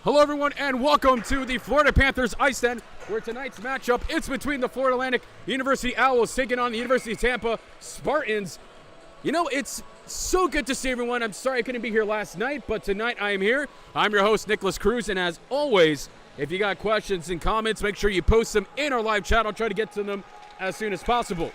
Hello everyone and welcome to the Florida Panthers Ice Den, where tonight's matchup is between the Florida Atlantic University Owls taking on the University of Tampa Spartans. You know, it's so good to see everyone. I'm sorry I couldn't be here last night, but tonight I am here. I'm your host, Nicholas Cruz, and as always, if you got questions and comments, make sure you post them in our live chat. I'll try to get to them as soon as possible.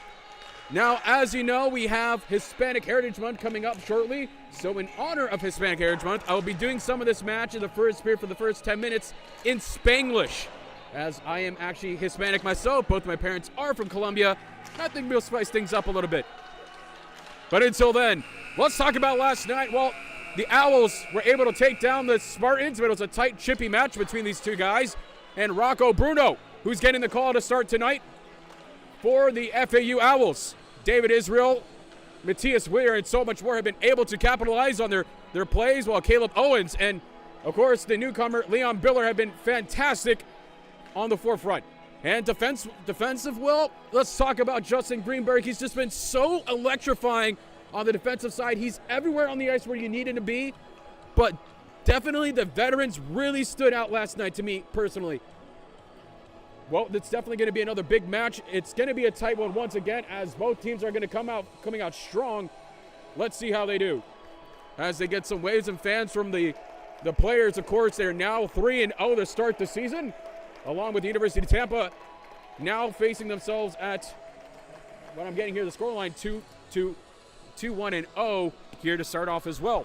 Now, as you know, we have Hispanic Heritage Month coming up shortly. So in honor of Hispanic Heritage Month, I will be doing some of this match in the first period for the first 10 minutes in Spanglish. As I am actually Hispanic myself, both my parents are from Colombia. I think we'll spice things up a little bit. But until then, let's talk about last night. Well, the Owls were able to take down the Spartans, but it was a tight, chippy match between these two guys. And Rocco Bruno, who's getting the call to start tonight for the FAU Owls. David Israel, Matthias Weir, and so much more have been able to capitalize on their plays, while Caleb Owens and, of course, the newcomer Leon Biller have been fantastic on the forefront. And defensive, well, let's talk about Justin Greenberg. He's just been so electrifying on the defensive side. He's everywhere on the ice where you need him to be, but definitely the veterans really stood out last night to me personally. Well, it's definitely going to be another big match. It's going to be a tight one once again, as both teams are going to coming out strong. Let's see how they do. As they get some waves and fans from the players, of course, they're now 3-0 to start the season, along with the University of Tampa now facing themselves at, what I'm getting here, the scoreline 2-1-0 here to start off as well.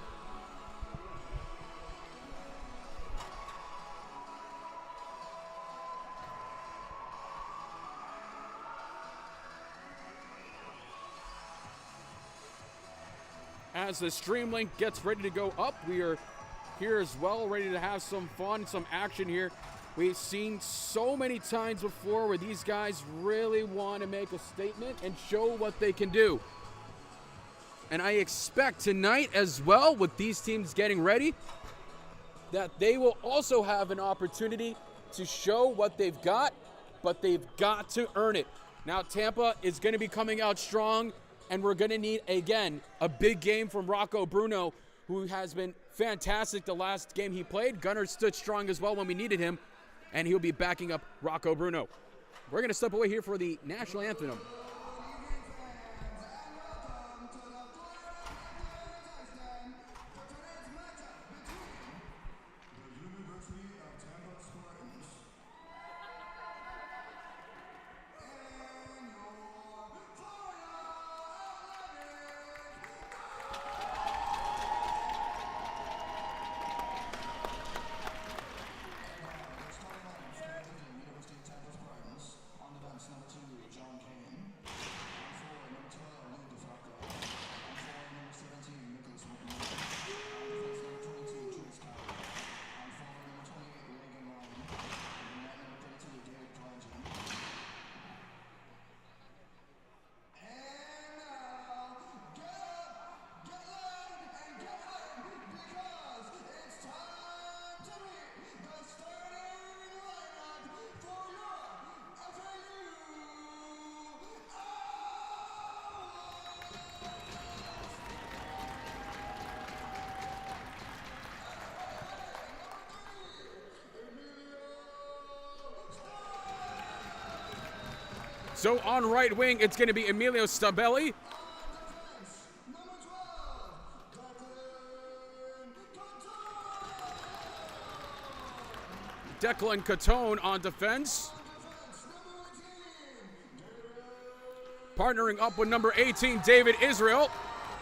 As the stream link gets ready to go up, we are here as well, ready to have some fun, some action here. We've seen so many times before where these guys really want to make a statement and show what they can do. And I expect tonight as well, with these teams getting ready, that they will also have an opportunity to show what they've got, but they've got to earn it. Now, Tampa is going to be coming out strong, and we're going to need, again, a big game from Rocco Bruno, who has been fantastic the last game he played. Gunnar stood strong as well when we needed him, and he'll be backing up Rocco Bruno. We're going to step away here for the national anthem. So on right wing, it's going to be Emilio Stabelli. Declan Catone on defense. Partnering up with number 18, David Israel,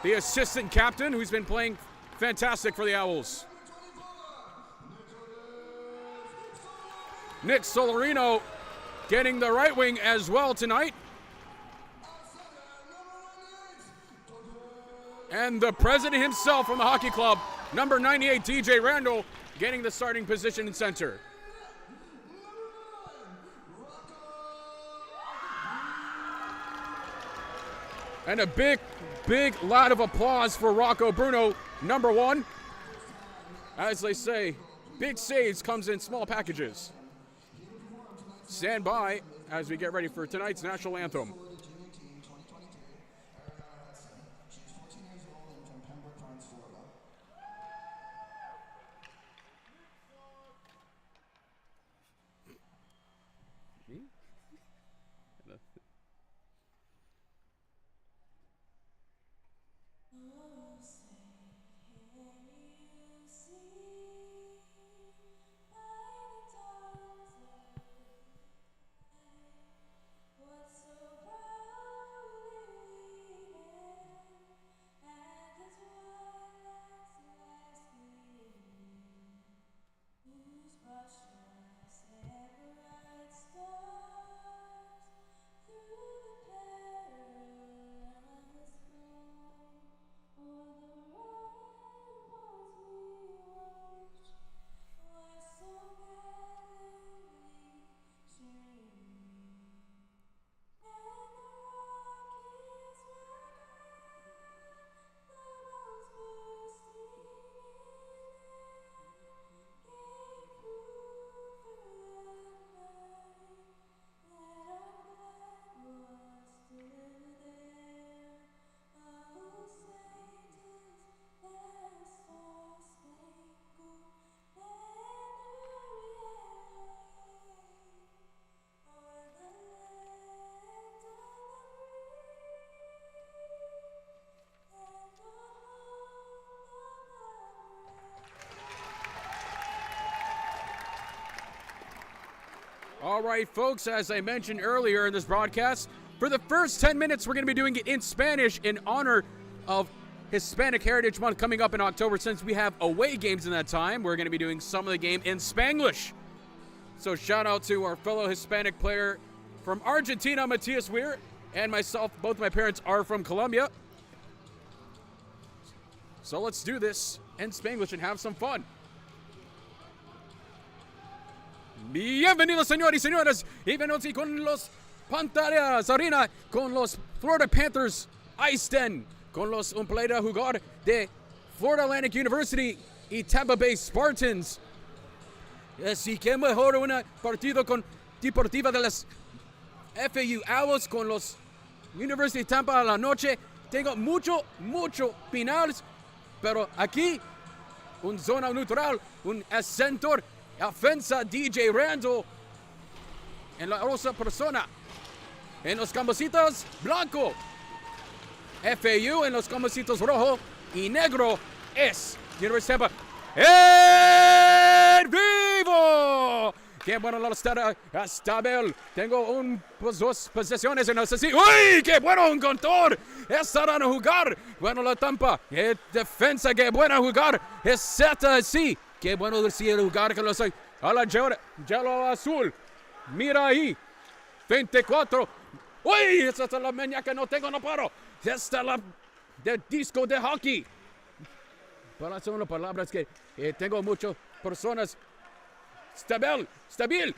the assistant captain, who's been playing fantastic for the Owls. Nick Solarino getting the right wing as well tonight. And the president himself from the hockey club, number 98, DJ Randall, getting the starting position in center. And a big lot of applause for Rocco Bruno, number 1. As they say, big saves comes in small packages. Stand by as we get ready for tonight's national anthem. All right, folks, as I mentioned earlier in this broadcast, for the first 10 minutes, we're going to be doing it in Spanish in honor of Hispanic Heritage Month coming up in October. Since we have away games in that time, we're going to be doing some of the game in Spanglish. So shout out to our fellow Hispanic player from Argentina, Matias Weir, and myself. Both my parents are from Colombia. So let's do this in Spanglish and have some fun. Bienvenidos, señores y señoras, y bienvenidos con los pantallas arena, con los Florida Panthers Ice Den, con los un player jugador de Florida Atlantic University y Tampa Bay Spartans. Así que mejor un partido con Deportiva de las FAU Ice con los University of Tampa a la noche. Tengo mucho finales, pero aquí un zona neutral, un ascensor, ofensa DJ Randall en la otra persona. En los campositos blanco, FAU. En los campositos rojo y negro es University of Tampa. ¡En vivo! ¡Qué bueno la está Bell! Tengo dos posesiones en el así. ¡Uy! ¡Qué bueno un contor! Estarán a jugar. Bueno la Tampa. Defensa, qué buena jugar. Es Zeta así. Qué bueno decir jugar con los a la yellow azul. Mira ahí. 24. ¡Uy! Esa es la meña que no tengo, no paro. Esta es la de disco de hockey. Para son las palabras que tengo muchas personas. Stabil.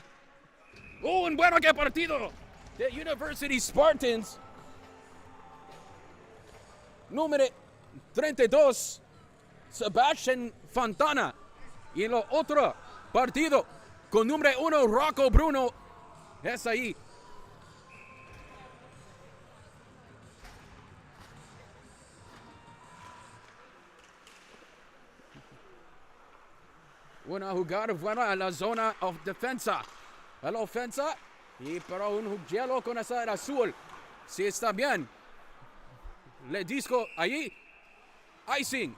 Un bueno que partido. The University Spartans. Número 32. Sebastian Fontana. Y en el otro partido, con número 1, Rocco Bruno, es ahí. Una jugada buena en la zona de defensa. A la ofensa, y pero un hielo con esa azul. Si está bien. Le disco ahí. Icing.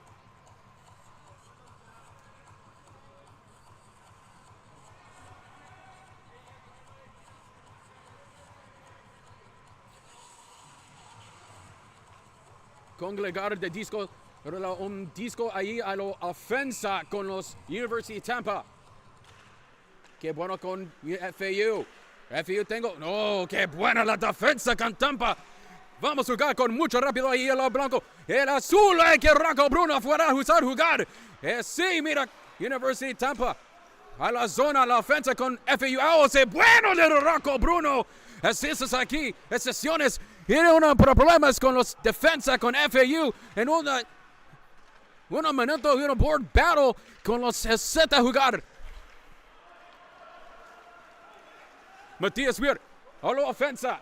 Congregar de disco, pero un disco ahí a la ofensa con los University of Tampa. Qué bueno con FAU. FAU tengo. No, qué buena la defensa con Tampa. Vamos a jugar con mucho rápido ahí el blanco. El azul, que Rocco Bruno fuera a usar jugar. Sí, mira, University of Tampa. A la zona, a la ofensa con FAU. Bueno de Rocco Bruno. Así es aquí. Sesiones. Tiene unos problemas con los defensa con FAU en un momento de un board battle con los Z jugar. Matías Weir, a la ofensa.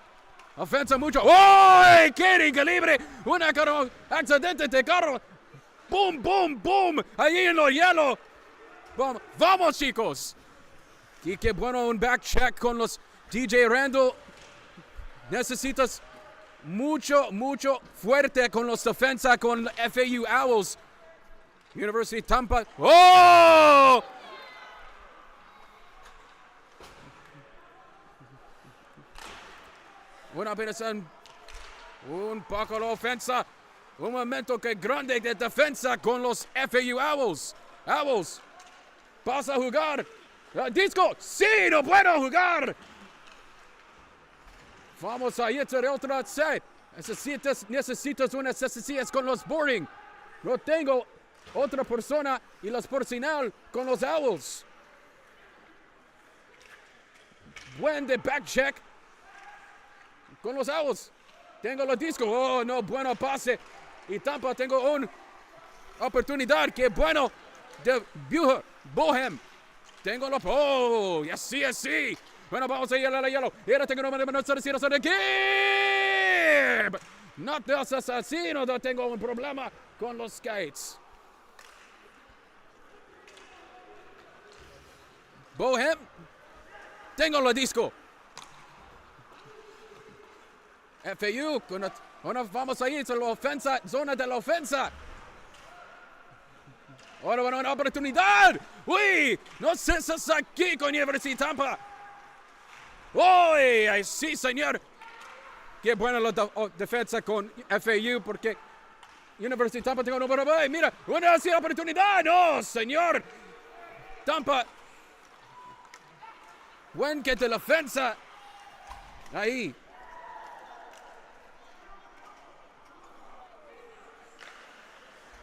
Ofensa mucho. ¡Oh! ¡Qué increíble! Una carro, accidente de carro. ¡Boom! Ahí en el hielo. Vamos, chicos. Y qué bueno un back check con los DJ Randall. Necesitas mucho fuerte con los defensa con FAU Owls. University Tampa. ¡Oh! Una penetración. Un poco la ofensa. Un momento que grande de defensa con los FAU Owls. Owls. Pasa a jugar. Disco. Sí, no puedo jugar. Vamos a ir a otra set. Necesitas unas necesidades con los boarding. No tengo otra persona y los personal con los Owls. Buen de back check con los Owls. Tengo los discos. Oh, no, bueno pase. Y Tampa tengo una oportunidad que bueno de Bohem. Tengo los. Oh, y así. Bueno, vamos a ir a la hielo. Y ahora tengo no te haces así, no tengo un problema con los skates. Bohem. Tengo los disco. FAU, vamos a ir a la ofensa, zona de la ofensa. Ahora van a una oportunidad. Uy, no sé si es aquí con University Tampa. ¡Uy! ¡Ay, sí, señor! Qué buena la defensa con FAU porque University Tampa tengo número 2. Mira, una oportunidad. ¡No, señor! Tampa. Buen que te la defensa. Ahí.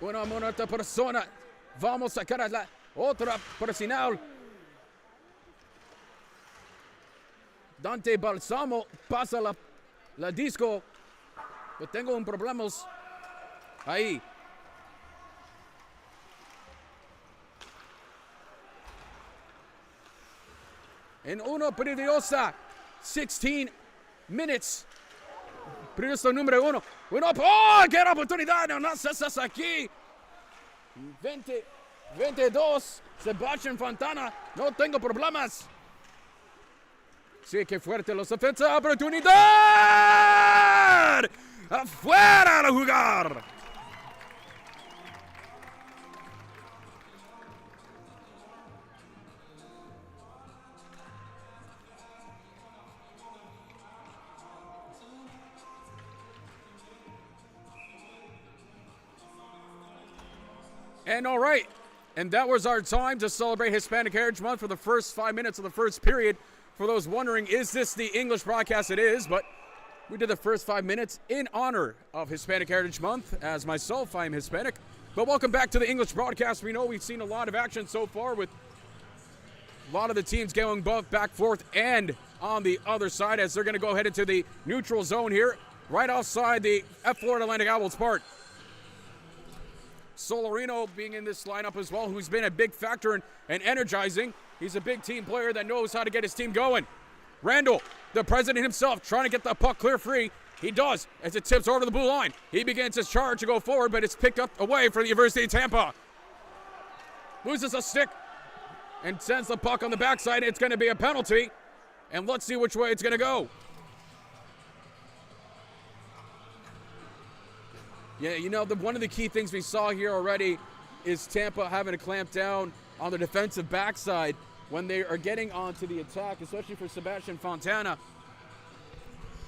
Una otra persona. Vamos a sacar a la otra personal. Dante Balsamo pasa la disco. Yo tengo un problema. Ahí. En uno peligrosa. 16 minutes. Peligroso número 1. ¡Oh! ¡Qué oportunidad! No estás aquí. 22. Sebastián Fontana. No tengo problemas. Sí, qué fuerte los defensas. ¡Oportunidad! ¡Afuera de jugar! And all right, and that was our time to celebrate Hispanic Heritage Month for the first 5 minutes of the first period. For those wondering, is this the English broadcast? It is, but we did the first 5 minutes in honor of Hispanic Heritage Month. As myself, I'm Hispanic. But welcome back to the English broadcast. We know we've seen a lot of action so far with a lot of the teams going both back, forth, and on the other side as they're going to go ahead into the neutral zone here, right outside the Florida Atlantic Owls part. Solarino being in this lineup as well, who's been a big factor in energizing. He's a big team player that knows how to get his team going. Randall, the president himself, trying to get the puck clear free. He does as it tips over the blue line. He begins his charge to go forward, but it's picked up away for the University of Tampa. Loses a stick and sends the puck on the backside. It's going to be a penalty, and let's see which way it's going to go. Yeah, you know, one of the key things we saw here already is Tampa having to clamp down on the defensive backside when they are getting onto the attack, especially for Sebastian Fontana,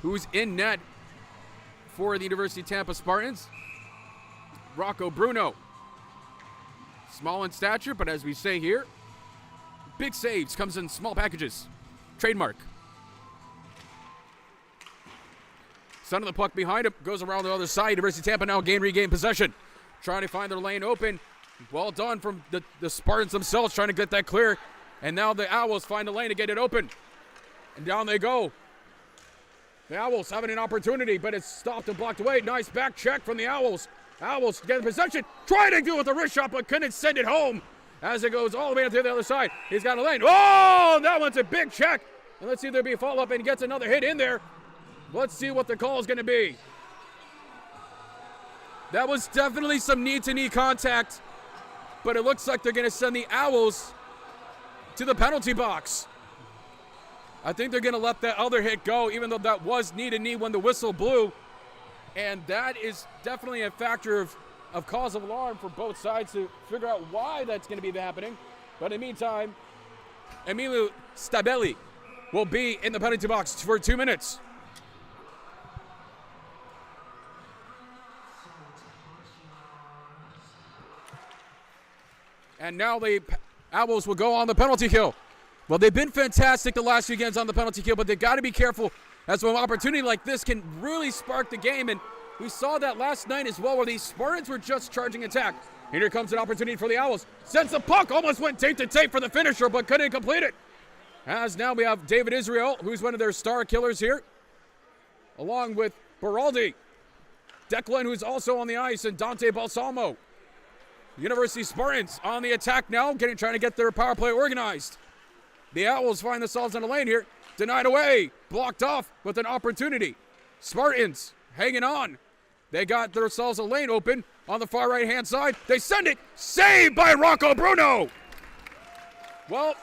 who's in net for the University of Tampa Spartans. Rocco Bruno, small in stature, but as we say here, big saves, comes in small packages. Trademark. Son of the puck behind him, goes around the other side. University of Tampa now regain possession. Trying to find their lane open. Well done from the Spartans themselves, trying to get that clear. And now the Owls find a lane to get it open. And down they go. The Owls having an opportunity, but it's stopped and blocked away. Nice back check from the Owls. Owls get the possession. Trying to do with the wrist shot, but couldn't send it home. As it goes all the way to the other side. He's got a lane. Oh, that one's a big check. And let's see if there'll be a follow-up, and he gets another hit in there. Let's see what the call is going to be. That was definitely some knee-to-knee contact, but it looks like they're going to send the Owls to the penalty box. I think they're going to let that other hit go, even though that was knee-to-knee when the whistle blew. And that is definitely a factor of cause of alarm for both sides to figure out why that's going to be happening. But in the meantime, Emilio Stabelli will be in the penalty box for 2 minutes. And now the Owls will go on the penalty kill. Well, they've been fantastic the last few games on the penalty kill, but they've got to be careful as an opportunity like this can really spark the game. And we saw that last night as well, where the Spartans were just charging attack. And here comes an opportunity for the Owls. Sends the puck, almost went tape to tape for the finisher, but couldn't complete it. As now we have David Israel, who's one of their star killers here, along with Beraldi, Declan, who's also on the ice, and Dante Balsamo. University Spartans on the attack now, trying to get their power play organized. The Owls find themselves in a lane here. Denied away. Blocked off with an opportunity. Spartans hanging on. They got themselves a lane open on the far right-hand side. They send it. Saved by Rocco Bruno. Well,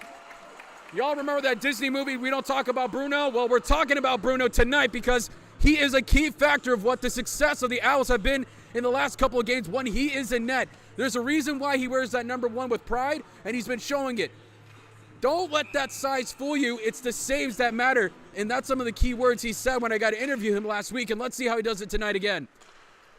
y'all remember that Disney movie, We Don't Talk About Bruno? Well, we're talking about Bruno tonight because he is a key factor of what the success of the Owls have been in the last couple of games when he is in net. There's a reason why he wears that number 1 with pride, and he's been showing it. Don't let that size fool you. It's the saves that matter. And that's some of the key words he said when I got to interview him last week. And let's see how he does it tonight again.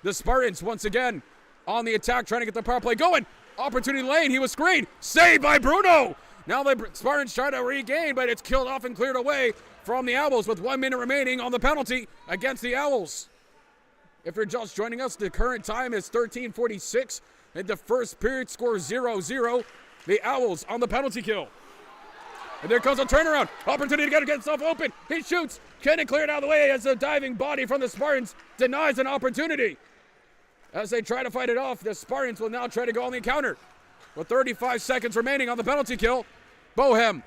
The Spartans, once again, on the attack, trying to get the power play going. Opportunity lane. He was screened. Saved by Bruno. Now the Spartans try to regain, but it's killed off and cleared away from the Owls with 1 minute remaining on the penalty against the Owls. If you're just joining us, the current time is 13:46. And the first period score 0-0. The Owls on the penalty kill. And there comes a turnaround. Opportunity to get himself open. He shoots. Can it clear it out of the way as a diving body from the Spartans denies an opportunity. As they try to fight it off, the Spartans will now try to go on the counter. With 35 seconds remaining on the penalty kill, Bohem,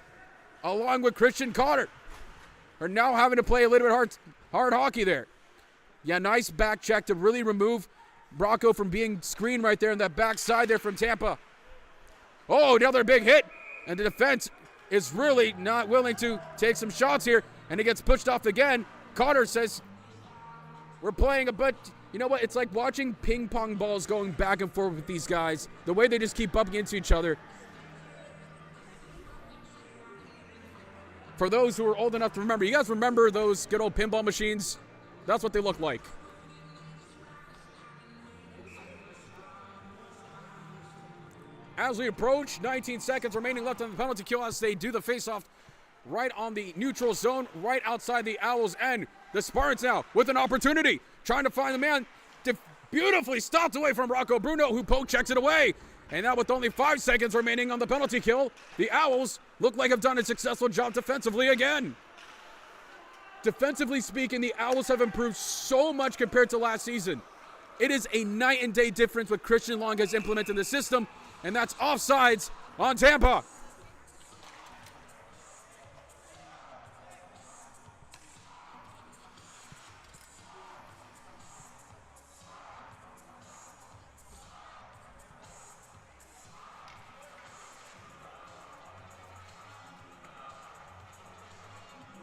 along with Christian Cotter, are now having to play a little bit hard hockey there. Yeah, nice back check to really remove Bracco from being screened right there in that backside there from Tampa. Oh, another big hit. And the defense is really not willing to take some shots here. And it gets pushed off again. Cotter says, we're playing a bit. You know what? It's like watching ping pong balls going back and forth with these guys. The way they just keep bumping into each other. For those who are old enough to remember, you guys remember those good old pinball machines? That's what they look like. As we approach, 19 seconds remaining left on the penalty kill as they do the face-off right on the neutral zone, right outside the Owls' end. The Spartans now with an opportunity, trying to find the man, beautifully stopped away from Rocco Bruno, who poke checks it away. And now with only 5 seconds remaining on the penalty kill, the Owls look like have done a successful job defensively again. Defensively speaking, the Owls have improved so much compared to last season. It is a night and day difference what Christian Long has implemented in the system, and that's offsides on Tampa.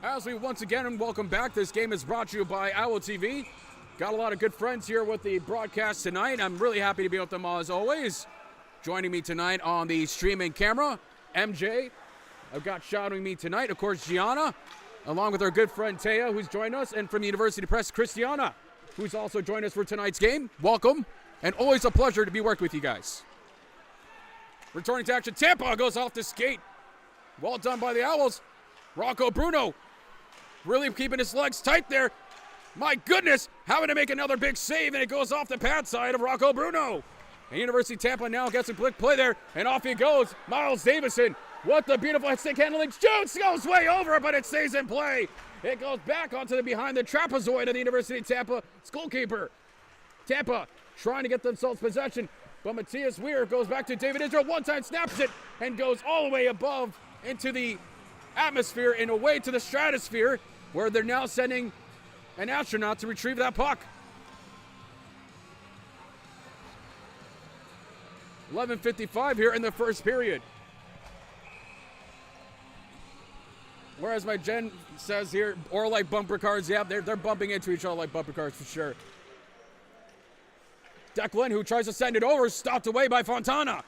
As we once again welcome back, this game is brought to you by Owl TV. Got a lot of good friends here with the broadcast tonight. I'm really happy to be with them all as always. Joining me tonight on the streaming camera, MJ. I've got shouting me tonight, of course, Gianna, along with our good friend Taya, who's joined us, and from the University Press, Christiana, who's also joined us for tonight's game. Welcome, and always a pleasure to be working with you guys. Returning to action, Tampa goes off the skate. Well done by the Owls. Rocco Bruno really keeping his legs tight there. My goodness, having to make another big save, and it goes off the pad side of Rocco Bruno. And University of Tampa now gets a quick play there, and off he goes. Miles Davison, what the beautiful stick handling. Shoots, goes way over, but it stays in play. It goes back onto the behind the trapezoid of the University of Tampa goalkeeper. Tampa trying to get themselves possession, but Matthias Weir goes back to David Israel. One time snaps it and goes all the way above into the atmosphere and away to the stratosphere, where they're now sending an astronaut to retrieve that puck. 11:55 here in the first period. Whereas my Jen says here, or like bumper cars, yeah, they're bumping into each other like bumper cars for sure. Declan, who tries to send it over, stopped away by Fontana.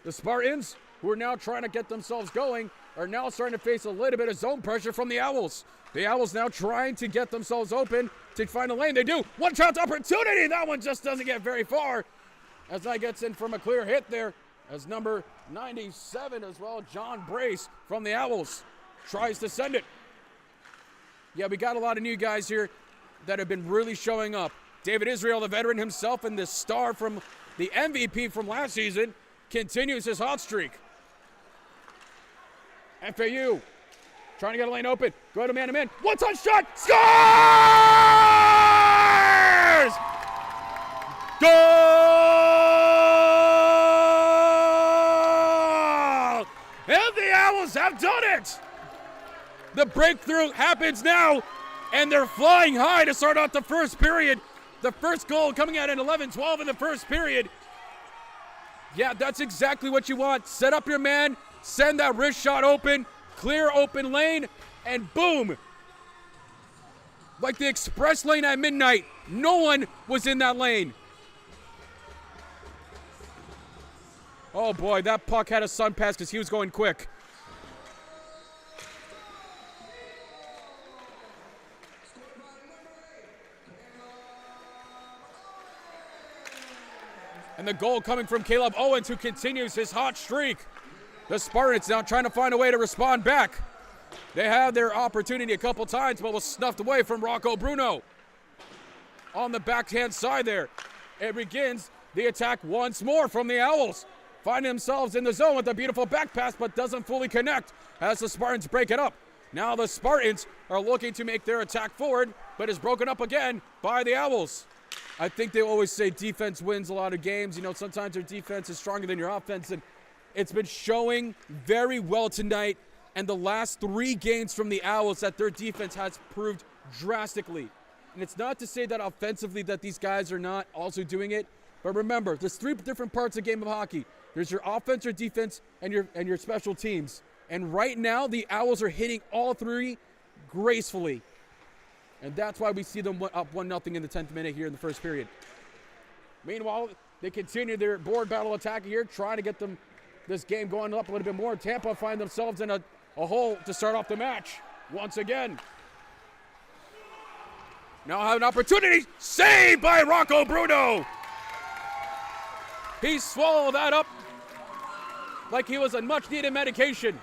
The Spartans, who are now trying to get themselves going, are now starting to face a little bit of zone pressure from the Owls. The Owls now trying to get themselves open to find a lane. They do. One shot opportunity. That one just doesn't get very far. As that gets in from a clear hit there, as number 97 as well, John Brace from the Owls tries to send it. Yeah, we got a lot of new guys here that have been really showing up. David Israel, the veteran himself and the star from the MVP from last season, continues his hot streak. FAU trying to get a lane open. Go to man-to-man. One-touch shot. Scores! Goal! And the Owls have done it! The breakthrough happens now, and they're flying high to start off the first period. The first goal coming out at 11-12 in the first period. Yeah, that's exactly what you want. Set up your man, send that wrist shot open, clear open lane, and boom. Like the express lane at midnight, no one was in that lane. Oh boy, that puck had a sun pass because he was going quick. And the goal coming from Caleb Owens, who continues his hot streak. The Spartans now trying to find a way to respond back. They had their opportunity a couple times, but was snuffed away from Rocco Bruno. On the backhand side there, it begins the attack once more from the Owls. Finding themselves in the zone with a beautiful back pass, but doesn't fully connect as the Spartans break it up. Now the Spartans are looking to make their attack forward, but is broken up again by the Owls. I think they always say defense wins a lot of games. You know, sometimes your defense is stronger than your offense, and it's been showing very well tonight. And the last 3 games from the Owls that their defense has improved drastically. And it's not to say that offensively that these guys are not also doing it, but remember, there's 3 different parts of the game of hockey. There's your offense, your defense, and your special teams. And right now, the Owls are hitting all 3 gracefully. And that's why we see them up 1-0 in the 10th minute here in the first period. Meanwhile, they continue their board battle attack here, trying to get this game going up a little bit more. Tampa find themselves in a hole to start off the match once again. Now have an opportunity. Saved by Rocco Bruno. He swallowed that up like he was a much-needed medication.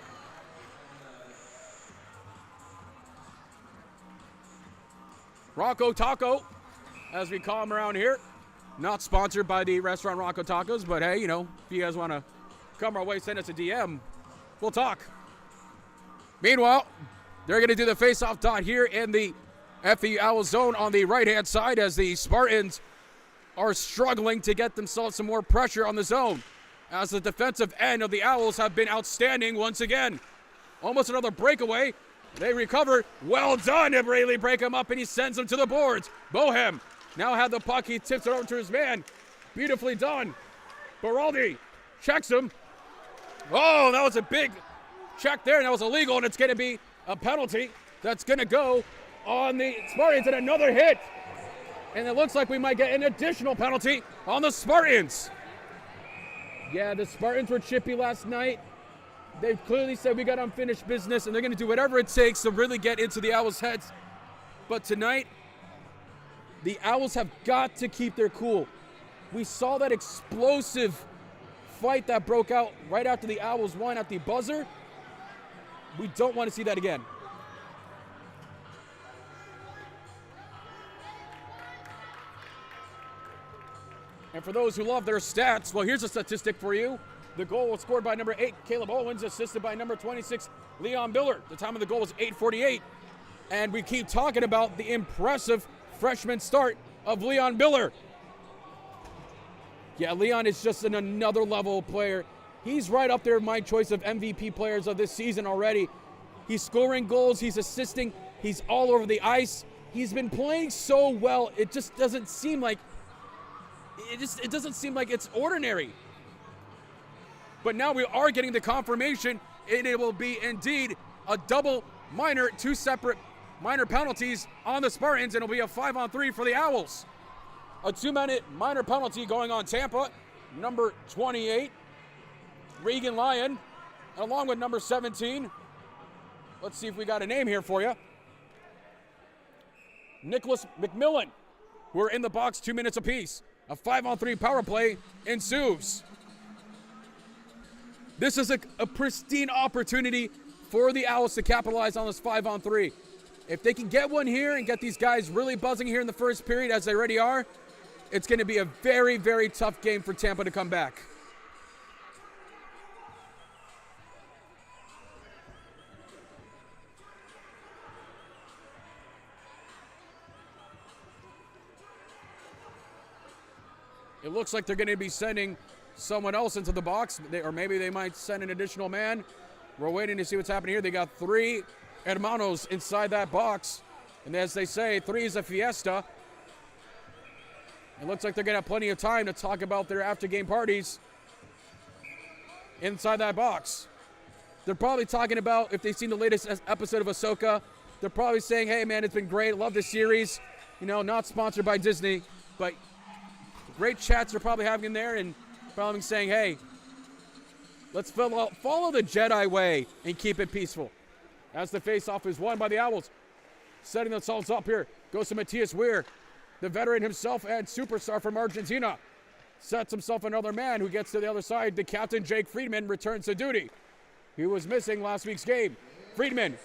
Rocco Taco, as we call him around here. Not sponsored by the restaurant Rocco Tacos, but hey, you know, if you guys want to come our way, send us a DM. We'll talk. Meanwhile, they're going to do the face-off dot here in the FAU Owl zone on the right-hand side as the Spartans are struggling to get themselves some more pressure on the zone, as the defensive end of the Owls have been outstanding once again. Almost another breakaway. They recover. Well done to Braley. Break him up, and he sends him to the boards. Bohem now had the puck. He tips it over to his man. Beautifully done. Baraldi checks him. Oh, that was a big check there, and that was illegal, and it's going to be a penalty that's going to go on the Spartans, and another hit. And it looks like we might get an additional penalty on the Spartans. Yeah, the Spartans were chippy last night. They've clearly said we got unfinished business, and they're going to do whatever it takes to really get into the Owls' heads. But tonight, the Owls have got to keep their cool. We saw that explosive fight that broke out right after the Owls won at the buzzer. We don't want to see that again. And for those who love their stats, well, here's a statistic for you. The goal was scored by number 8, Caleb Owens, assisted by number 26, Leon Biller. The time of the goal was 8:48. And we keep talking about the impressive freshman start of Leon Biller. Yeah, Leon is just an another level player. He's right up there with my choice of MVP players of this season already. He's scoring goals, he's assisting, he's all over the ice. He's been playing so well, it just doesn't seem like it doesn't seem like it's ordinary. But now we are getting the confirmation, and it will be indeed a double minor, 2 separate minor penalties on the Spartans, and it'll be a 5-on-3 for the Owls. A 2-minute minor penalty going on Tampa, number 28, Regan Lyon, along with number 17. Let's see if we got a name here for you. Nicholas McMillan, who are in the box 2 minutes apiece. A 5-on-3 power play ensues. This is a pristine opportunity for the Owls to capitalize on this 5-on-3. If they can get one here and get these guys really buzzing here in the first period, as they already are, it's going to be a very, very tough game for Tampa to come back. It looks like they're going to be sending someone else into the box, or maybe they might send an additional man. We're waiting to see what's happening here. They got 3 hermanos inside that box. And as they say, 3 is a fiesta. It looks like they're going to have plenty of time to talk about their after-game parties inside that box. They're probably talking about, if they've seen the latest episode of Ahsoka, they're probably saying, hey, man, it's been great. Love the series. You know, not sponsored by Disney, but great chats they're probably having in there, and probably saying, hey, let's follow the Jedi way and keep it peaceful. As the face-off is won by the Owls. Setting themselves up here goes to Matthias Weir, the veteran himself and superstar from Argentina. sets himself another man who gets to the other side. The captain, Jake Friedman, returns to duty. He was missing last week's game. Friedman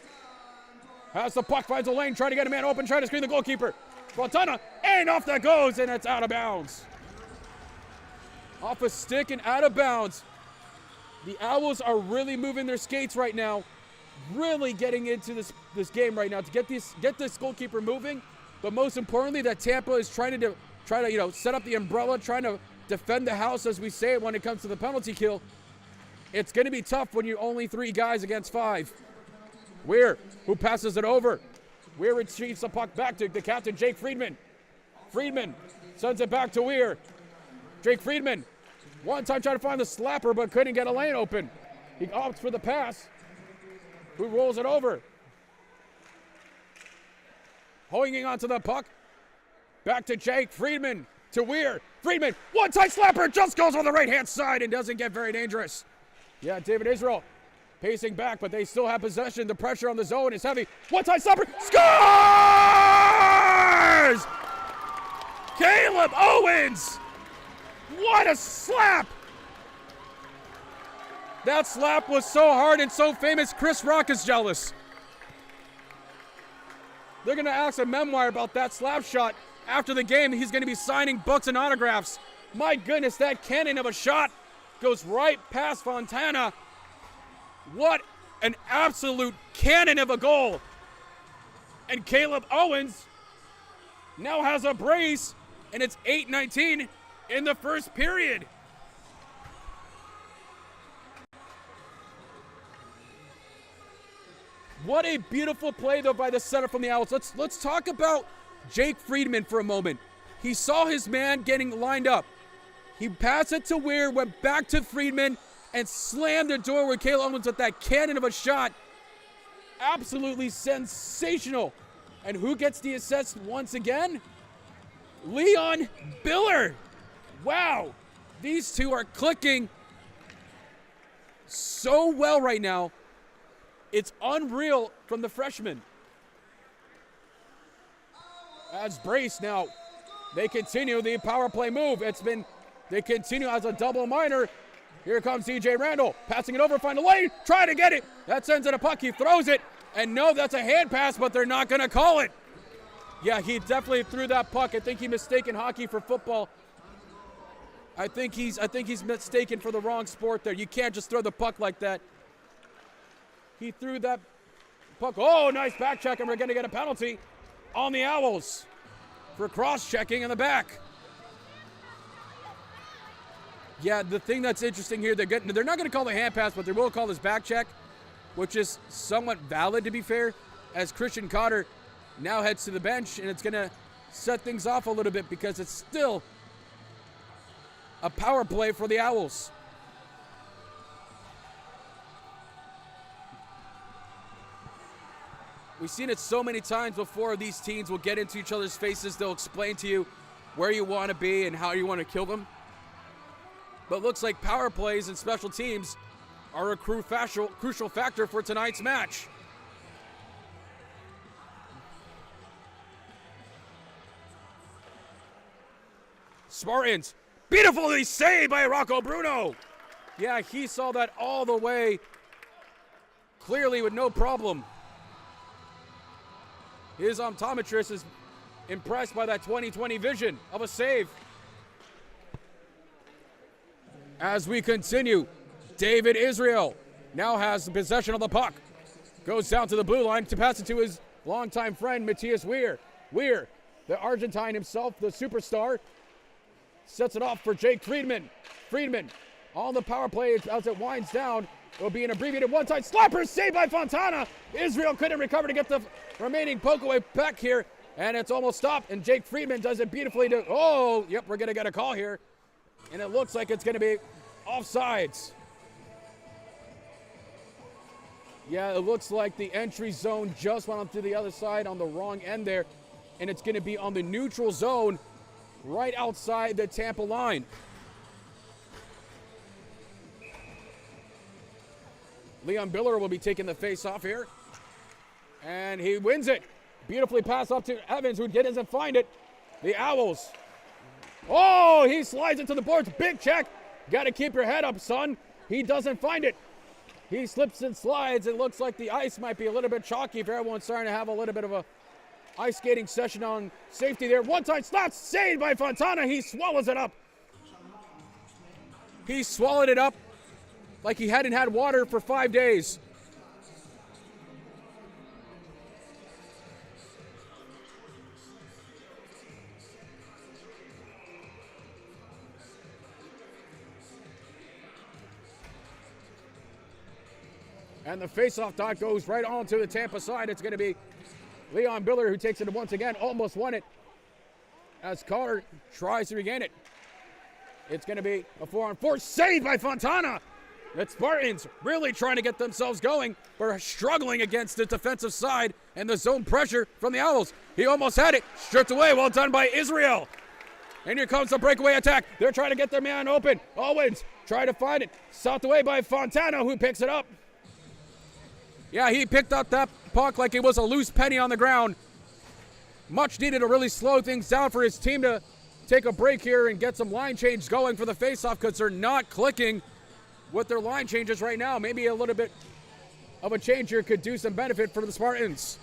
has the puck, finds a lane, trying to get a man open, trying to screen the goalkeeper. Fontana, and off that goes, and it's out of bounds. Off a stick and out of bounds. The Owls are really moving their skates right now, really getting into this game right now to get this goalkeeper moving. But most importantly, that Tampa is trying to set up the umbrella, trying to defend the house, as we say, when it comes to the penalty kill. It's going to be tough when you're only 3 guys against 5. Weir, who passes it over. Weir retrieves the puck back to the captain, Jake Friedman. Friedman sends it back to Weir. Jake Friedman, one time trying to find the slapper, but couldn't get a lane open. He opts for the pass. Who rolls it over? Holding onto the puck. Back to Jake Friedman, to Weir. Friedman, one-time slapper, just goes on the right-hand side and doesn't get very dangerous. Yeah, David Israel pacing back, but they still have possession. The pressure on the zone is heavy. One-time slapper, scores! Caleb Owens! What a slap! That slap was so hard and so famous, Chris Rock is jealous. They're going to ask a memoir about that slap shot. After the game, he's going to be signing books and autographs. My goodness, that cannon of a shot goes right past Fontana. What an absolute cannon of a goal. And Caleb Owens now has a brace, and it's 8-19 in the first period. What a beautiful play, though, by the center from the Owls. Let's talk about Jake Friedman for a moment. He saw his man getting lined up. He passed it to Weir, went back to Friedman, and slammed the door with Caleb Owens with that cannon of a shot. Absolutely sensational. And who gets the assist once again? Leon Biller. Wow. These two are clicking so well right now. It's unreal from the freshman. As Brace now, they continue the power play move. They continue as a double minor. Here comes DJ Randall, passing it over, find a lane, try to get it. That sends it a puck, he throws it, and no, that's a hand pass, but they're not gonna call it. Yeah, he definitely threw that puck. I think he mistaken hockey for football. I think he's mistaken for the wrong sport there. You can't just throw the puck like that. He threw that puck. Oh, nice back check, and we're going to get a penalty on the Owls for cross-checking in the back. Yeah, the thing that's interesting here, they're not going to call the hand pass, but they will call this back check, which is somewhat valid, to be fair, as Christian Cotter now heads to the bench, and it's going to set things off a little bit because it's still a power play for the Owls. We've seen it so many times before. These teams will get into each other's faces. They'll explain to you where you want to be and how you want to kill them. But it looks like power plays and special teams are a crucial factor for tonight's match. Spartans, beautifully saved by Rocco Bruno. Yeah, he saw that all the way clearly with no problem. His optometrist is impressed by that 20/20 vision of a save. As we continue, David Israel now has possession of the puck. Goes down to the blue line to pass it to his longtime friend, Matthias Weir. Weir, the Argentine himself, the superstar, sets it off for Jake Friedman. Friedman on the power play as it winds down. It will be an abbreviated one-time slapper saved by Fontana. Israel couldn't recover to get the remaining poke away back here, and it's almost stopped, and Jake Friedman does it beautifully. Yep, we're going to get a call here, and it looks like it's going to be offsides. Yeah, it looks like the entry zone just went onto the other side on the wrong end there, and it's going to be on the neutral zone right outside the Tampa line. Leon Biller will be taking the face off here. And he wins it. Beautifully passed off to Evans, who doesn't find it. The Owls Oh, he slides into the boards. Big check. Got to keep your head up, son. He doesn't find it. He slips and slides. It looks like the ice might be a little bit chalky if everyone's starting to have a little bit of a ice skating session on safety there. One time slap saved by Fontana. He swallows it up. He swallowed it up like he hadn't had water for 5 days. And the face-off dot goes right on to the Tampa side. It's going to be Leon Biller who takes it once again, almost won it as Carter tries to regain it. It's going to be a 4-on-4 save by Fontana. The Spartans really trying to get themselves going, but are struggling against the defensive side and the zone pressure from the Owls. He almost had it, stripped away, well done by Israel. And here comes the breakaway attack. They're trying to get their man open. Owens trying to find it, sought away by Fontana who picks it up. Yeah, he picked up that puck like it was a loose penny on the ground. Much needed to really slow things down for his team to take a break here and get some line change going for the faceoff because they're not clicking with their line changes right now. Maybe a little bit of a change here could do some benefit for the Spartans.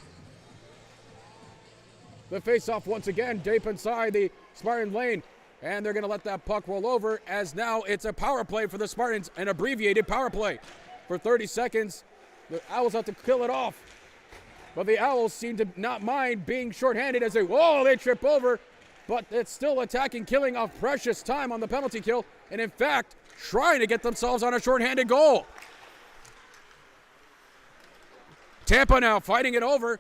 The faceoff once again, deep inside the Spartan lane. And they're going to let that puck roll over as now it's a power play for the Spartans, an abbreviated power play for 30 seconds. The Owls have to kill it off. But the Owls seem to not mind being shorthanded as they trip over. But it's still attacking, killing off precious time on the penalty kill. And in fact, trying to get themselves on a shorthanded goal. Tampa now fighting it over.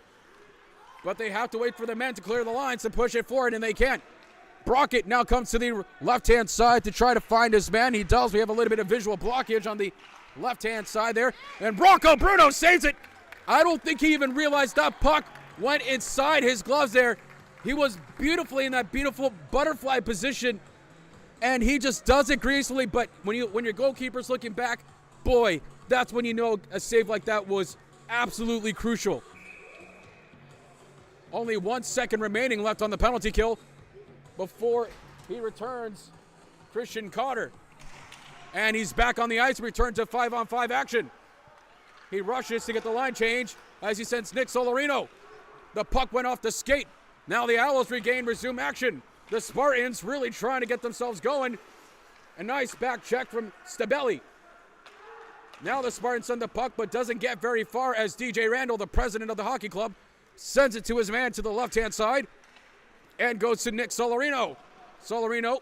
But they have to wait for the men to clear the lines to push it forward, and they can't. Brockett now comes to the left-hand side to try to find his man. He does. We have a little bit of visual blockage on the left-hand side there. And Bronco Bruno saves it. I don't think he even realized that puck went inside his gloves there. He was beautifully in that beautiful butterfly position, and he just does it gracefully. But when your goalkeeper's looking back, boy, that's when you know a save like that was absolutely crucial. Only 1 second remaining left on the penalty kill before he returns Christian Cotter. And he's back on the ice, return to 5-on-5 action. He rushes to get the line change as he sends Nick Solarino. The puck went off the skate. Now the Owls resume action. The Spartans really trying to get themselves going. A nice back check from Stabelli. Now the Spartans send the puck, but doesn't get very far as DJ Randall, the president of the hockey club, sends it to his man to the left-hand side and goes to Nick Solarino. Solarino,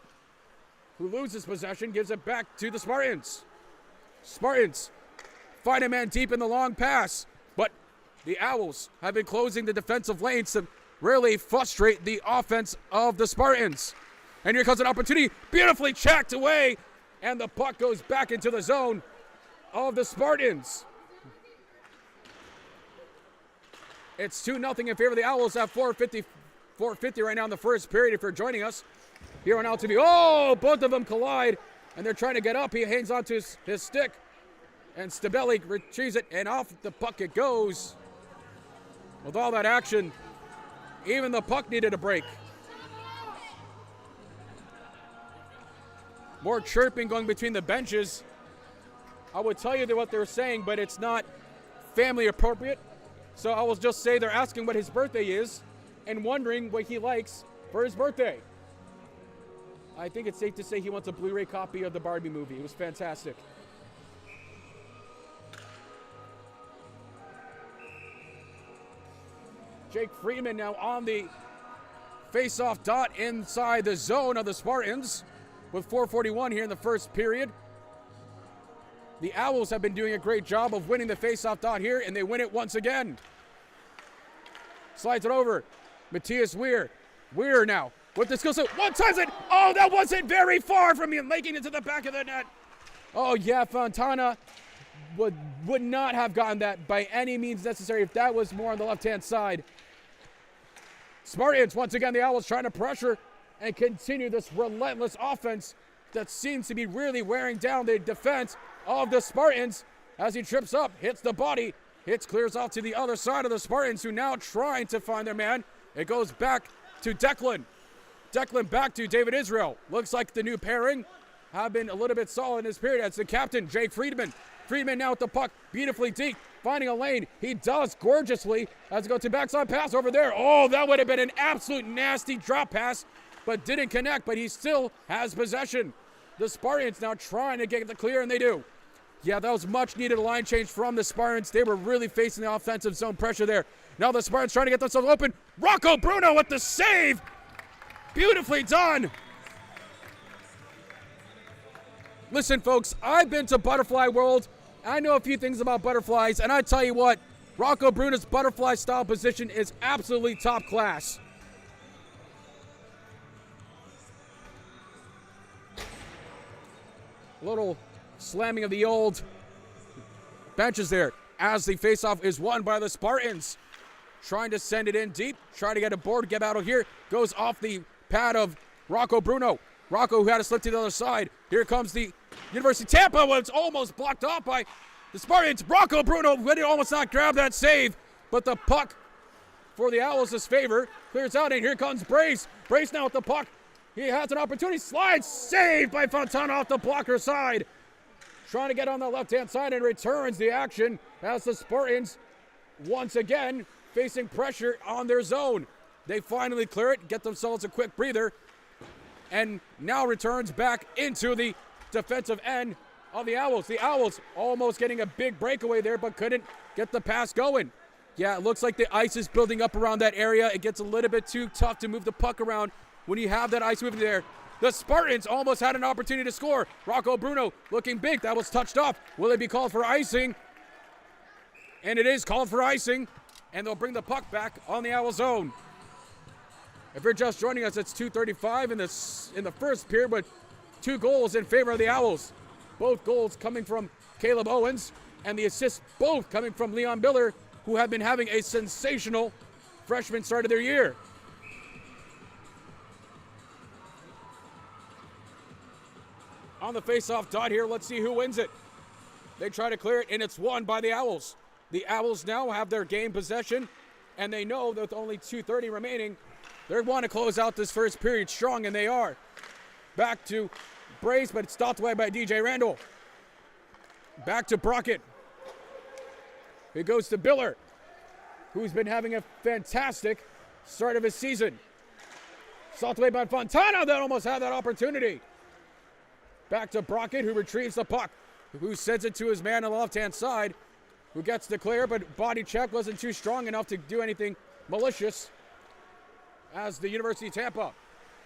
who loses possession, gives it back to the Spartans. Spartans find a man deep in the long pass, but the Owls have been closing the defensive lanes to really frustrate the offense of the Spartans. And here comes an opportunity, beautifully checked away, and the puck goes back into the zone of the Spartans. It's 2-0 in favor of the Owls at 4:50 right now in the first period if you're joining us here on LTV. Oh, both of them collide, and they're trying to get up. He hangs on to his stick, and Stabelli retrieves it, and off the puck it goes. With all that action, even the puck needed a break. More chirping going between the benches. I would tell you what they're saying, but it's not family appropriate. So I will just say they're asking what his birthday is and wondering what he likes for his birthday. I think it's safe to say he wants a Blu-ray copy of the Barbie movie. It was fantastic. Jake Friedman now on the face-off dot inside the zone of the Spartans with 4:41 here in the first period. The Owls have been doing a great job of winning the face-off dot here, and they win it once again. Slides it over. Matthias Weir. Weir now with the skill set. One times it. Oh, that wasn't very far from him, making it to the back of the net. Oh, yeah, Fontana would not have gotten that by any means necessary if that was more on the left-hand side. Spartans, once again, the Owls trying to pressure and continue this relentless offense that seems to be really wearing down the defense of the Spartans as he trips up, hits the body, clears off to the other side of the Spartans, who now trying to find their man. It goes back to Declan. Declan back to David Israel. Looks like the new pairing have been a little bit solid in this period. That's the captain, Jake Friedman. Friedman now with the puck, beautifully deep, finding a lane. He does gorgeously as it goes to backside pass over there. Oh, that would have been an absolute nasty drop pass, but didn't connect, but he still has possession. The Spartans now trying to get the clear, and they do. Yeah, that was much needed line change from the Spartans. They were really facing the offensive zone pressure there. Now the Spartans trying to get themselves open. Rocco Bruno with the save. Beautifully done. Listen, folks, I've been to Butterfly World. I know a few things about butterflies, and I tell you what, Rocco Bruno's butterfly style position is absolutely top class. Little slamming of the old benches there as the faceoff is won by the Spartans. Trying to send it in deep, trying to get a board, get out of here. Goes off the pad of Rocco Bruno. Rocco who had to slip to the other side. Here comes the University of Tampa, but it's almost blocked off by the Spartans. Rocco Bruno really almost not grab that save, but the puck for the Owls' favor clears out, and here comes Brace. Brace now with the puck. He has an opportunity, slides, saved by Fontana off the blocker side. Trying to get on the left-hand side and returns the action as the Spartans once again facing pressure on their zone. They finally clear it, get themselves a quick breather, and now returns back into the defensive end of the Owls. The Owls almost getting a big breakaway there, but couldn't get the pass going. Yeah, it looks like the ice is building up around that area. It gets a little bit too tough to move the puck around when you have that ice moving there. The Spartans almost had an opportunity to score. Rocco Bruno looking big. That was touched off. Will it be called for icing? And it is called for icing. And they'll bring the puck back on the Owl zone. If you're just joining us, it's 2:35 in the first period, but 2 goals in favor of the Owls. Both goals coming from Caleb Owens, and the assists both coming from Leon Miller, who have been having a sensational freshman start of their year. On the face-off dot here, let's see who wins it. They try to clear it, and it's won by the Owls. The Owls now have their game possession, and they know that with only 2:30 remaining, they want to close out this first period strong, and they are. Back to Brace, but it's stopped away by DJ Randall. Back to Brockett. It goes to Biller, who's been having a fantastic start of his season. Stopped away by Fontana, that almost had that opportunity. Back to Brockett, who retrieves the puck, who sends it to his man on the left-hand side, who gets the clear, but body check wasn't too strong enough to do anything malicious, as the University of Tampa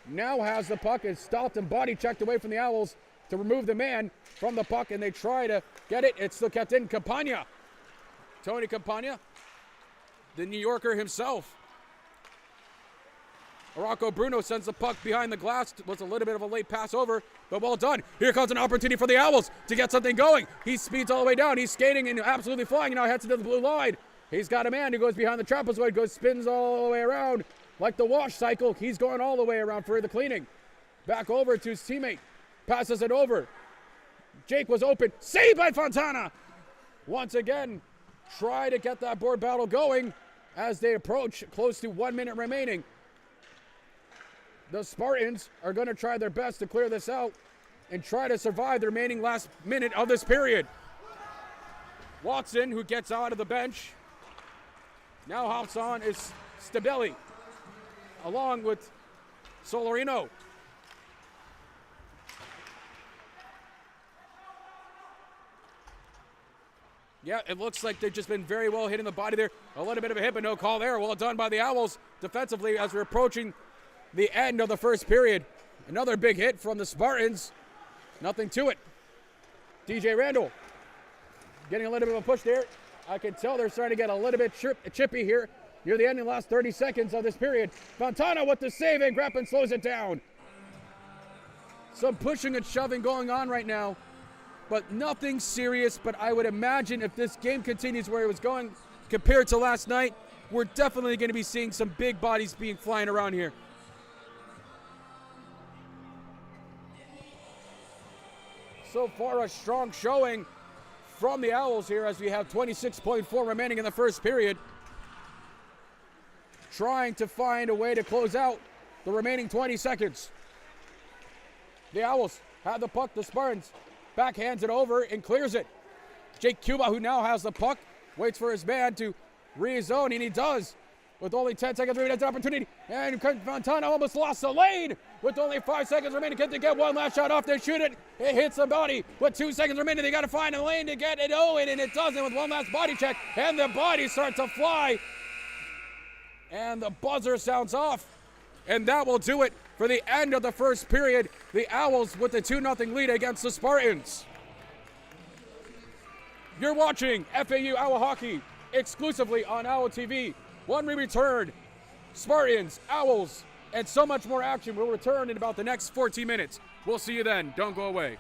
now has the puck, is stopped and body checked away from the Owls to remove the man from the puck, and they try to get it. It's still kept in. Campagna. Tony Campagna, the New Yorker himself. Rocco Bruno sends the puck behind the glass. It was a little bit of a late pass over, but well done. Here comes an opportunity for the Owls to get something going. He speeds all the way down. He's skating and absolutely flying. Now heads to the blue line. He's got a man who goes behind the trapezoid, spins all the way around. Like the wash cycle, he's going all the way around for the cleaning. Back over to his teammate. Passes it over. Jake was open. Saved by Fontana. Once again, try to get that board battle going as they approach close to 1 minute remaining. The Spartans are going to try their best to clear this out and try to survive the remaining last minute of this period. Watson, who gets out of the bench, now hops on is Stabelli, along with Solarino. Yeah, it looks like they've just been very well hitting the body there. A little bit of a hit, but no call there. Well done by the Owls defensively as we're approaching the end of the first period. Another big hit from the Spartans. Nothing to it. DJ Randall getting a little bit of a push there. I can tell they're starting to get a little bit chippy here near the end in the last 30 seconds of this period. Fontana with the save, and Grappin slows it down. Some pushing and shoving going on right now, but nothing serious. But I would imagine if this game continues where it was going compared to last night, we're definitely going to be seeing some big bodies being flying around here. So far, a strong showing from the Owls here as we have 26.4 remaining in the first period. Trying to find a way to close out the remaining 20 seconds. The Owls have the puck. The Spartans backhands it over and clears it. Jake Cuba, who now has the puck, waits for his man to rezone, and he does. With only 10 seconds remaining, that's an opportunity. And Fontana almost lost the lane. With only 5 seconds remaining, can they get one last shot off? They shoot it. It hits the body. With 2 seconds remaining, they got to find a lane to get it Owen, and it doesn't with one last body check. And the bodies start to fly. And the buzzer sounds off. And that will do it for the end of the first period. The Owls with the 2-0 lead against the Spartans. You're watching FAU Owl Hockey exclusively on Owl TV. When we return, Spartans, Owls, and so much more action will return in about the next 14 minutes. We'll see you then. Don't go away.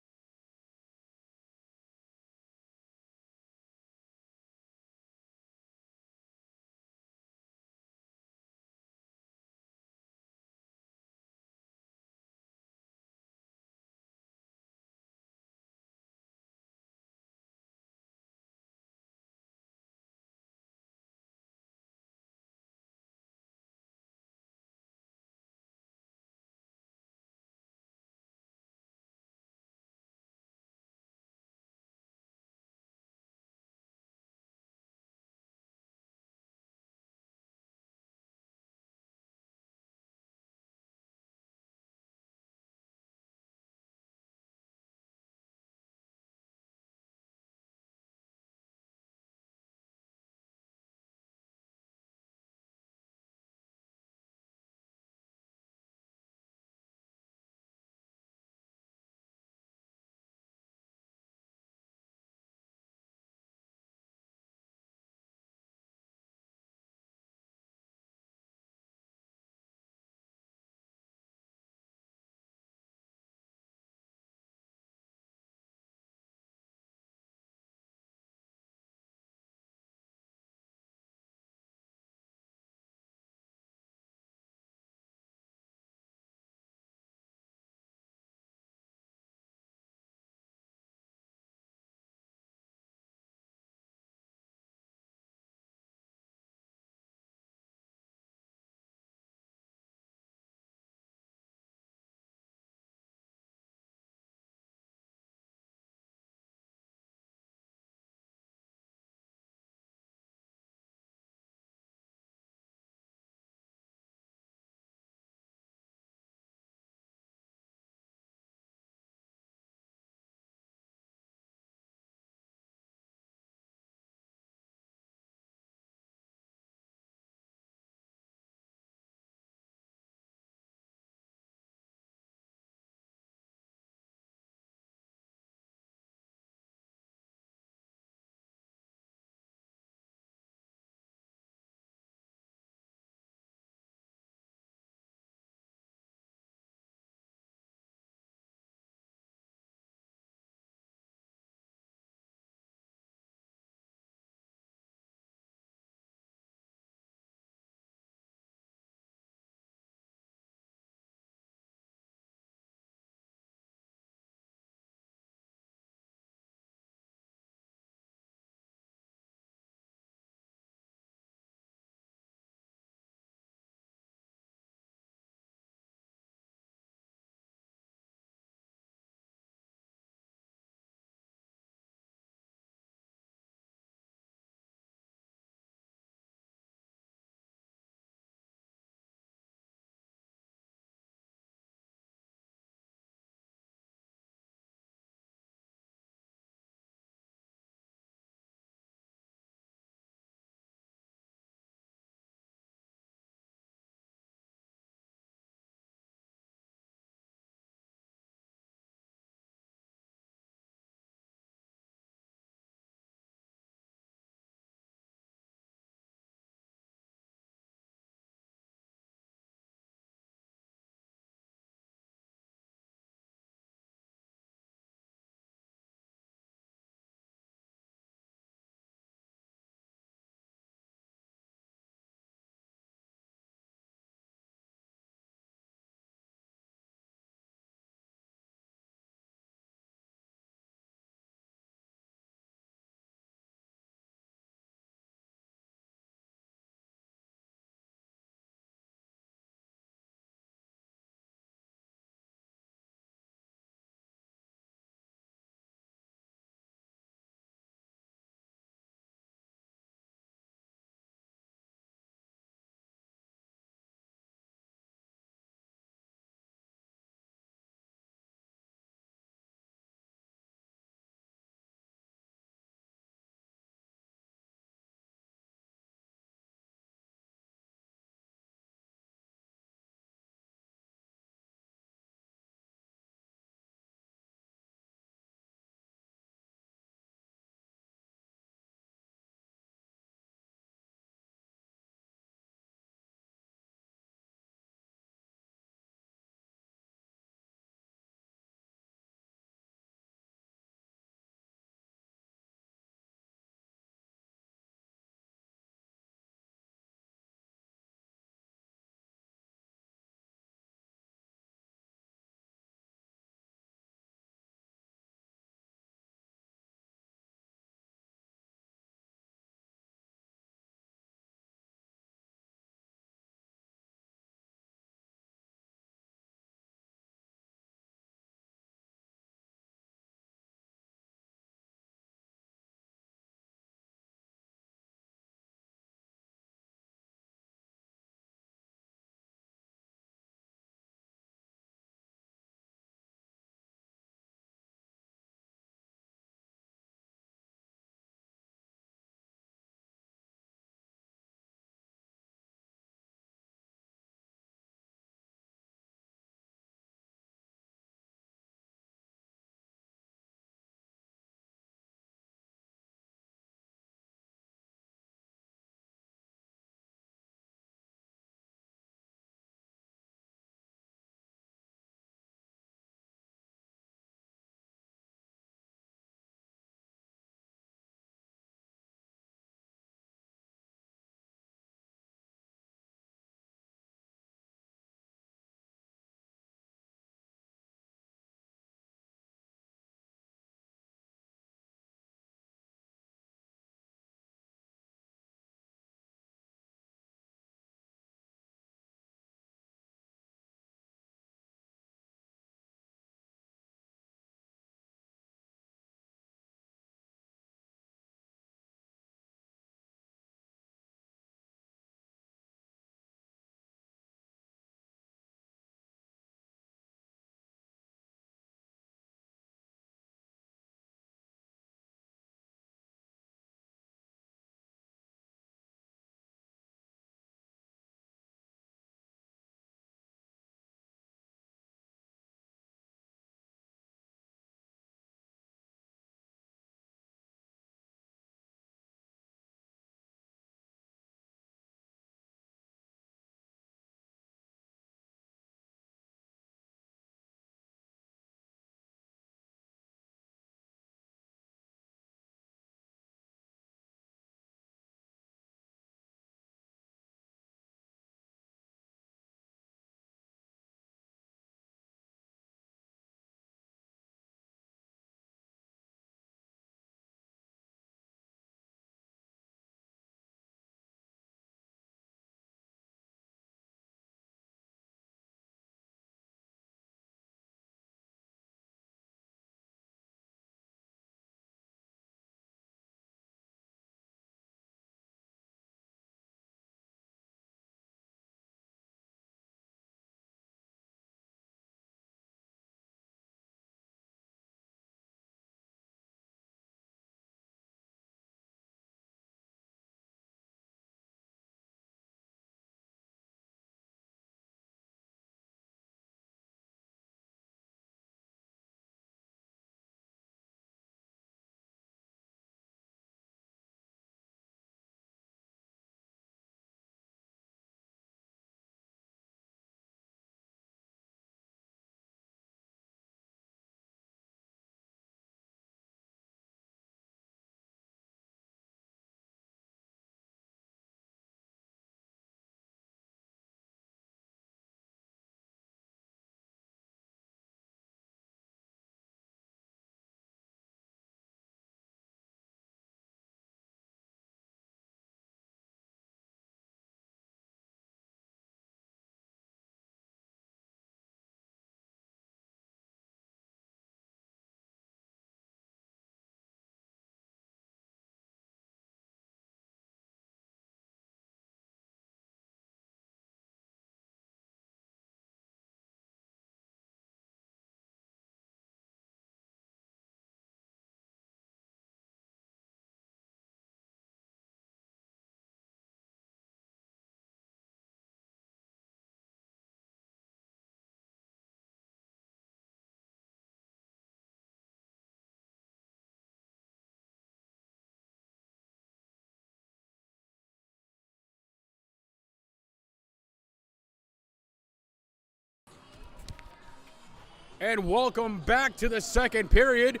And welcome back to the second period,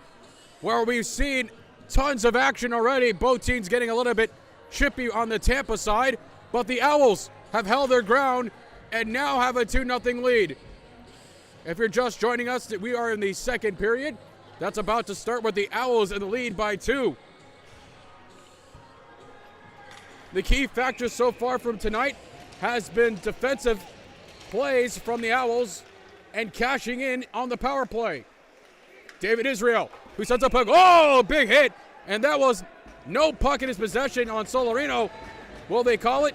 where we've seen tons of action already. Both teams getting a little bit chippy on the Tampa side, but the Owls have held their ground and now have a 2-0 lead. If you're just joining us, we are in the second period. That's about to start with the Owls in the lead by 2. The key factor so far from tonight has been defensive plays from the Owls and cashing in on the power play. David Israel, who sends a puck. Oh, big hit. And that was no puck in his possession on Solarino. Will they call it?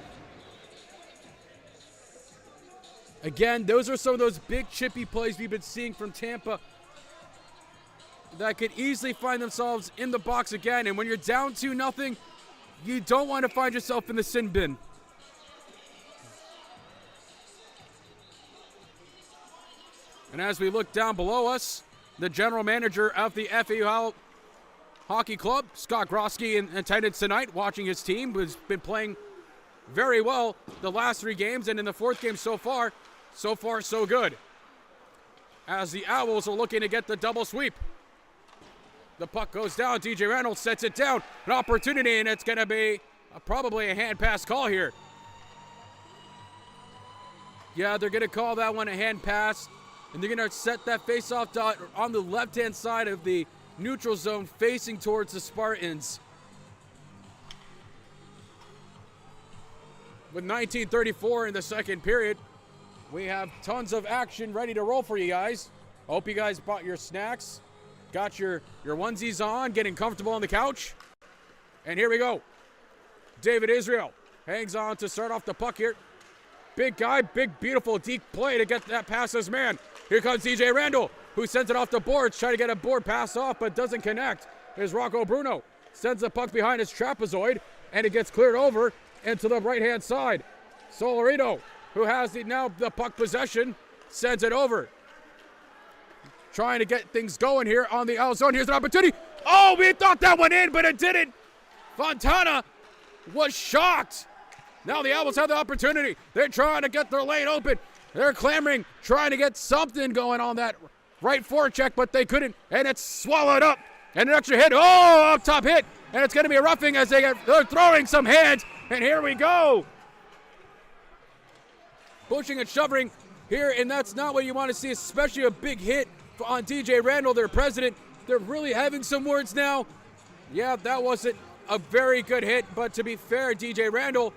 Again, those are some of those big chippy plays we've been seeing from Tampa that could easily find themselves in the box again. And when you're down 2-0, you don't want to find yourself in the sin bin. And as we look down below us, the general manager of the FAU Hockey Club, Scott Grosky, in attendance tonight, watching his team, who's been playing very well the last 3 games, and in the 4th game so far so good. As the Owls are looking to get the double sweep. The puck goes down, DJ Reynolds sets it down, an opportunity, and it's gonna be probably a hand pass call here. Yeah, they're gonna call that one a hand pass, and they're gonna set that face-off dot on the left-hand side of the neutral zone facing towards the Spartans. With 19:34 in the second period, we have tons of action ready to roll for you guys. Hope you guys bought your snacks, got your onesies on, getting comfortable on the couch. And here we go. David Israel hangs on to start off the puck here. Big guy, big, beautiful, deep play to get that past his man. Here comes DJ Randall, who sends it off the boards, trying to get a board pass off, but doesn't connect. Here's Rocco Bruno, sends the puck behind his trapezoid, and it gets cleared over into the right-hand side. Solarino, who has the puck possession, sends it over. Trying to get things going here on the out zone. Here's an opportunity. Oh, we thought that went in, but it didn't. Fontana was shocked. Now the Owls have the opportunity. They're trying to get their lane open. They're clamoring, trying to get something going on that right forecheck, but they couldn't, and it's swallowed up. And an extra hit. Oh, up top hit. And it's going to be a roughing as they're throwing some hands. And here we go. Pushing and shoving here, and that's not what you want to see, especially a big hit on DJ Randall, their president. They're really having some words now. Yeah, that wasn't a very good hit, but to be fair, DJ Randall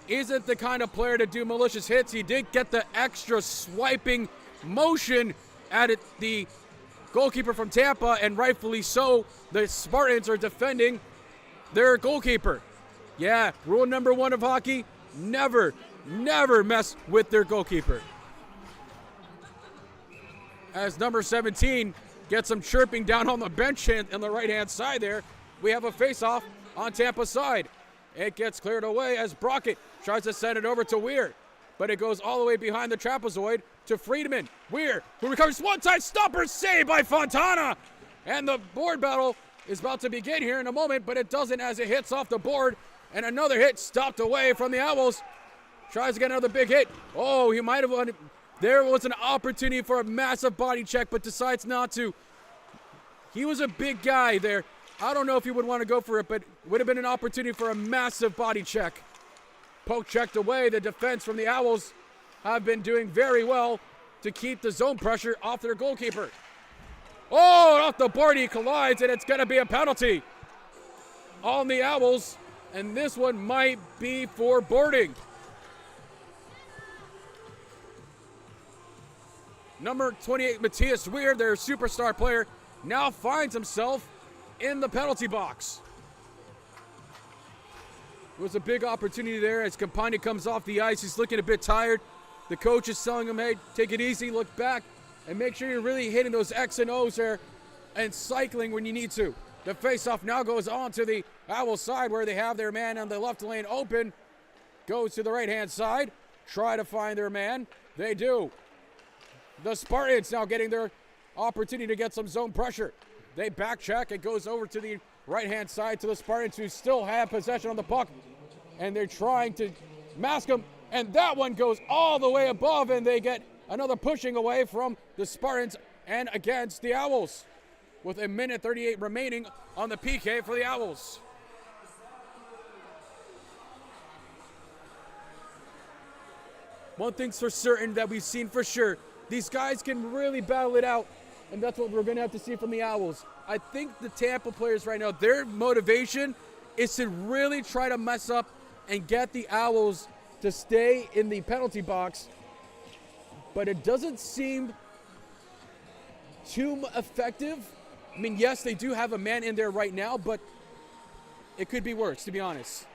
isn't the kind of player to do malicious hits. He did get the extra swiping motion at it, the goalkeeper from Tampa, and rightfully so. The Spartans are defending their goalkeeper. Yeah, rule number 1 of hockey, never mess with their goalkeeper. As number 17 gets some chirping down on the bench on the right-hand side there, we have a face-off on Tampa's side. It gets cleared away as Brockett tries to send it over to Weir, but it goes all the way behind the trapezoid to Friedman. Weir, who recovers one-time stopper, saved by Fontana. And the board battle is about to begin here in a moment, but it doesn't as it hits off the board. And another hit stopped away from the Owls. Tries to get another big hit. Oh, he might have won. There was an opportunity for a massive body check, but decides not to. He was a big guy there. I don't know if he would want to go for it, but it would have been an opportunity for a massive body check. Poke checked away. The defense from the Owls have been doing very well to keep the zone pressure off their goalkeeper. Oh, off the board he collides, and it's going to be a penalty on the Owls, and this one might be for boarding. Number 28, Matthias Weir, their superstar player, now finds himself in the penalty box. It was a big opportunity there as Campagna comes off the ice. He's looking a bit tired. The coach is telling him, hey, take it easy, look back, and make sure you're really hitting those X and O's there and cycling when you need to. The faceoff now goes on to the Owls side where they have their man on the left lane open. Goes to the right-hand side. Try to find their man. They do. The Spartans now getting their opportunity to get some zone pressure. They back check. It goes over to the right-hand side to the Spartans, who still have possession on the puck. And they're trying to mask them. And that one goes all the way above, and they get another pushing away from the Spartans and against the Owls, with a minute 38 remaining on the PK for the Owls. One thing's for certain that we've seen for sure, these guys can really battle it out, and that's what we're going to have to see from the Owls. I think the Tampa players right now, their motivation is to really try to mess up and get the Owls to stay in the penalty box, but it doesn't seem too effective. I mean, yes, they do have a man in there right now, but it could be worse, to be honest.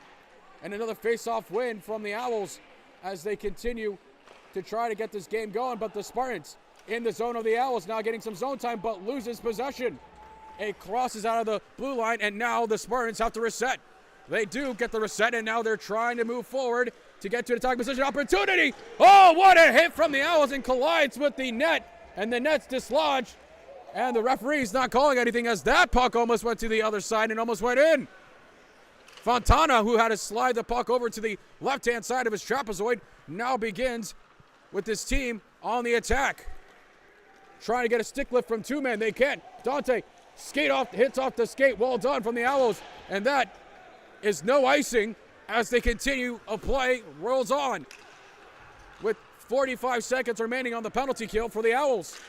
And another face-off win from the Owls as they continue to try to get this game going, but the Spartans in the zone of the Owls now getting some zone time, but loses possession. It crosses out of the blue line, and now the Spartans have to reset. They do get the reset, and now they're trying to move forward to get to an attacking position opportunity. Oh, what a hit from the Owls, and collides with the net, and the net's dislodged, and the referee's not calling anything as that puck almost went to the other side and almost went in. Fontana, who had to slide the puck over to the left-hand side of his trapezoid, now begins with his team on the attack. Trying to get a stick lift from two men. They can't. Dante hits off the skate. Well done from the Owls. And that is no icing as they continue a play rolls on. With 45 seconds remaining on the penalty kill for the Owls.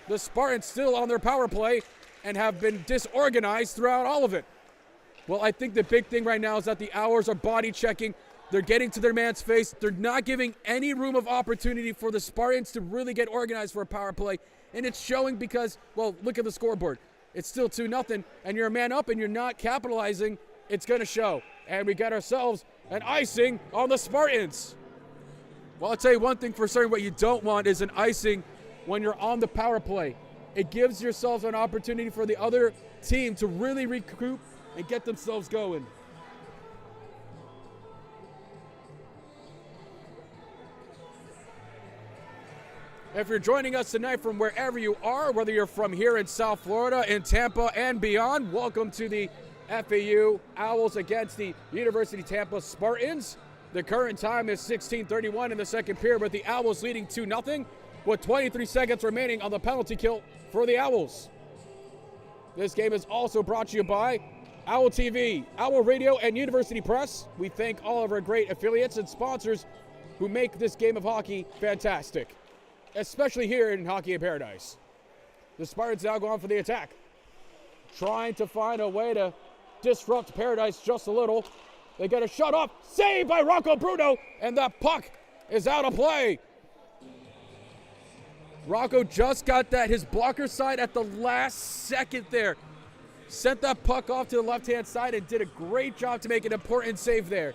The Spartans still on their power play and have been disorganized throughout all of it. Well, I think the big thing right now is that the Owls are body checking. They're getting to their man's face. They're not giving any room of opportunity for the Spartans to really get organized for a power play. And it's showing because, well, look at the scoreboard. It's still 2-0, and you're a man up and you're not capitalizing. It's going to show. And we got ourselves an icing on the Spartans. Well, I'll tell you one thing for certain. What you don't want is an icing when you're on the power play. It gives yourselves an opportunity for the other team to really recoup and get themselves going. If you're joining us tonight from wherever you are, whether you're from here in South Florida, in Tampa, and beyond, welcome to the FAU Owls against the University Tampa Spartans. The current time is 16:31 in the second period, with the Owls leading 2-0 with 23 seconds remaining on the penalty kill for the Owls. This game is also brought to you by Owl TV, Owl Radio, and University Press. We thank all of our great affiliates and sponsors who make this game of hockey fantastic, especially here in Hockey in Paradise. The Spartans now go on for the attack, trying to find a way to disrupt Paradise just a little. They get a shot off, saved by Rocco Bruno, and that puck is out of play. Rocco just got his blocker side at the last second there. Sent that puck off to the left-hand side and did a great job to make an important save there.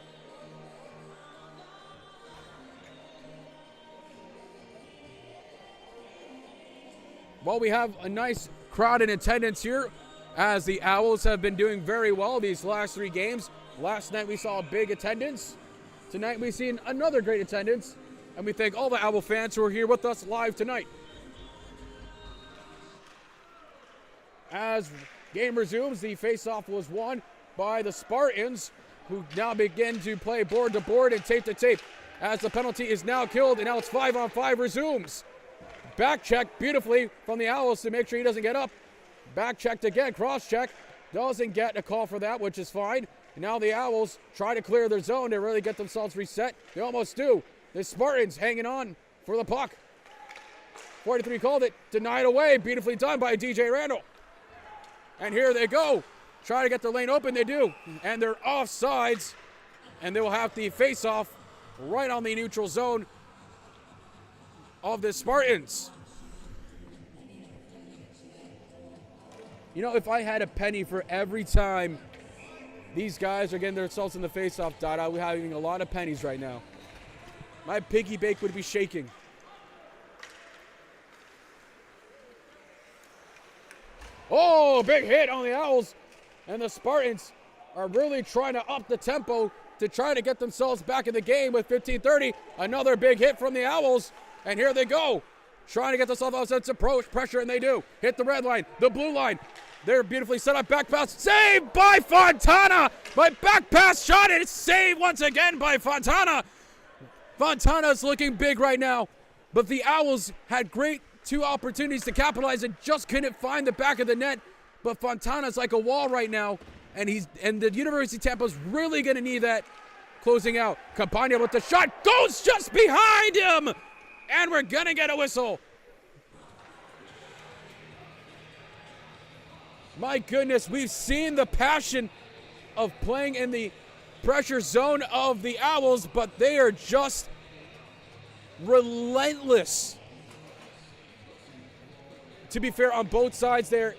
Well, we have a nice crowd in attendance here as the Owls have been doing very well these last 3 games. Last night we saw a big attendance. Tonight we've seen another great attendance, and we thank all the Owl fans who are here with us live tonight. As game resumes, the faceoff was won by the Spartans, who now begin to play board to board and tape to tape as the penalty is now killed, and now it's 5-on-5 resumes. Back check beautifully from the Owls to make sure he doesn't get up. Back checked again, cross check. Doesn't get a call for that, which is fine. Now the Owls try to clear their zone to really get themselves reset. They almost do. The Spartans hanging on for the puck. 43 called it, denied away, beautifully done by DJ Randall. And here they go. Try to get the lane open, they do. And they're offsides, and they will have the face-off right on the neutral zone of the Spartans. You know, if I had a penny for every time these guys are getting themselves in the face-off dot, I would be having a lot of pennies right now. My piggy bank would be shaking. Oh, big hit on the Owls. And the Spartans are really trying to up the tempo to try to get themselves back in the game with 15:30. Another big hit from the Owls. And here they go, trying to get themselves outside some pressure, and they do. Hit the red line, the blue line. They're beautifully set up, back pass, saved by Fontana. My back pass shot, and it's saved once again by Fontana. Fontana's looking big right now, but the Owls had great 2 opportunities to capitalize and just couldn't find the back of the net. But Fontana's like a wall right now, and the University of Tampa's really going to need that closing out. Campagna with the shot, goes just behind him, and we're going to get a whistle. My goodness, we've seen the passion of playing in the pressure zone of the Owls, but they are just relentless. To be fair, on both sides there,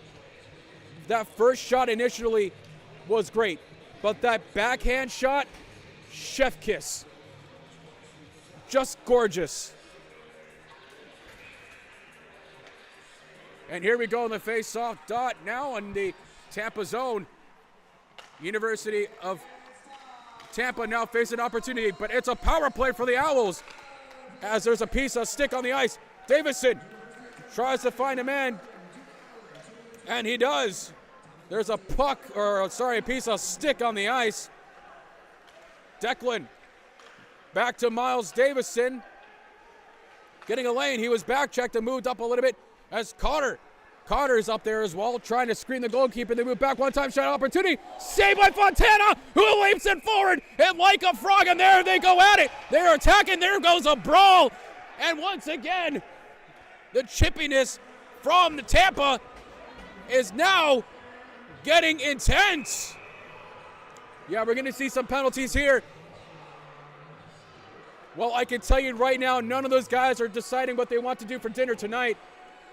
that first shot initially was great, but that backhand shot, chef kiss. Just gorgeous. And here we go in the face-off dot now in the Tampa zone. University of Tampa now facing an opportunity, but it's a power play for the Owls as there's a piece of stick on the ice. Davison tries to find a man, and he does. There's a a piece of stick on the ice. Declan back to Miles Davison. Getting a lane. He was back checked and moved up a little bit as Carter's up there as well, trying to screen the goalkeeper. They move back, one-time shot opportunity. Saved by Fontana, who leaps it forward, and like a frog, and there they go at it. They're attacking. There goes a brawl. And once again, the chippiness from the Tampa is now getting intense. Yeah, we're going to see some penalties here. Well, I can tell you right now, none of those guys are deciding what they want to do for dinner tonight.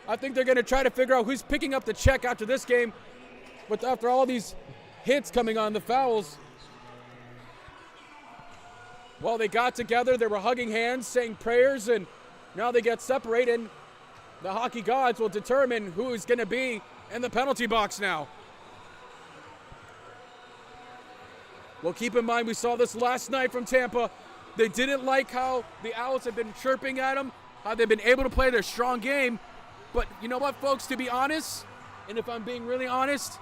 I think they're going to try to figure out who's picking up the check after this game, after all these hits coming on the fouls. Well, they got together, they were hugging hands, saying prayers, and now they get separated. And the hockey gods will determine who is going to be in the penalty box now. Well, keep in mind, we saw this last night from Tampa. They didn't like how the Owls have been chirping at them, how they've been able to play their strong game. But you know what, folks, to be honest, and if I'm being really honest,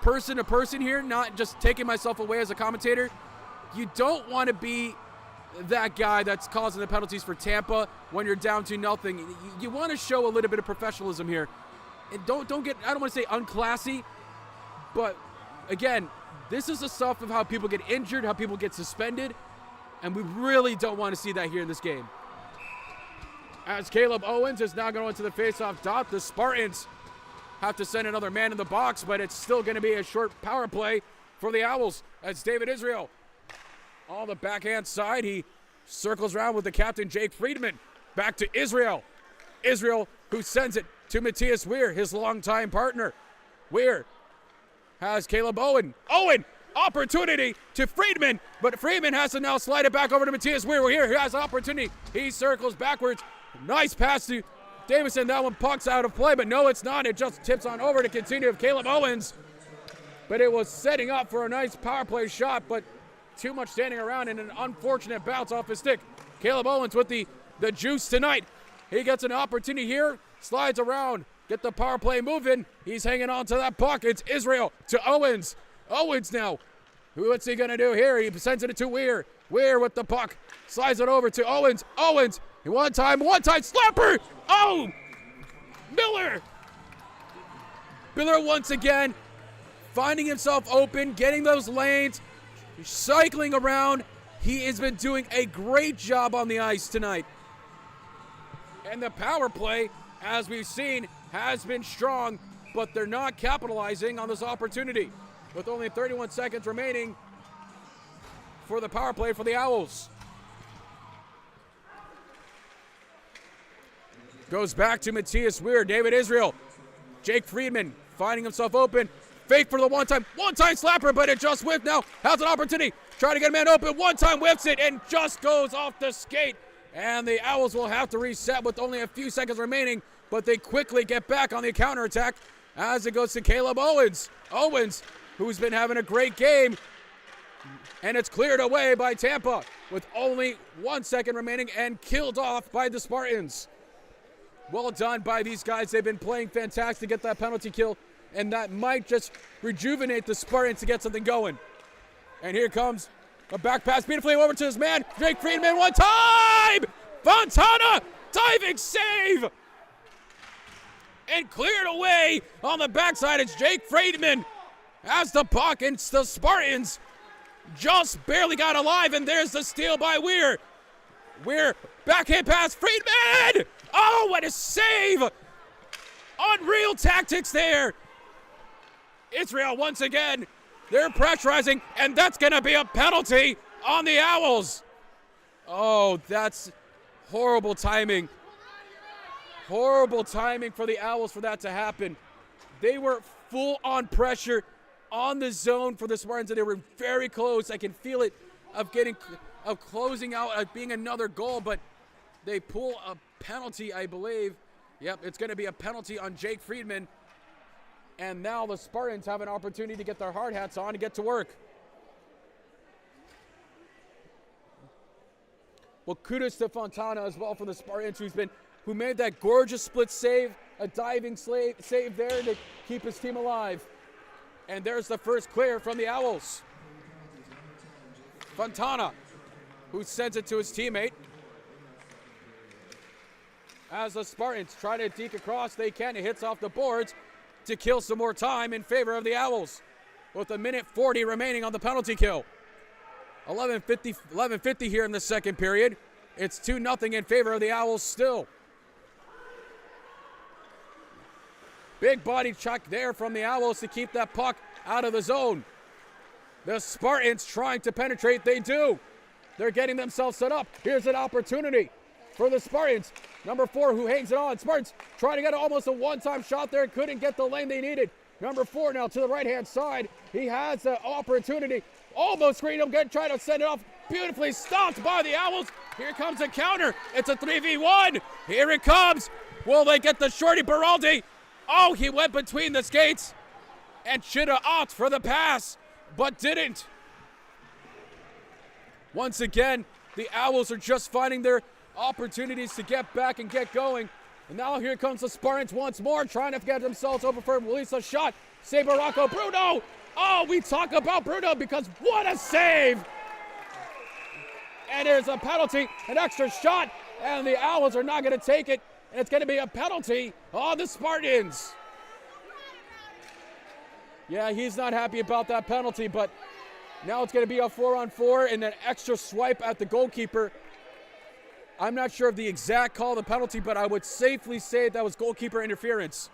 person to person here, not just taking myself away as a commentator, you don't want to be that guy that's causing the penalties for Tampa when you're down 2-0. You want to show a little bit of professionalism here. And don't get, I don't want to say unclassy, but again, this is the stuff of how people get injured, how people get suspended, and we really don't want to see that here in this game. As Caleb Owens is now going into the face-off dot, the Spartans have to send another man in the box, but it's still going to be a short power play for the Owls. As David Israel on the backhand side, he circles around with the captain, Jake Friedman. Back to Israel. Israel, who sends it to Matthias Weir, his longtime partner. Weir has Caleb Owen. Owen, opportunity to Friedman, but Friedman has to now slide it back over to Matthias Weir. We're here, he has an opportunity. He circles backwards. Nice pass to Davison. That one pucks out of play, but no, it's not. It just tips on over to continue of Caleb Owens. But it was setting up for a nice power play shot, but too much standing around and an unfortunate bounce off his stick. Caleb Owens with the juice tonight. He gets an opportunity here, slides around, get the power play moving. He's hanging on to that puck. It's Israel to Owens. Owens now. What's he going to do here? He sends it to Weir. Weir with the puck. Slides it over to Owens. Owens. One time slapper. Oh! Miller once again finding himself open, getting those lanes, cycling around. He has been doing a great job on the ice tonight. And the power play, as we've seen, has been strong, but they're not capitalizing on this opportunity. With only 31 seconds remaining for the power play for the Owls. Goes back to Matthias Weir, David Israel. Jake Friedman finding himself open. Fake for the one-time slapper, but it just whiffed now. Has an opportunity. Trying to get a man open. One-time whiffs it and just goes off the skate. And the Owls will have to reset with only a few seconds remaining, but they quickly get back on the counterattack as it goes to Caleb Owens. Owens, who's been having a great game, and it's cleared away by Tampa with only 1 second remaining and killed off by the Spartans. Well done by these guys. They've been playing fantastic to get that penalty kill, and that might just rejuvenate the Spartans to get something going. And here comes a back pass beautifully over to his man, Jake Friedman, one time! Fontana, diving save! and cleared away on the backside. It's Jake Friedman as the puck, and the Spartans just barely got alive, and there's the steal by Weir. Weir, backhand pass, Friedman! Oh, what a save! Unreal tactics there. Israel once again, they're pressurizing, and that's going to be a penalty on the Owls. Oh, that's horrible timing. Horrible timing for the Owls for that to happen. They were full on pressure on the zone for the Spartans, and they were very close. I can feel it of closing out, of being another goal, but they pull a penalty, I believe. Yep, it's going to be a penalty on Jake Friedman. And now the Spartans have an opportunity to get their hard hats on and get to work. Well, kudos to Fontana as well for the Spartans, who made that gorgeous split save, a diving save there to keep his team alive. And there's the first clear from the Owls. Fontana, who sends it to his teammate. As the Spartans try to deke across, they can. It hits off the boards to kill some more time in favor of the Owls, with a minute 40 remaining on the penalty kill. 11:50 here in the second period. It's 2-0 in favor of the Owls still. Big body check there from the Owls to keep that puck out of the zone. The Spartans trying to penetrate, they do. They're getting themselves set up. Here's an opportunity for the Spartans. Number 4 who hangs it on. Spartans trying to get almost a one-time shot there. Couldn't get the lane they needed. Number 4 now to the right-hand side. He has the opportunity. Almost screened him. Trying to send it off. Beautifully stopped by the Owls. Here comes a counter. It's a 3v1. Here it comes. Will they get the shorty Beraldi? Oh, he went between the skates and should have opted for the pass, but didn't. Once again, the Owls are just finding their opportunities to get back and get going. And now here comes the Spartans once more, trying to get themselves over for release a shot. Save by Rocco Bruno. Oh, we talk about Bruno because what a save. And there's a penalty, an extra shot, and the Owls are not going to take it. And it's going to be a penalty on the Spartans. Yeah, he's not happy about that penalty, but now it's going to be a 4-on-4 and an extra swipe at the goalkeeper. I'm not sure of the exact call of the penalty, but I would safely say that was goalkeeper interference.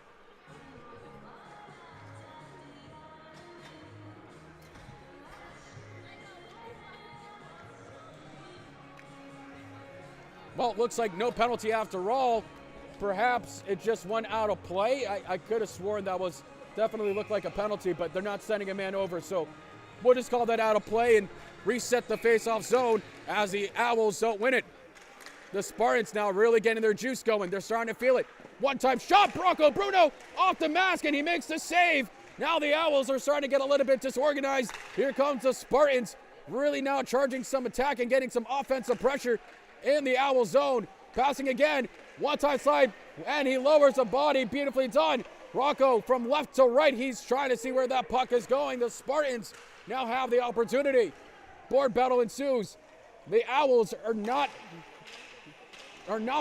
Well, it looks like no penalty after all. Perhaps it just went out of play. I could have sworn that was definitely looked like a penalty, but they're not sending a man over, so we'll just call that out of play and reset the face-off zone as the Owls don't win it. The Spartans now really getting their juice going. They're starting to feel it. One-time shot, Rocco Bruno off the mask, and he makes the save. Now the Owls are starting to get a little bit disorganized. Here comes the Spartans, really now charging some attack and getting some offensive pressure in the Owl zone. Passing again, one-time slide, and he lowers the body. Beautifully done. Rocco from left to right, he's trying to see where that puck is going. The Spartans now have the opportunity. Board battle ensues. The Owls are not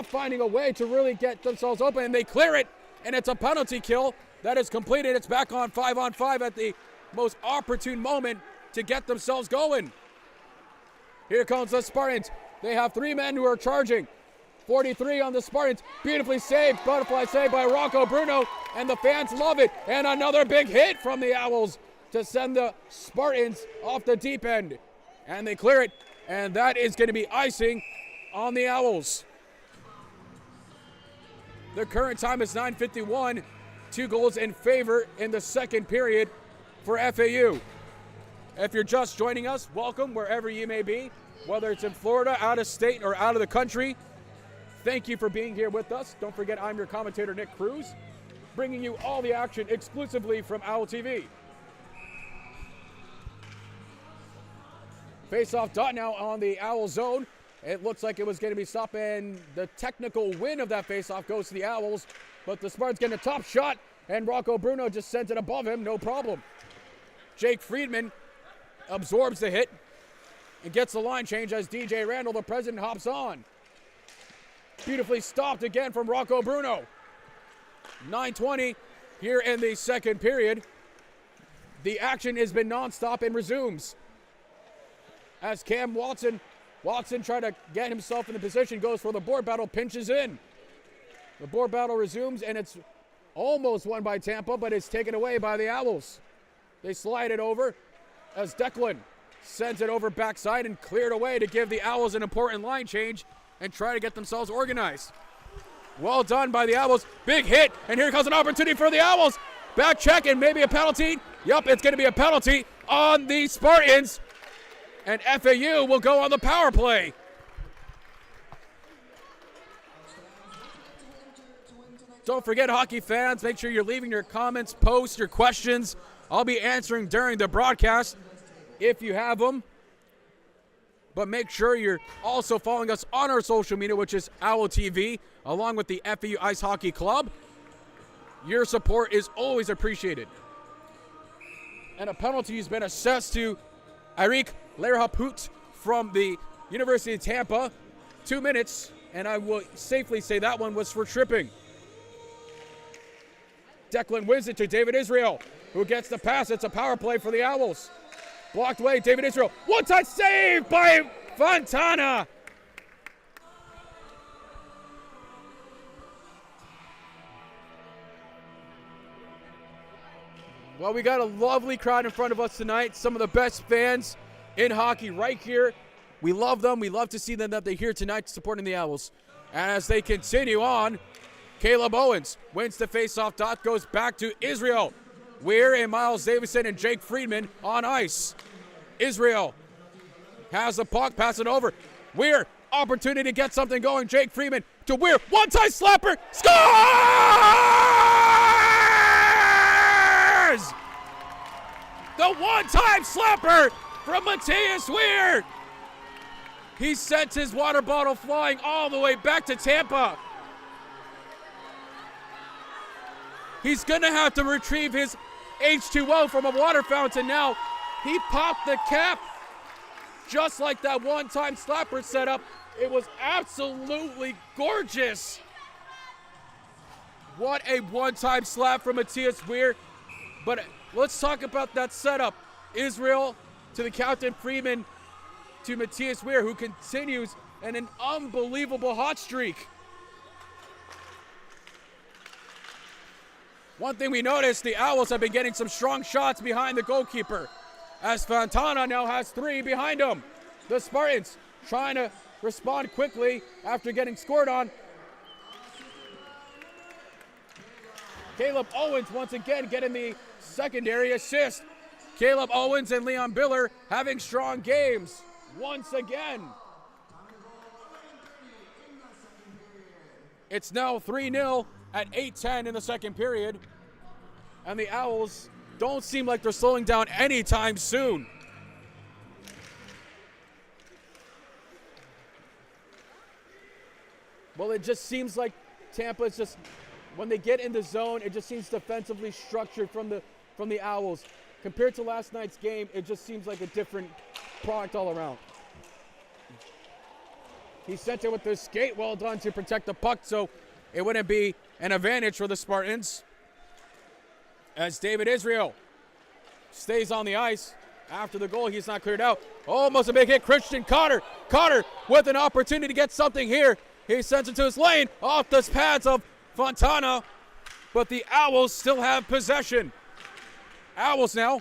finding a way to really get themselves open, and they clear it, and it's a penalty kill that is completed. It's back on 5-on-5 at the most opportune moment to get themselves going. Here comes the Spartans. They have 3 men who are charging. 43 on the Spartans. Beautifully saved. Butterfly save by Rocco Bruno, and the fans love it. And another big hit from the Owls to send the Spartans off the deep end. And they clear it, and that is going to be icing on the Owls. The current time is 9:51. 2 goals in favor in the second period for FAU. If you're just joining us, welcome wherever you may be, whether it's in Florida, out of state, or out of the country. Thank you for being here with us. Don't forget, I'm your commentator, Nick Cruz, bringing you all the action exclusively from Owl TV. Face-off dot now on the Owl zone. It looks like it was going to be stopped, and the technical win of that face-off goes to the Owls, but the Spartans getting a top shot, and Rocco Bruno just sent it above him, no problem. Jake Friedman absorbs the hit and gets the line change as DJ Randall, the president, hops on. Beautifully stopped again from Rocco Bruno. 9:20 here in the second period. The action has been nonstop and resumes. As Cam Watson trying to get himself in the position, goes for the board battle, pinches in. The board battle resumes, and it's almost won by Tampa, but it's taken away by the Owls. They slide it over as Declan sends it over backside and cleared away to give the Owls an important line change and try to get themselves organized. Well done by the Owls. Big hit, and here comes an opportunity for the Owls. Back check and maybe a penalty. Yep, it's going to be a penalty on the Spartans. And FAU will go on the power play. Don't forget, hockey fans, make sure you're leaving your comments, posts, your questions. I'll be answering during the broadcast if you have them. But make sure you're also following us on our social media, which is Owl TV, along with the FAU Ice Hockey Club. Your support is always appreciated. And a penalty has been assessed to Eric Lerhaput from the University of Tampa. 2 minutes, and I will safely say that one was for tripping. Declan wins it to David Israel, who gets the pass. It's a power play for the Owls. Blocked away, David Israel. One-touch save by Fontana. Well, we got a lovely crowd in front of us tonight. Some of the best fans in hockey right here. We love them. We love to see them that they're here tonight supporting the Owls. And as they continue on, Caleb Owens wins the faceoff dot, goes back to Israel. Weir and Miles Davison and Jake Friedman on ice. Israel has the puck, pass it over. Weir, opportunity to get something going. Jake Friedman to Weir, one-time slapper, scores! The one-time slapper from Matthias Weir. He sent his water bottle flying all the way back to Tampa. He's going to have to retrieve his H2O from a water fountain now. He popped the cap just like that one-time slapper setup. It was absolutely gorgeous. What a one-time slap from Matthias Weir. But let's talk about that setup. Israel to the captain, Freeman to Matthias Weir, who continues in an unbelievable hot streak. One thing we noticed, the Owls have been getting some strong shots behind the goalkeeper, as Fontana now has 3 behind him. The Spartans trying to respond quickly after getting scored on. Caleb Owens once again getting the secondary assist. Caleb Owens and Leon Biller having strong games once again. It's now 3-0 at 8:10 in the second period. And the Owls don't seem like they're slowing down anytime soon. Well, it just seems like Tampa is just, when they get in the zone, it just seems defensively structured from the Owls. Compared to last night's game, it just seems like a different product all around. He sent it with the skate, well done to protect the puck, so it wouldn't be an advantage for the Spartans. As David Israel stays on the ice after the goal, he's not cleared out. Almost a big hit, Christian Cotter. Cotter with an opportunity to get something here. He sends it to his lane, off the pads of Fontana, but the Owls still have possession. Owls now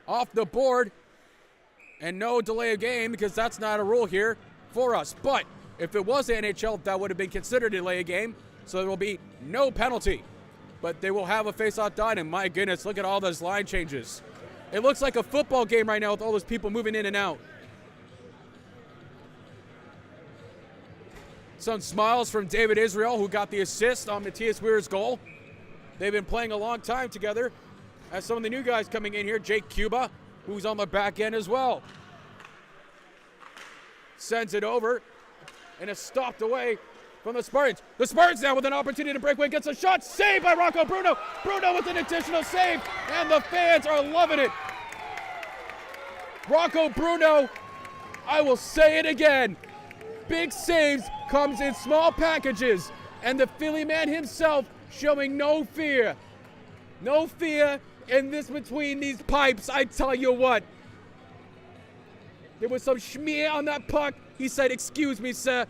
off the board, and no delay of game because that's not a rule here for us. But if it was the NHL, that would have been considered a delay of game, so there will be no penalty. But they will have a face-off dot, and my goodness, look at all those line changes. It looks like a football game right now with all those people moving in and out. Some smiles from David Israel, who got the assist on Matthias Weir's goal. They've been playing a long time together. As some of the new guys coming in here, Jake Cuba, who's on the back end as well. Sends it over, and it's stopped away from the Spartans. The Spartans now with an opportunity to break away, gets a shot, saved by Rocco Bruno. Bruno with an additional save, and the fans are loving it. Rocco Bruno, I will say it again, big saves comes in small packages, and the Philly man himself showing no fear. No fear in this between these pipes, I tell you what. There was some schmear on that puck. He said, "Excuse me, sir,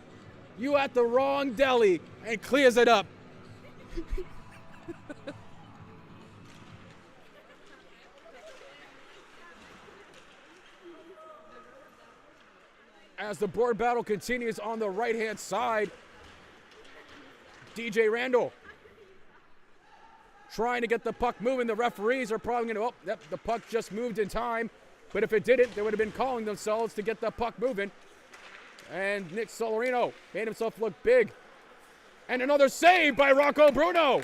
you at the wrong deli," and clears it up. As the board battle continues on the right-hand side, DJ Randall trying to get the puck moving. The referees are probably going to, yep, the puck just moved in time. But if it didn't, they would have been calling themselves to get the puck moving. And Nick Solarino made himself look big. And another save by Rocco Bruno.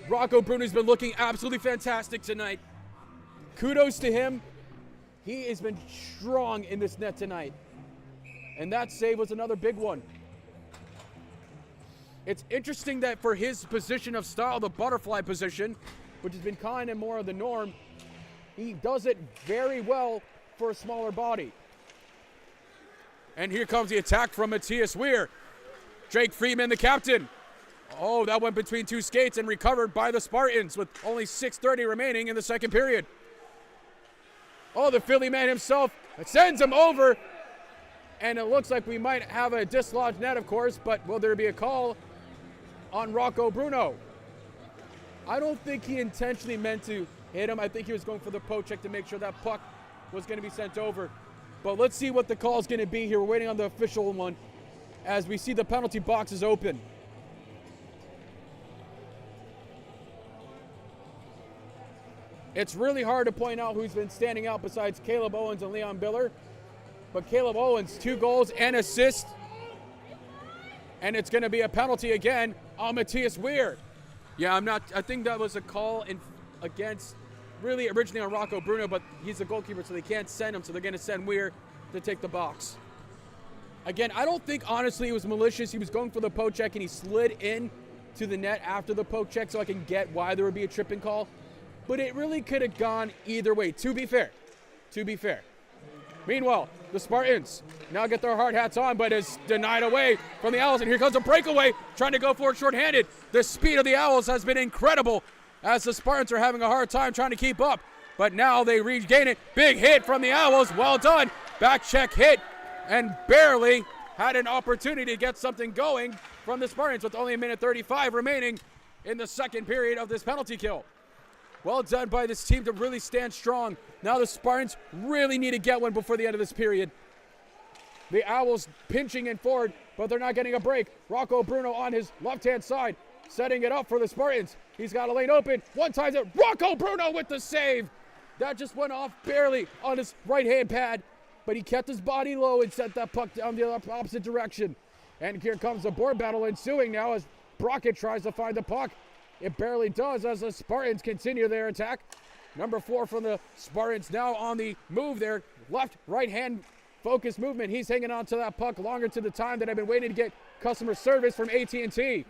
Rocco Bruno's been looking absolutely fantastic tonight. Kudos to him. He has been strong in this net tonight. And that save was another big one. It's interesting that for his position of style, the butterfly position, which has been kind of more of the norm, he does it very well for a smaller body. And here comes the attack from Matthias Weir. Jake Freeman, the captain. Oh, that went between two skates and recovered by the Spartans with only 6:30 remaining in the second period. Oh, the Philly man himself sends him over. And it looks like we might have a dislodged net, of course, but will there be a call on Rocco Bruno? I don't think he intentionally meant to hit him. I think he was going for the poke check to make sure that puck was going to be sent over. But let's see what the call is going to be here. We're waiting on the official one as we see the penalty box is open. It's really hard to point out who's been standing out besides Caleb Owens and Leon Biller. But Caleb Owens, 2 goals and assists. And it's going to be a penalty again on Matthias Weir. Yeah, I think that was a call against, really originally on Rocco Bruno, but he's a goalkeeper, so they can't send him, so they're going to send Weir to take the box. Again, I don't think, honestly, it was malicious. He was going for the poke check, and he slid in to the net after the poke check, so I can get why there would be a tripping call. But it really could have gone either way, to be fair. To be fair. Meanwhile, the Spartans now get their hard hats on, but is denied away from the Owls. And here comes a breakaway, trying to go for it shorthanded. The speed of the Owls has been incredible as the Spartans are having a hard time trying to keep up. But now they regain it. Big hit from the Owls. Well done. Back check hit, and barely had an opportunity to get something going from the Spartans with only 1:35 remaining in the second period of this penalty kill. Well done by this team to really stand strong. Now the Spartans really need to get one before the end of this period. The Owls pinching in forward, but they're not getting a break. Rocco Bruno on his left-hand side, setting it up for the Spartans. He's got a lane open. One time it. Rocco Bruno with the save. That just went off barely on his right-hand pad, but he kept his body low and sent that puck down the opposite direction. And here comes the board battle ensuing now as Brockett tries to find the puck. It barely does as the Spartans continue their attack. Number 4 from the Spartans now on the move there. Left, right hand focus movement. He's hanging on to that puck longer to the time that I've been waiting to get customer service from AT&T.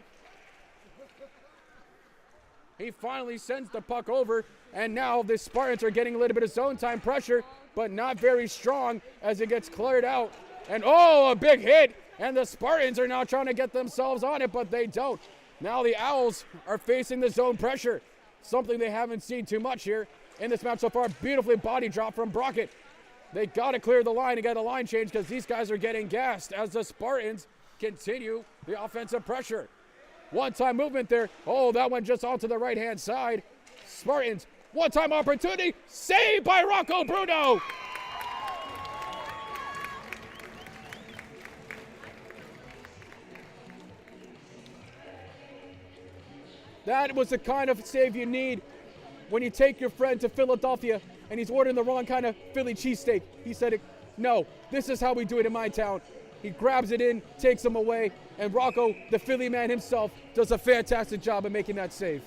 He finally sends the puck over, and now the Spartans are getting a little bit of zone time pressure, but not very strong as it gets cleared out. And oh, a big hit, and the Spartans are now trying to get themselves on it, but they don't. Now the Owls are facing the zone pressure, something they haven't seen too much here in this match so far. Beautifully body drop from Brockett. They got to clear the line and get a line change because these guys are getting gassed as the Spartans continue the offensive pressure. One-time movement there. Oh, that went just onto the right-hand side. Spartans, one-time opportunity. Saved by Rocco Bruno. That was the kind of save you need when you take your friend to Philadelphia and he's ordering the wrong kind of Philly cheesesteak. He said, no, this is how we do it in my town. He grabs it in, takes him away, and Rocco, the Philly man himself, does a fantastic job of making that save.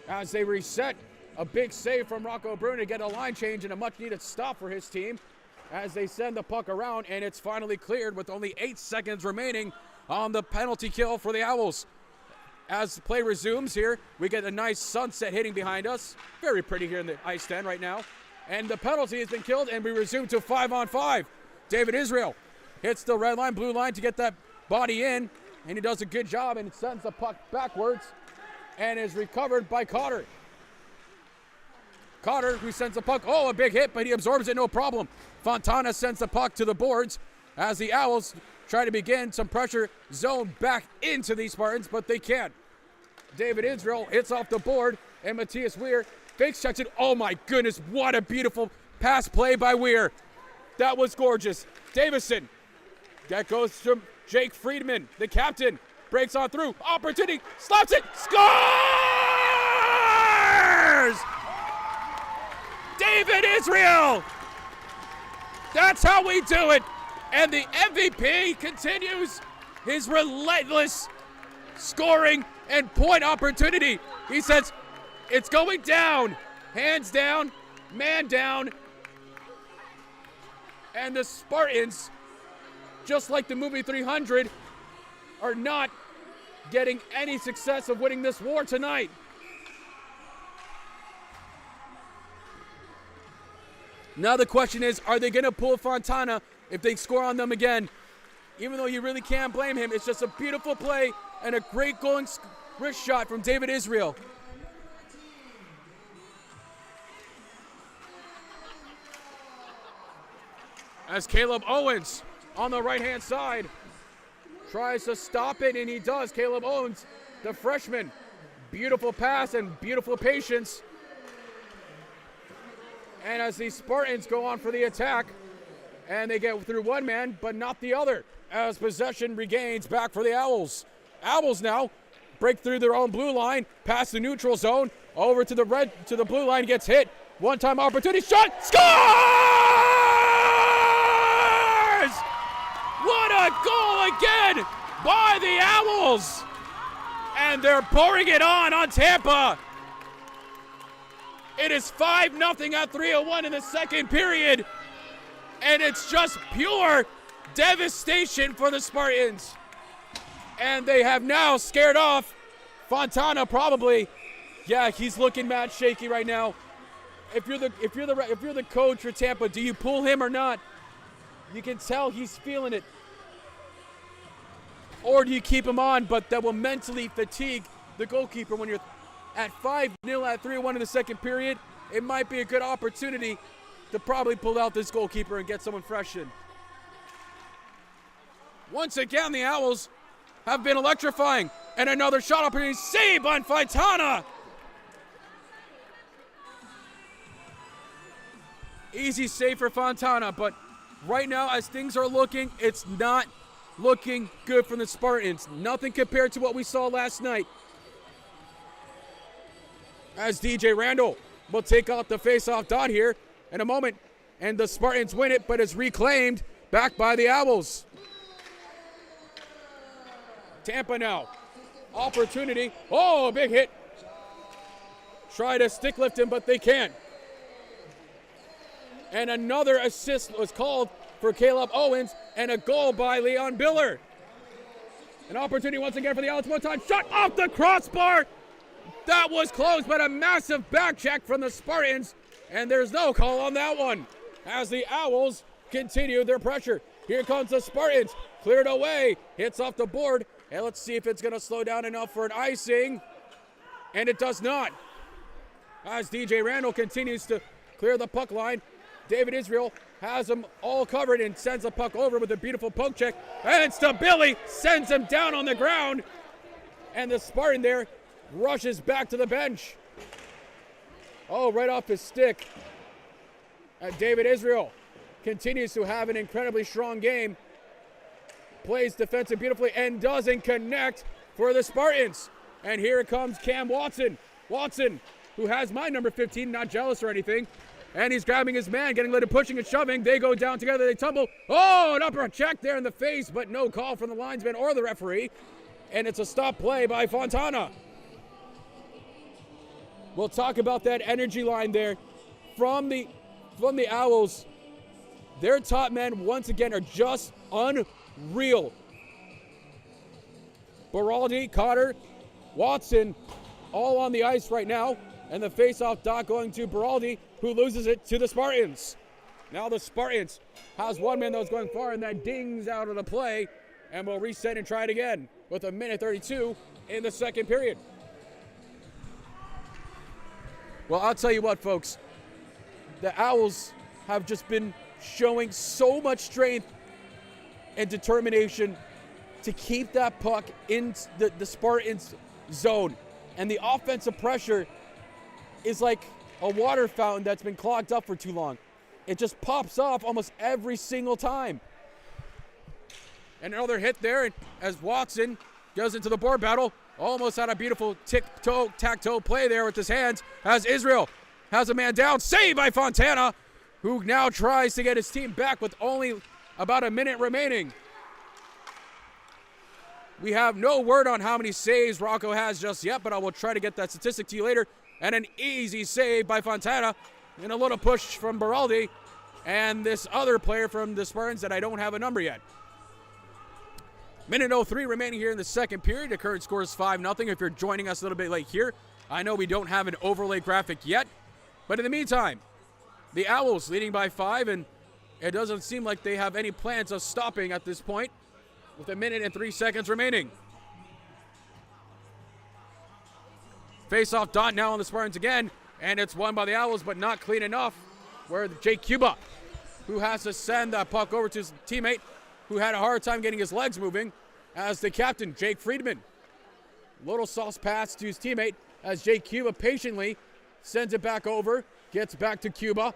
As they reset, a big save from Rocco Bruno to get a line change and a much-needed stop for his team as they send the puck around, and it's finally cleared with only 8 seconds remaining on the penalty kill for the Owls. As the play resumes here, we get a nice sunset hitting behind us. Very pretty here in the ice den right now. And the penalty has been killed, and we resume to 5-on-5. David Israel hits the red line, blue line to get that body in, and he does a good job and sends the puck backwards and is recovered by Cotter. Cotter, who sends the puck, a big hit, but he absorbs it, no problem. Fontana sends the puck to the boards as the Owls try to begin some pressure zone back into the Spartans, but they can't. David Israel hits off the board, and Matthias Weir fakes checks it. Oh my goodness, what a beautiful pass play by Weir. That was gorgeous. Davison, that goes to Jake Friedman, the captain, breaks on through, opportunity, slaps it, scores! David Israel! That's how we do it. And the MVP continues his relentless scoring and point opportunity. He says, it's going down, hands down, man down. And the Spartans, just like the movie 300, are not getting any success of winning this war tonight. Now the question is, are they going to pull Fontana if they score on them again? Even though you really can't blame him, it's just a beautiful play and a great going wrist shot from David Israel. As Caleb Owens on the right-hand side tries to stop it, and he does. Caleb Owens, the freshman. Beautiful pass and beautiful patience. And as the Spartans go on for the attack, and they get through one man, but not the other, as possession regains back for the Owls. Owls now break through their own blue line, past the neutral zone, over to the blue line, gets hit. One-time opportunity, shot, scores! What a goal again by the Owls! And they're pouring it on Tampa. It is 5-0 at 3:01 in the second period. And it's just pure devastation for the Spartans. And they have now scared off Fontana probably. Yeah, he's looking mad shaky right now. If you're the coach for Tampa, do you pull him or not? You can tell he's feeling it. Or do you keep him on, but that will mentally fatigue the goalkeeper when you're at 5-0 at 3-1 in the second period? It might be a good opportunity to probably pull out this goalkeeper and get someone fresh in. Once again, the Owls have been electrifying. And another shot opportunity, save on Fontana. Easy save for Fontana, but right now, as things are looking, it's not looking good for the Spartans. Nothing compared to what we saw last night. As DJ Randall will take out the face-off dot here in a moment, and the Spartans win it, but it's reclaimed back by the Owls. Tampa now. Opportunity. Oh, a big hit. Try to stick lift him, but they can't. And another assist was called for Caleb Owens, and a goal by Leon Biller. An opportunity once again for the Owls. One-time shot off the crossbar. That was close, but a massive back check from the Spartans, and there's no call on that one. As the Owls continue their pressure. Here comes the Spartans. Cleared away. Hits off the board. And let's see if it's going to slow down enough for an icing. And it does not. As DJ Randall continues to clear the puck line, David Israel has him all covered and sends the puck over with a beautiful poke check. And Stabili sends him down on the ground. And the Spartan there rushes back to the bench. Oh, right off his stick. And David Israel continues to have an incredibly strong game. Plays defensive beautifully and doesn't connect for the Spartans. And here comes Cam Watson. Watson, who has my number 15, not jealous or anything. And he's grabbing his man, getting lit and pushing and shoving. They go down together, they tumble. Oh, an upper check there in the face, but no call from the linesman or the referee. And it's a stop play by Fontana. We'll talk about that energy line there from the Owls. Their top men, once again, are just unreal. Baraldi, Cotter, Watson, all on the ice right now. And the face-off dot going to Baraldi, who loses it to the Spartans. Now the Spartans has one man that was going far, and that dings out of the play. And we'll reset and try it again with 1:32 in the second period. Well, I'll tell you what, folks. The Owls have just been showing so much strength and determination to keep that puck in the Spartans' zone. And the offensive pressure is like a water fountain that's been clogged up for too long. It just pops off almost every single time. And another hit there as Watson goes into the board battle. Almost had a beautiful tack-toe play there with his hands as Israel has a man down. Saved by Fontana, who now tries to get his team back with only about a minute remaining. We have no word on how many saves Rocco has just yet, but I will try to get that statistic to you later. And an easy save by Fontana and a little push from Baraldi and this other player from the Spartans that I don't have a number yet. Minute 03 remaining here in the second period. The current score is 5-0. If you're joining us a little bit late here, I know we don't have an overlay graphic yet. But in the meantime, the Owls leading by 5, and it doesn't seem like they have any plans of stopping at this point with 1:03 remaining. Face-off dot now on the Spartans again, and it's won by the Owls, but not clean enough, where Jake Cuba, who has to send that puck over to his teammate, who had a hard time getting his legs moving, as the captain, Jake Friedman. Little sauce pass to his teammate as Jake Cuba patiently sends it back over, gets back to Cuba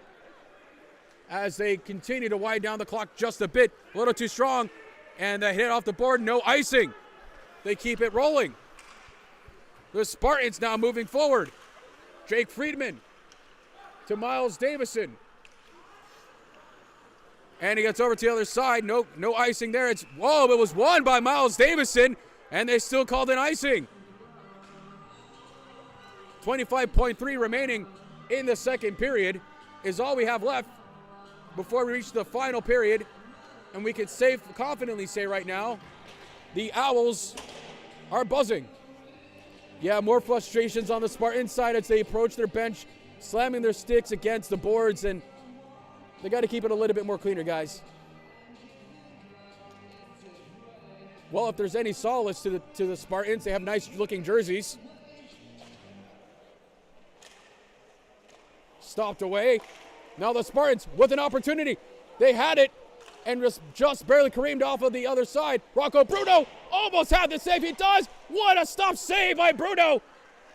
as they continue to wind down the clock just a bit. A little too strong, and the hit off the board, no icing. They keep it rolling. The Spartans now moving forward. Jake Friedman to Miles Davison. And he gets over to the other side. No icing there. It was won by Miles Davison, and they still called an icing. 25.3 remaining in the second period is all we have left before we reach the final period. And we can confidently say right now, the Owls are buzzing. Yeah, more frustrations on the Spartans side as they approach their bench, slamming their sticks against the boards, and they got to keep it a little bit more cleaner, guys. Well, if there's any solace to the Spartans, they have nice-looking jerseys. Stopped away. Now the Spartans with an opportunity. They had it and just barely careened off of the other side. Rocco Bruno almost had the save. He does. What a stop save by Bruno.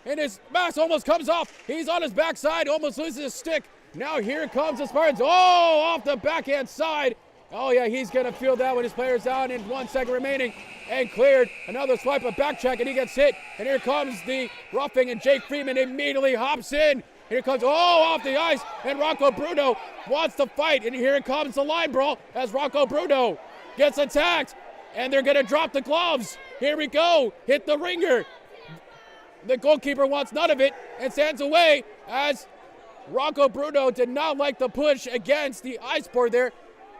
And his mask almost comes off. He's on his backside, almost loses his stick. Now here comes the Spartans. Oh, off the backhand side. Oh, yeah, he's going to feel that when his player's down in 1 second remaining. And cleared. Another swipe, a back check, and he gets hit. And here comes the roughing, and Jake Freeman immediately hops in. Here comes, off the ice, and Rocco Bruno wants to fight. And here comes the line brawl as Rocco Bruno gets attacked. And they're going to drop the gloves. Here we go. Hit the ringer. The goalkeeper wants none of it and stands away as Rocco Bruno did not like the push against the ice board there.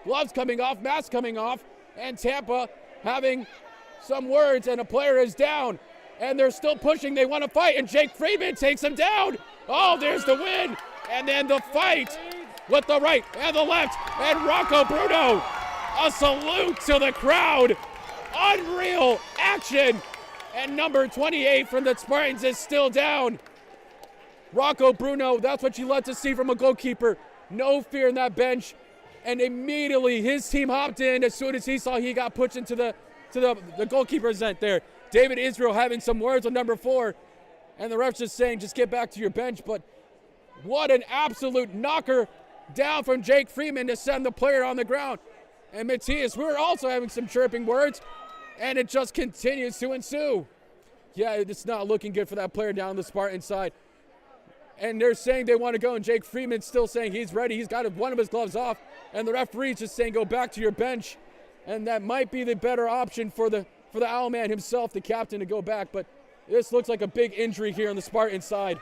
Gloves coming off, mask coming off, and Tampa having some words, and a player is down. And they're still pushing. They want to fight, and Jake Freeman takes him down. Oh, there's the win. And then the fight with the right and the left. And Rocco Bruno, a salute to the crowd. Unreal action. And number 28 from the Spartans is still down. Rocco Bruno, that's what you love to see from a goalkeeper. No fear in that bench. And immediately his team hopped in as soon as he saw he got pushed into the goalkeeper's net there. David Israel having some words with number 4. And the ref's just saying, just get back to your bench. But what an absolute knocker down from Jake Freeman to send the player on the ground. And Matthias, we're also having some chirping words. And it just continues to ensue. Yeah, it's not looking good for that player down the Spartan side. And they're saying they want to go, and Jake Freeman's still saying he's ready. He's got one of his gloves off. And the referee's just saying, go back to your bench. And that might be the better option for the Owlman himself, the captain, to go back. But this looks like a big injury here on the Spartan side.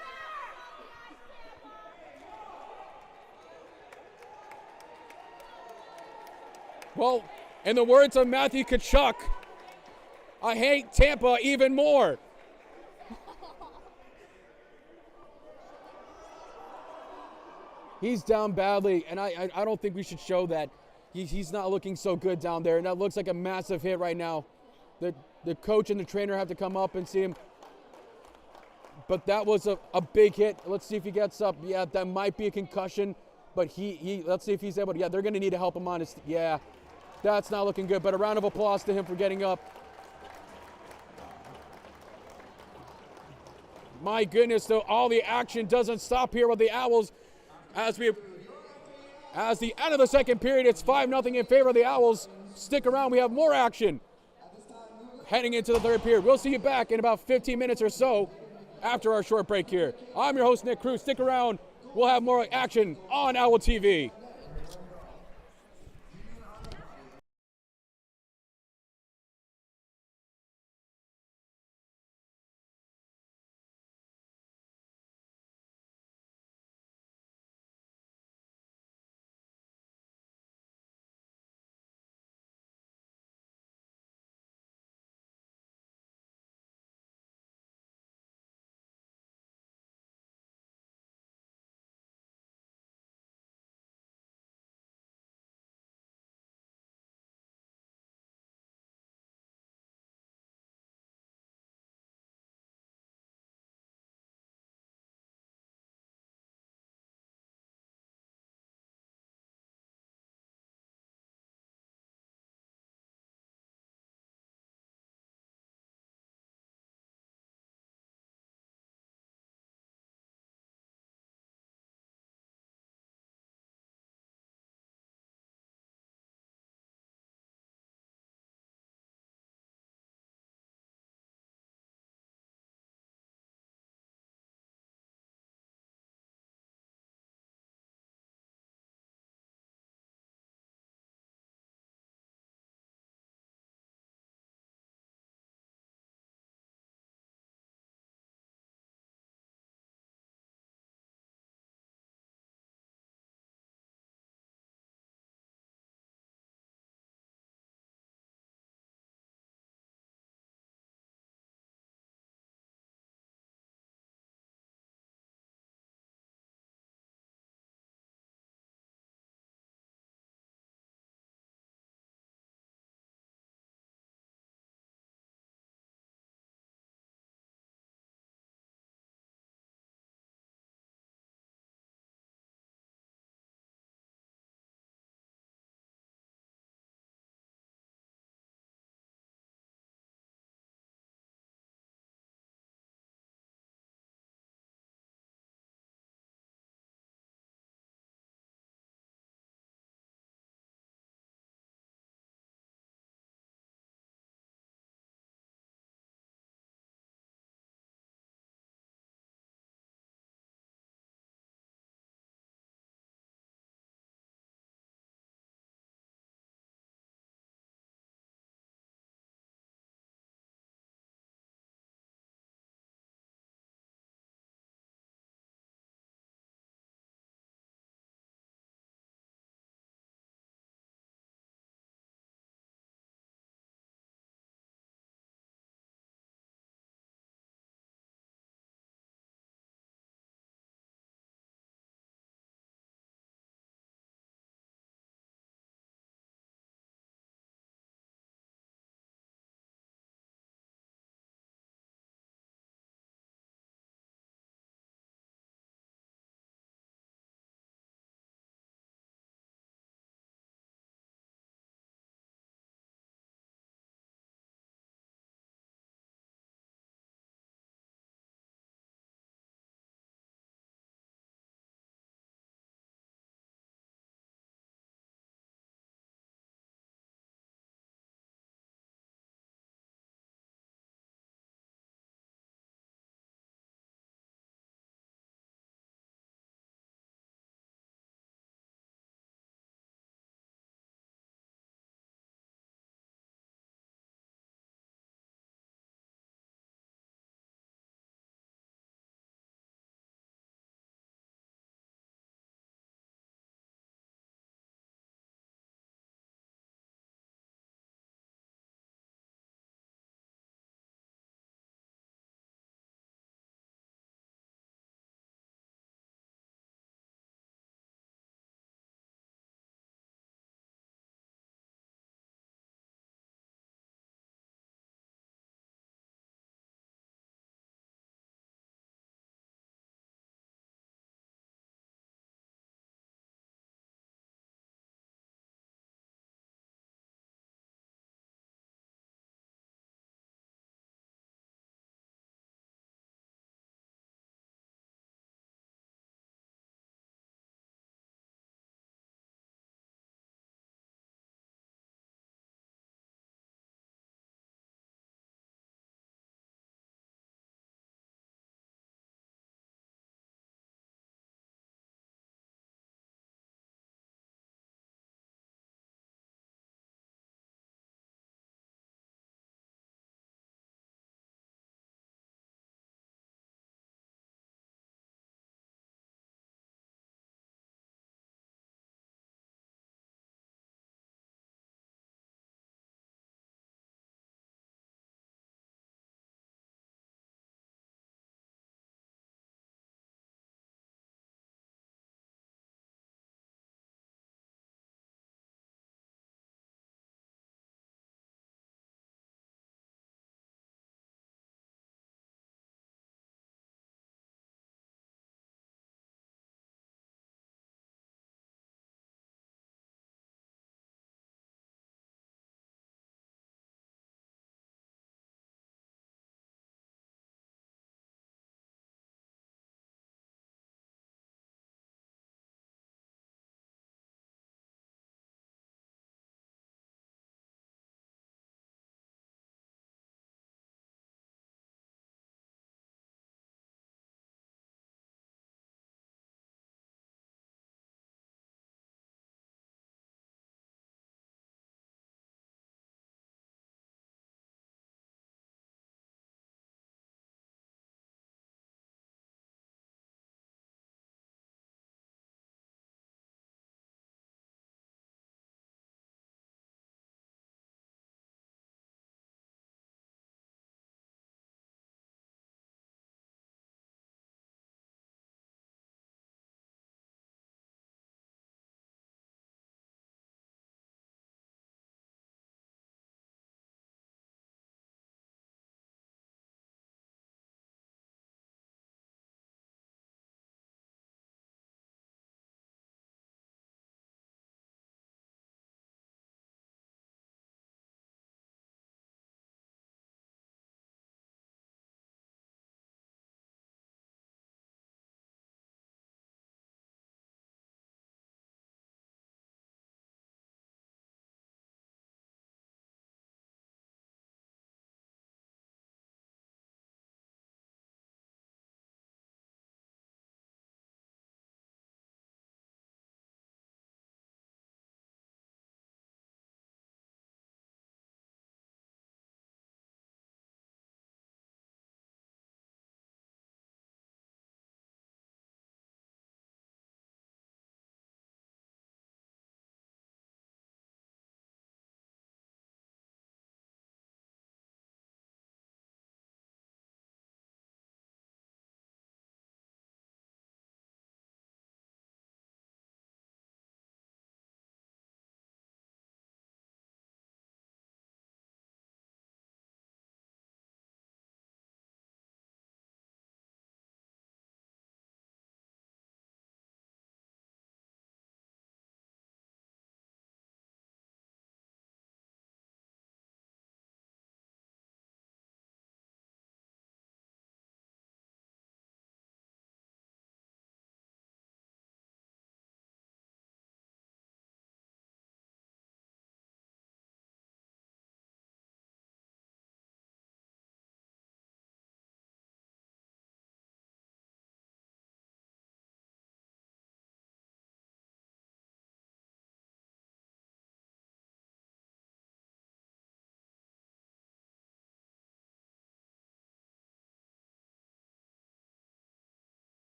Well, in the words of Matthew Tkachuk, I hate Tampa even more. He's down badly, and I don't think we should show that. He's not looking so good down there, and that looks like a massive hit right now. The coach and the trainer have to come up and see him. But that was a big hit. Let's see if he gets up. Yeah, that might be a concussion, but let's see if he's able to. Yeah, they're going to need to help him on his. Yeah, that's not looking good, but a round of applause to him for getting up. My goodness, though, all the action doesn't stop here with the Owls. As the end of the second period, it's 5-0 in favor of the Owls. Stick around, we have more action heading into the third period. We'll see you back in about 15 minutes or so after our short break here. I'm your host, Nick Cruz. Stick around, we'll have more action on Owl TV.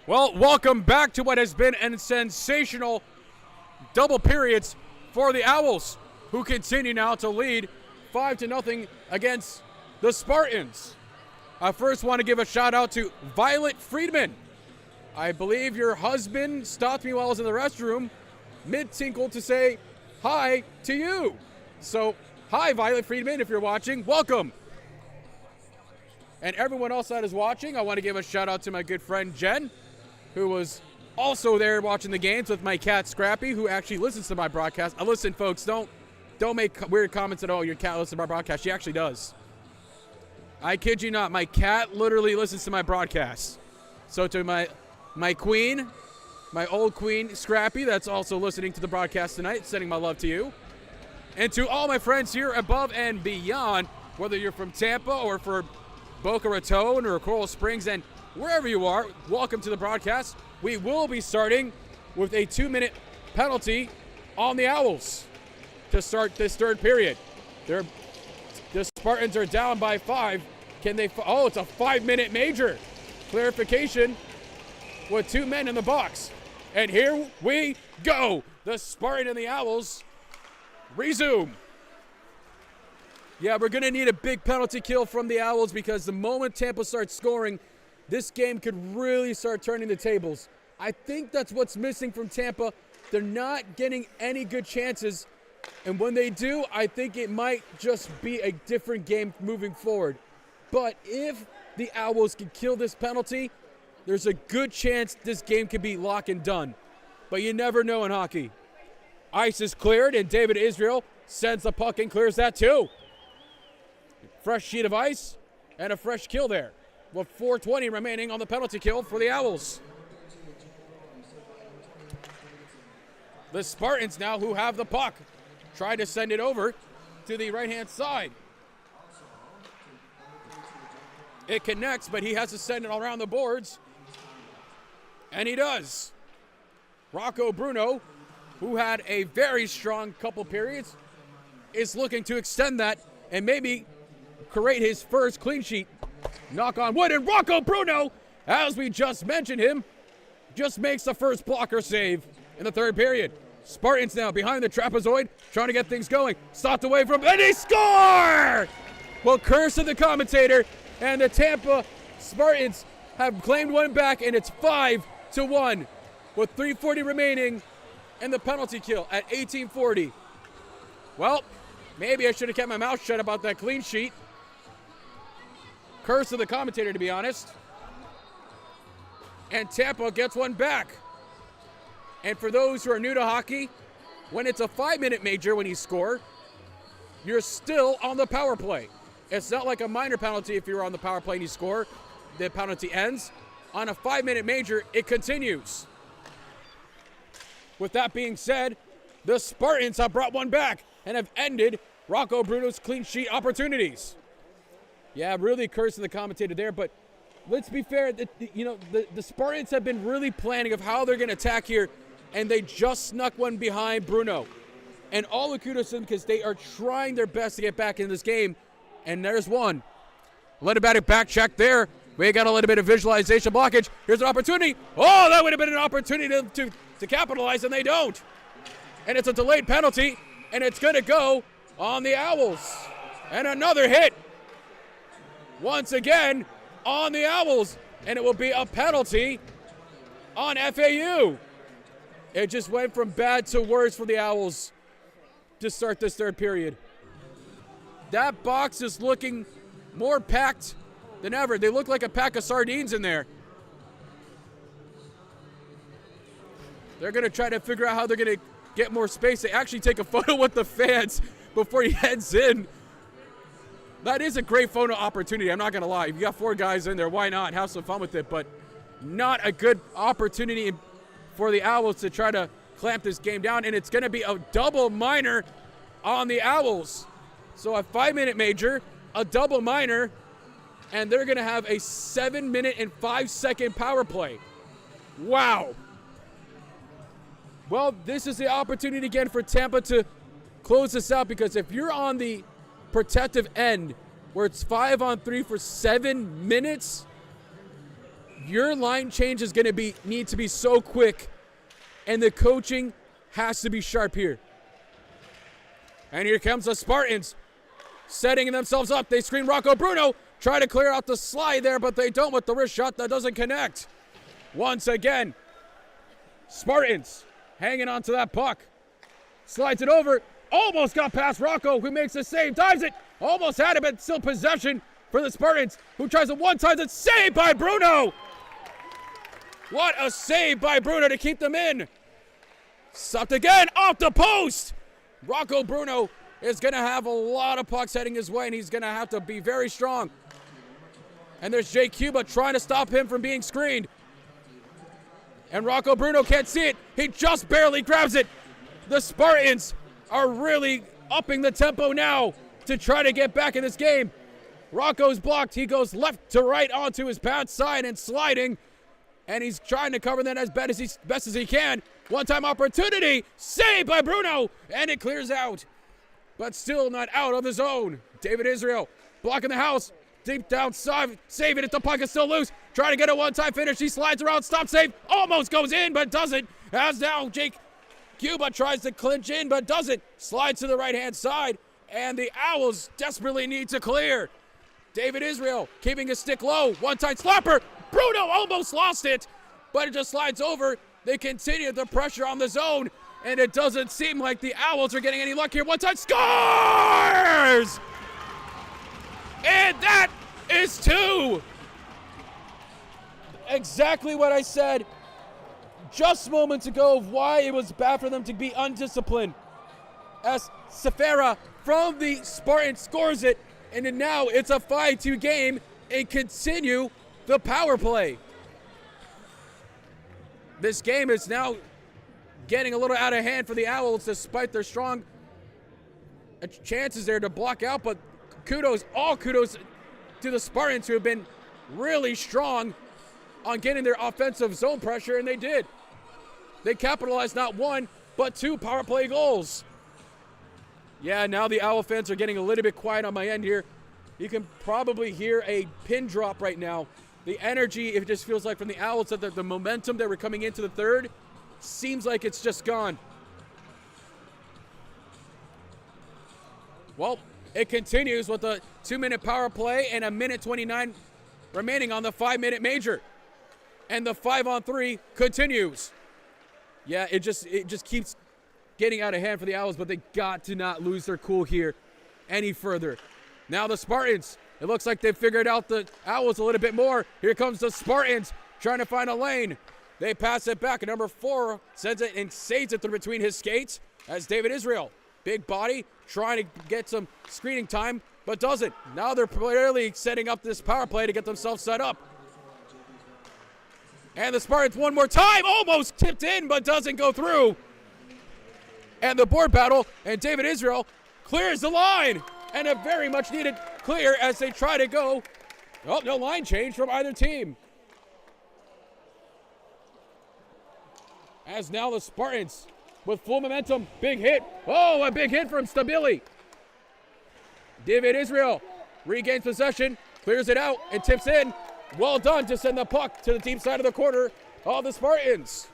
Well, welcome back to what has been a sensational double periods for the Owls, who continue now to lead 5-0 against the Spartans. I first want to give a shout out to Violet Friedman. I believe your husband stopped me while I was in the restroom, mid-tinkle, to say hi to you. So, hi Violet Friedman, if you're watching, welcome. And everyone else that is watching, I want to give a shout out to my good friend Jen, who was also there watching the games with my cat Scrappy, who actually listens to my broadcast. Listen, folks, don't make weird comments at all. Your cat listens to my broadcast. She actually does. I kid you not. My cat literally listens to my broadcast. So to my queen, my old queen Scrappy, that's also listening to the broadcast tonight, sending my love to you. And to all my friends here above and beyond, whether you're from Tampa or for Boca Raton or Coral Springs, and wherever you are, welcome to the broadcast. We will be starting with a 2-minute penalty on the Owls to start this third period. The Spartans are down by 5. Can they? Oh, it's a 5-minute major. Clarification with 2 men in the box. And here we go. The Spartan and the Owls resume. Yeah, we're going to need a big penalty kill from the Owls, because the moment Tampa starts scoring, this game could really start turning the tables. I think that's what's missing from Tampa. They're not getting any good chances. And when they do, I think it might just be a different game moving forward. But if the Owls can kill this penalty, there's a good chance this game could be lock and done. But you never know in hockey. Ice is cleared, and David Israel sends the puck and clears that too. Fresh sheet of ice and a fresh kill there, with 4:20 remaining on the penalty kill for the Owls. The Spartans now, who have the puck, try to send it over to the right-hand side. It connects, but he has to send it all around the boards, and he does. Rocco Bruno, who had a very strong couple periods, is looking to extend that and maybe create his first clean sheet. Knock on wood, and Rocco Bruno, as we just mentioned him, just makes the first blocker save in the third period. Spartans now behind the trapezoid, trying to get things going. Stopped away from, and they score! Well, curse of the commentator, and the Tampa Spartans have claimed one back, and it's 5-1 with 3:40 remaining and the penalty kill at 18:40. Well, maybe I should have kept my mouth shut about that clean sheet. Curse of the commentator, to be honest. And Tampa gets one back. And for those who are new to hockey, when it's a 5-minute major when you score, you're still on the power play. It's not like a minor penalty. If you're on the power play and you score, the penalty ends. On a 5-minute major, it continues. With that being said, the Spartans have brought one back and have ended Rocco Bruno's clean sheet opportunities. Yeah, really cursing the commentator there, but let's be fair. The Spartans have been really planning of how they're going to attack here, and they just snuck one behind Bruno. And all the kudos to them, because they are trying their best to get back in this game. And there's one. A little bit of back check there. We got a little bit of visualization blockage. Here's an opportunity. Oh, that would have been an opportunity to capitalize, and they don't. And it's a delayed penalty, and it's going to go on the Owls. And another hit. Once again on the Owls, and it will be a penalty on FAU. It just went from bad to worse for the Owls to start this third period. That box is looking more packed than ever. They look like a pack of sardines in there. They're going to try to figure out how they're going to get more space. They actually take a photo with the fans before he heads in. That is a great photo opportunity, I'm not going to lie. If you got 4 guys in there, why not? Have some fun with it. But not a good opportunity for the Owls to try to clamp this game down. And it's going to be a double minor on the Owls. So a 5-minute major, a double minor, and they're going to have a 7-minute and 5-second power play. Wow. Well, this is the opportunity again for Tampa to close this out, because if you're on the protective end where it's 5-on-3 for 7 minutes, Your line change is going to need to be so quick, and the coaching has to be sharp here. And here comes the Spartans, setting themselves up. They screen Rocco Bruno, try to clear out the slide there, but they don't with the wrist shot that doesn't connect. Once again, Spartans hanging on to that puck. Slides it over, almost got past Rocco, who makes the save, dives it, almost had it, but still possession for the Spartans, who tries to one-time it, saved by Bruno. What a save by Bruno to keep them in. Stopped again, off the post. Rocco Bruno is going to have a lot of pucks heading his way, and he's going to have to be very strong. And there's Jake Cuba trying to stop him from being screened. And Rocco Bruno can't see it. He just barely grabs it. The Spartans are really upping the tempo now to try to get back in this game. Rocco's blocked. He goes left to right onto his pad side and sliding. And he's trying to cover that as best as he can. One-time opportunity. Saved by Bruno. And it clears out. But still not out of the zone. David Israel blocking the house. Deep down, saving it. The puck is still loose. Trying to get a one-time finish. He slides around, stop save. Almost goes in, but doesn't. As now Jake Cuba tries to clinch in, but doesn't. Slides to the right-hand side. And the Owls desperately need to clear. David Israel keeping his stick low. One-time slapper. Bruno almost lost it, but it just slides over. They continue the pressure on the zone, and it doesn't seem like the Owls are getting any luck here. One-time scores! And that is 2. Exactly what I said just moments ago of why it was bad for them to be undisciplined. As Safara from the Spartans scores it, and then now it's a 5-2 game and continue the power play. This game is now getting a little out of hand for the Owls despite their strong chances there to block out, but all kudos to the Spartans, who have been really strong on getting their offensive zone pressure, and they did. They capitalized not 1, but 2 power play goals. Yeah, now the Owl fans are getting a little bit quiet on my end here. You can probably hear a pin drop right now. The energy, it just feels like from the Owls, that the momentum that we're coming into the third seems like it's just gone. Well, it continues with a 2-minute power play and a minute 29 remaining on the 5-minute major. And the 5-on-3 continues. Yeah, it just keeps getting out of hand for the Owls, but they got to not lose their cool here any further. Now the Spartans, it looks like they've figured out the Owls a little bit more. Here comes the Spartans trying to find a lane. They pass it back, and number 4 sends it and saves it through between his skates as David Israel. Big body, trying to get some screening time, but doesn't. Now they're clearly setting up this power play to get themselves set up. And the Spartans one more time, almost tipped in, but doesn't go through. And the board battle, and David Israel clears the line. And a very much needed clear as they try to go. Oh, no line change from either team. As now the Spartans with full momentum. Big hit. Oh, a big hit from Stabili. David Israel regains possession, clears it out, and tips in. Well done to send the puck to the deep side of the corner of the Spartans.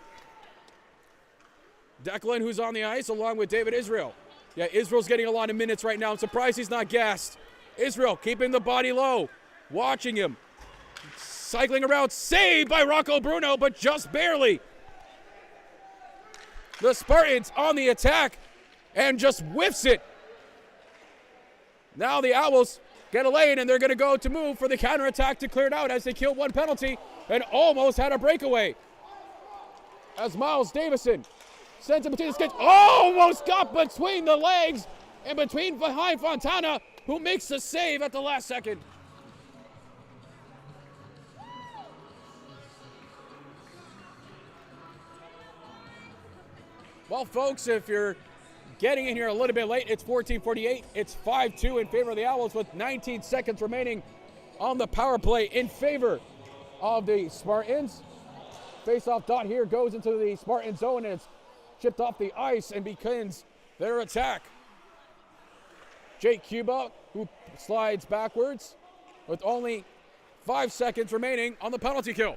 Declan, who's on the ice, along with David Israel. Yeah, Israel's getting a lot of minutes right now. I'm surprised he's not gassed. Israel keeping the body low. Watching him. Cycling around. Saved by Rocco Bruno, but just barely. The Spartans on the attack and just whiffs it. Now the Owls get a lane, and they're going to go to move for the counterattack to clear it out as they killed 1 penalty and almost had a breakaway. As Miles Davison sends it between the skates. Almost got between the legs and behind Fontana, who makes the save at the last second. Well, folks, if you're getting in here a little bit late, it's 14:48. It's 5-2 in favor of the Owls with 19 seconds remaining on the power play in favor of the Spartans. Face-off dot here goes into the Spartan zone, and it's chipped off the ice and begins their attack. Jake Cuba, who slides backwards with only 5 seconds remaining on the penalty kill.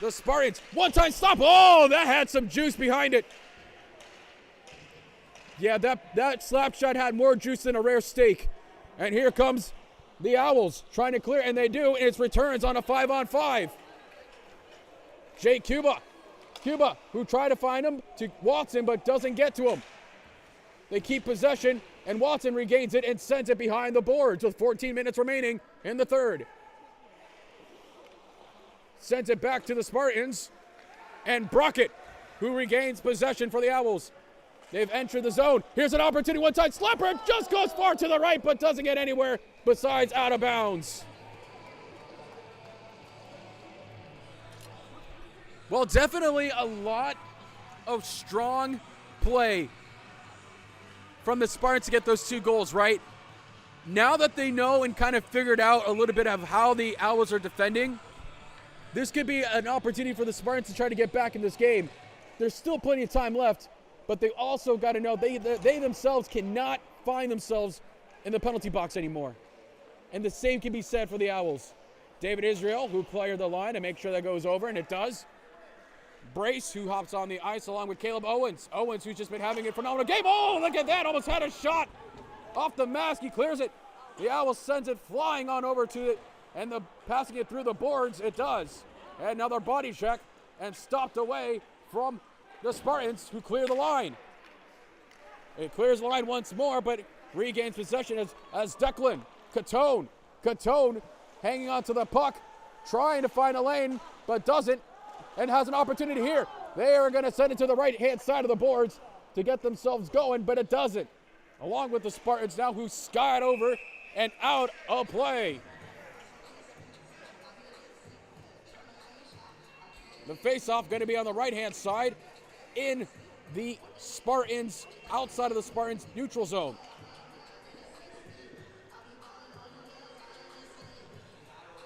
The Spartans, one-time stop. Oh, that had some juice behind it. Yeah, that slap shot had more juice than a rare steak. And here comes the Owls trying to clear, and they do, and it's returns on a 5-on-5. Jake Cuba, who tried to find him to Watson, but doesn't get to him. They keep possession, and Watson regains it and sends it behind the boards with 14 minutes remaining in the third. Sends it back to the Spartans, and Brockett, who regains possession for the Owls. They've entered the zone. Here's an opportunity, one-side slapper, just goes far to the right, but doesn't get anywhere besides out of bounds. Well, definitely a lot of strong play from the Spartans to get those 2 goals, right? Now that they know and kind of figured out a little bit of how the Owls are defending, this could be an opportunity for the Spartans to try to get back in this game. There's still plenty of time left, but they also got to know they themselves cannot find themselves in the penalty box anymore. And the same can be said for the Owls. David Israel, who cleared the line to make sure that goes over, and it does. Brace, who hops on the ice along with Caleb Owens. Owens, who's just been having a phenomenal game. Oh, look at that. Almost had a shot off the mask. He clears it. The Owls sends it flying on over to it, and passing it through the boards. It does. And another body check, and stopped away from the Spartans, who clear the line. It clears the line once more, but regains possession as Declan. Catone hanging onto the puck, trying to find a lane, but doesn't, and has an opportunity here. They are going to send it to the right-hand side of the boards to get themselves going, but it doesn't. Along with the Spartans now, who skied over and out of play. The face-off going to be on the right-hand side in the Spartans, outside of the Spartans neutral zone.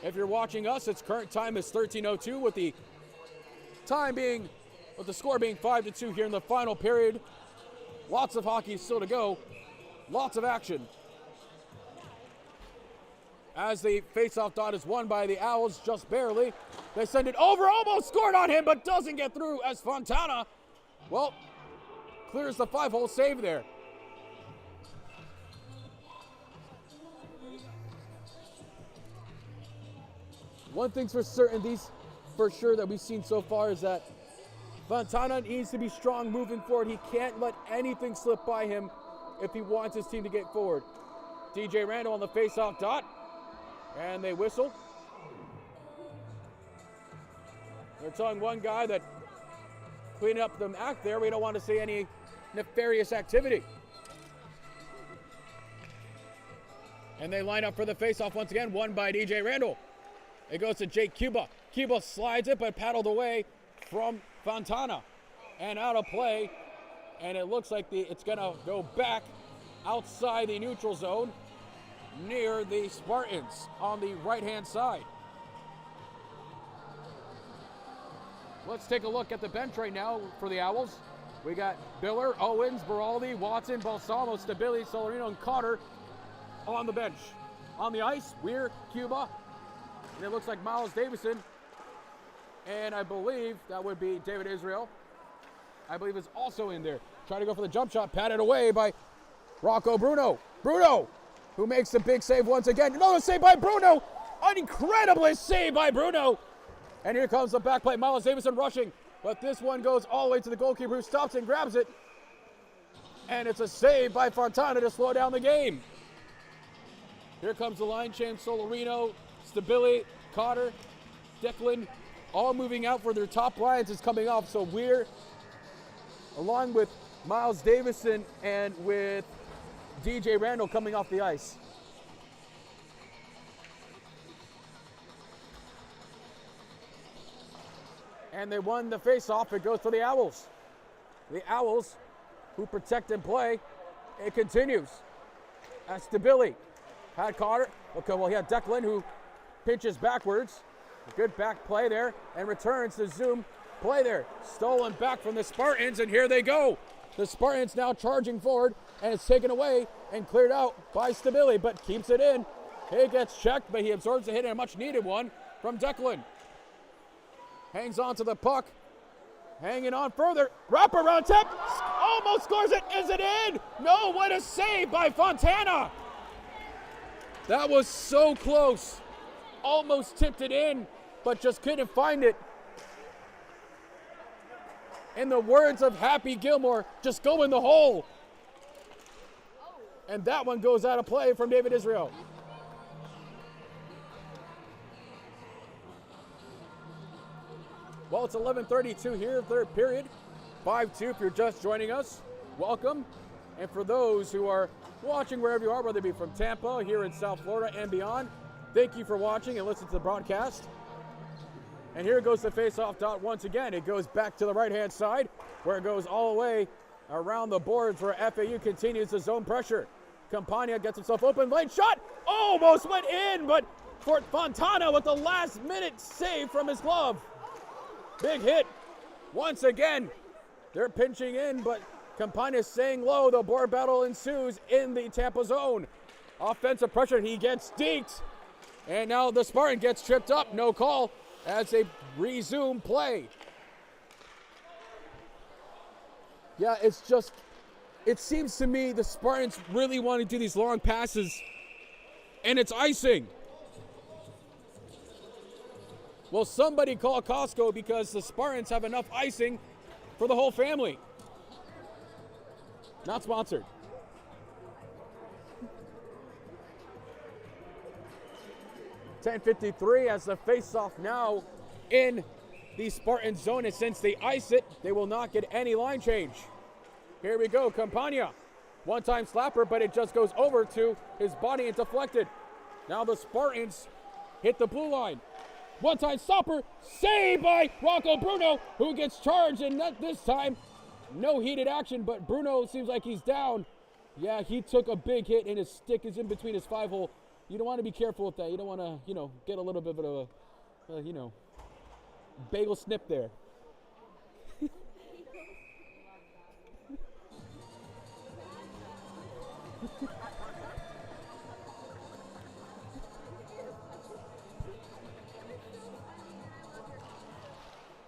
If you're watching us, its current time is 13:02 with the score being 5-2 here in the final period. Lots of hockey still to go. Lots of action. As the face-off dot is won by the Owls, just barely. They send it over, almost scored on him, but doesn't get through as Fontana, well, clears the 5-hole save there. One thing's for certain, for sure that we've seen so far is that Fontana needs to be strong moving forward. He can't let anything slip by him if he wants his team to get forward. DJ Randall on the face-off dot, and they whistle. They're telling one guy that cleaning up the act there, we don't want to see any nefarious activity. And they line up for the face-off once again, won by DJ Randall. It goes to Jake Cuba. Cuba slides it, but paddled away from Fontana and out of play. And it looks like it's going to go back outside the neutral zone near the Spartans on the right-hand side. Let's take a look at the bench right now for the Owls. We got Biller, Owens, Baraldi, Watson, Balsamo, Stabili, Solarino, and Cotter on the bench. On the ice, Weir, Cuba, and it looks like Miles Davison, and I believe that would be David Israel. I believe is also in there. Trying to go for the jump shot, patted away by Rocco Bruno. Bruno, who makes the big save once again. Another save by Bruno. An incredible save by Bruno. And here comes the back play. Miles Davison rushing, but this one goes all the way to the goalkeeper, who stops and grabs it. And it's a save by Fontana to slow down the game. Here comes the line change. Solarino, Stabili, Cotter, Declan, all moving out for their top lines is coming off. So Weir, along with Miles Davison and with DJ Randall coming off the ice. And they won the face-off. It goes to the Owls. The Owls, who protect and play, it continues. As Stabili had Cotter. Okay, well, he had Declan, who pinches backwards. A good back play there, and returns to Zoom play there. Stolen back from the Spartans, and here they go. The Spartans now charging forward, and it's taken away and cleared out by Stabili, but keeps it in. He gets checked, but he absorbs a hit and a much needed one from Declan. Hangs on to the puck. Hanging on further. Wraparound tip. Almost scores it. Is it in? No, what a save by Fontana. That was so close. Almost tipped it in, but just couldn't find it. In the words of Happy Gilmore, just go in the hole. And that one goes out of play from David Israel. Well, it's 11:32 here, third period. 5-2 if you're just joining us. Welcome. And for those who are watching wherever you are, whether it be from Tampa, here in South Florida, and beyond, thank you for watching and listening to the broadcast. And here goes the face-off dot once again. It goes back to the right-hand side, where it goes all the way around the boards, where FAU continues the zone pressure. Campagna gets himself open, lane shot, almost went in, but for Fontana with the last-minute save from his glove. Big hit. Once again, they're pinching in, but Campagna staying low. The board battle ensues in the Tampa zone. Offensive pressure, he gets deked. And now the Spartan gets tripped up. No call as they resume play. Yeah, it's just, it seems to me the Spartans really want to do these long passes, and it's icing. Well, somebody call Costco because the Spartans have enough icing for the whole family. Not sponsored. .53 as the face-off now in the Spartan zone, and since they ice it, they will not get any line change. Here we go, Campagna. One-time slapper, but it just goes over to his body and deflected. Now the Spartans hit the blue line. One-time stopper, saved by Rocco Bruno, who gets charged, and not this time, no heated action, but Bruno seems like he's down. Yeah, he took a big hit, and his stick is in between his five-hole. You don't want to be careful with that. You don't want to, get a little bit of a, bagel snip there.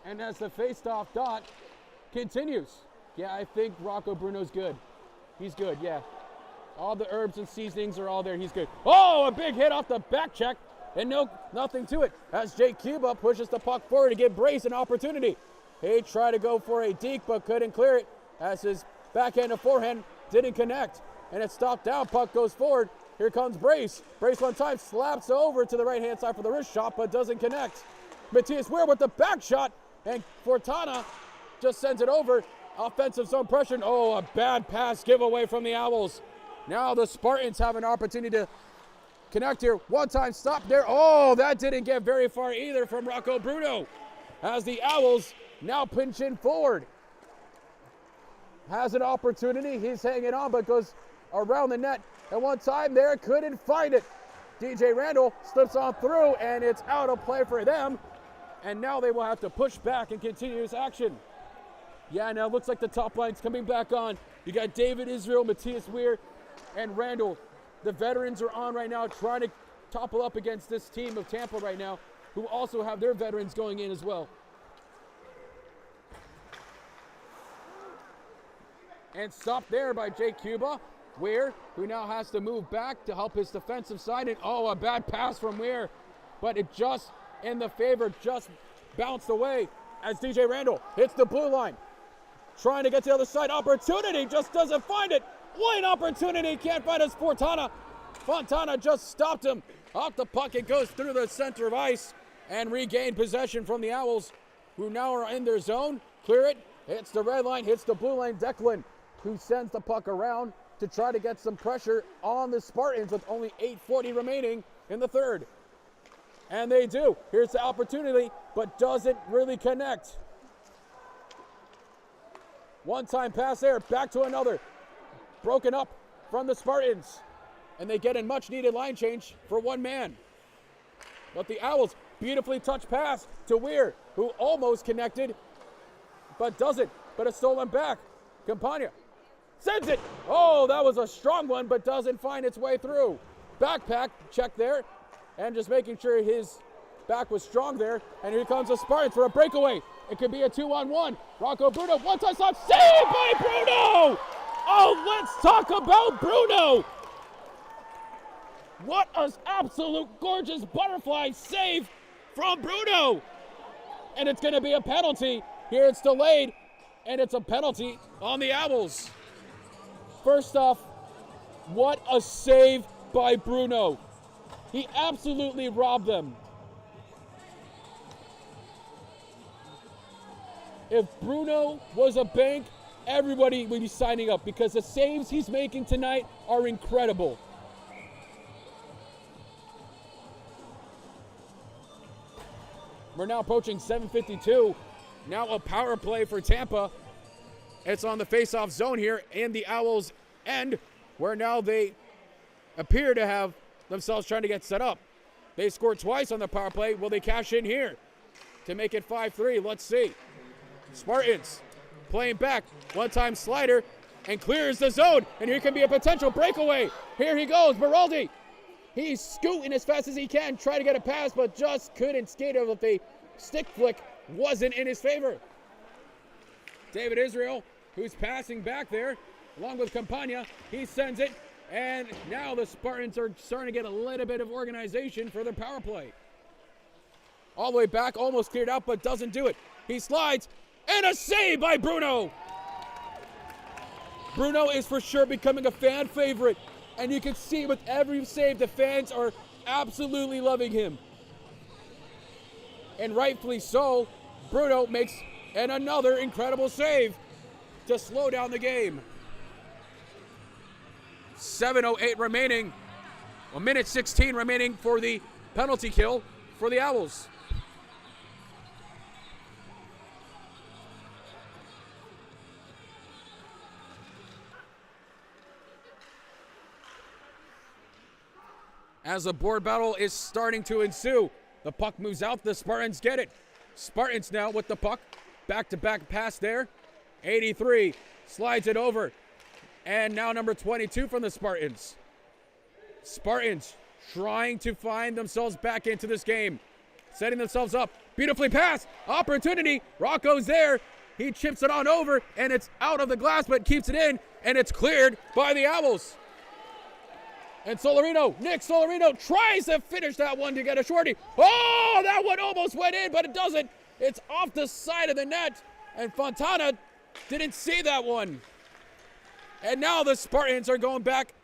And as the face-off dot continues. Yeah, I think Rocco Bruno's good. He's good, yeah. All the herbs and seasonings are all there. He's good. Oh, a big hit off the back check. And nothing to it. As Jake Cuba pushes the puck forward to give Brace an opportunity. He tried to go for a deke, but couldn't clear it. As his backhand and forehand didn't connect. And it stopped down. Puck goes forward. Here comes Brace. Brace one time slaps over to the right-hand side for the wrist shot, but doesn't connect. Matthias Weir with the back shot. And Fontana just sends it over. Offensive zone pressure. Oh, a bad pass giveaway from the Owls. Now the Spartans have an opportunity to connect here. One-time stop there. Oh, that didn't get very far either from Rocco Bruno. As the Owls now pinch in forward. Has an opportunity. He's hanging on, but goes around the net. And one time there, couldn't find it. DJ Randall slips on through, and it's out of play for them. And now they will have to push back and continue this action. Yeah, now it looks like the top line's coming back on. You got David Israel, Matthias Weir, and Randall. The veterans are on right now, trying to topple up against this team of Tampa right now, who also have their veterans going in as well. And stopped there by Jake Cuba. Weir, who now has to move back to help his defensive side. And oh, a bad pass from Weir. But it just, in the favor, just bounced away as DJ Randall hits the blue line. Trying to get to the other side. Opportunity, just doesn't find it. Lane opportunity, can't find his Fontana. Fontana just stopped him. Off the puck, it goes through the center of ice and regained possession from the Owls, who now are in their zone. Clear it, hits the red line, hits the blue line. Declan, who sends the puck around to try to get some pressure on the Spartans with only 8:40 remaining in the third. And they do. Here's the opportunity, but doesn't really connect. One-time pass there, back to another. Broken up from the Spartans. And they get a much-needed line change for one man. But the Owls, beautifully touched pass to Weir, who almost connected, but doesn't. But it's stolen back. Campagna sends it. Oh, that was a strong one, but doesn't find its way through. backpack check there, and just making sure his back was strong there. And here comes the Spartans for a breakaway. It could be a 2-on-1. Rocco Bruno, one-touch stop, saved by Bruno! Oh, let's talk about Bruno! What an absolute gorgeous butterfly save from Bruno! And it's going to be a penalty. Here it's delayed, and it's a penalty on the Owls. First off, what a save by Bruno. He absolutely robbed them. If Bruno was a bank, everybody would be signing up because the saves he's making tonight are incredible. We're now approaching 7:52. Now a power play for Tampa. It's on the face-off zone here in the Owls' end, where now they appear to have themselves trying to get set up. They scored twice on the power play. Will they cash in here to make it 5-3? Let's see. Spartans playing back. One-time slider and clears the zone. And here can be a potential breakaway. Here he goes, Beraldi. He's scooting as fast as he can, trying to get a pass, but just couldn't skate over. The stick flick wasn't in his favor. David Israel, who's passing back there, along with Campagna. He sends it, and now the Spartans are starting to get a little bit of organization for their power play. All the way back, almost cleared out, but doesn't do it. He slides, and a save by Bruno. Bruno is for sure becoming a fan favorite. And you can see with every save, the fans are absolutely loving him. And rightfully so, Bruno makes another incredible save to slow down the game. 7:08 remaining. A minute 16 remaining for the penalty kill for the Owls. As a board battle is starting to ensue, the puck moves out, the Spartans get it. Spartans now with the puck, back-to-back pass there. 83 slides it over, and now number 22 from the Spartans. Spartans trying to find themselves back into this game, setting themselves up. Beautifully passed, opportunity, Rocco's there. He chips it on over, and it's out of the glass, but keeps it in, and it's cleared by the Owls. And Nick Solarino tries to finish that one to get a shorty. Oh, that one almost went in, but it doesn't. It's off the side of the net, and Fontana didn't see that one. And now the Spartans are going back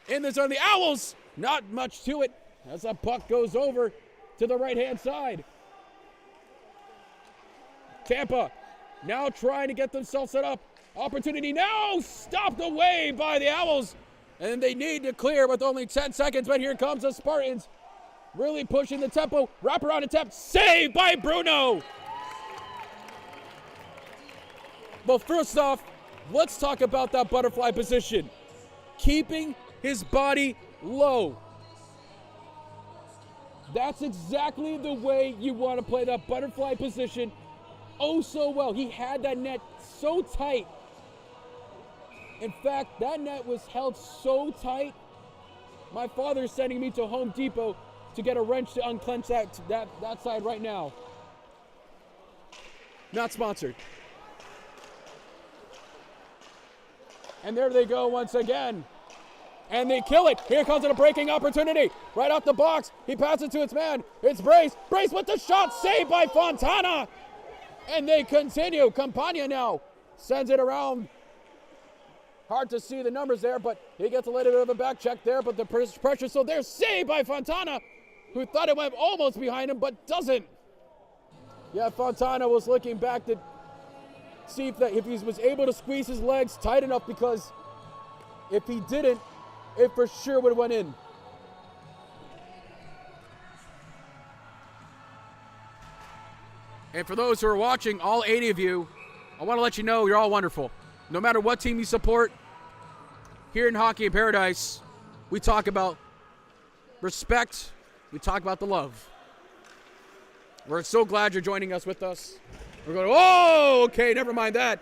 in the zone. The Owls, not much to it as the puck goes over to the right-hand side. Tampa now trying to get themselves set up. Opportunity now stopped away by the Owls. And they need to clear with only 10 seconds, but here comes the Spartans. Really pushing the tempo. Wraparound attempt. Saved by Bruno. Well, first off, let's talk about that butterfly position. Keeping his body low. That's exactly the way you want to play that butterfly position. Oh, so well. He had that net so tight. In fact, that net was held so tight, my father's sending me to Home Depot to get a wrench to unclench that side right now. Not sponsored. And there they go once again. And they kill it. Here comes a breaking opportunity. Right off the box. He passes to its man. It's Brace. Brace with the shot. Saved by Fontana. And they continue. Campagna now sends it around. Hard to see the numbers there, but he gets a little bit of a back check there, but the pressure still there. Saved by Fontana, who thought it went almost behind him, but doesn't. Yeah, Fontana was looking back to see if he was able to squeeze his legs tight enough, because if he didn't, it for sure would have went in. And for those who are watching, all 80 of you, I want to let you know you're all wonderful. No matter what team you support, here in Hockey in Paradise, we talk about respect, we talk about the love. We're so glad you're joining us with us. We're going, oh, okay, never mind that.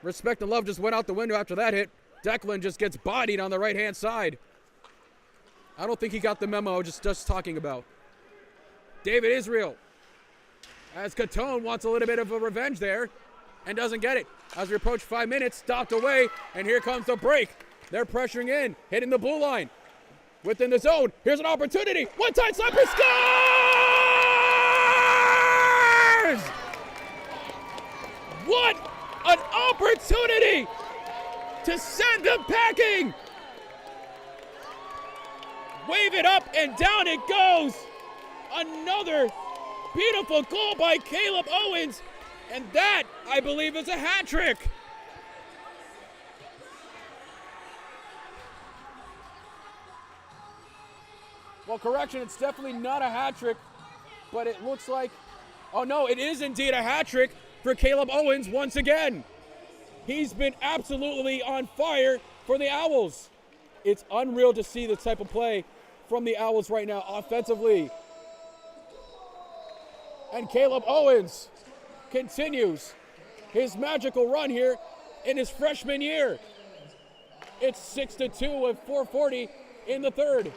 Respect and love just went out the window after that hit. Declan just gets bodied on the right-hand side. I don't think he got the memo just talking about. David Israel, as Catone wants a little bit of a revenge there and doesn't get it. As we approach 5 minutes, stopped away, and here comes the break. They're pressuring in, hitting the blue line. Within the zone, here's an opportunity. One-time sniper scores! What an opportunity to send them packing! Wave it up and down it goes. Another beautiful goal by Caleb Owens, and that, I believe, is a hat trick. Well, correction, it's definitely not a hat trick, but it looks like, oh no, it is indeed a hat trick for Caleb Owens once again. He's been absolutely on fire for the Owls. It's unreal to see this type of play from the Owls right now offensively. And Caleb Owens continues his magical run here in his freshman year. It's 6-2 with 4:40 in the third.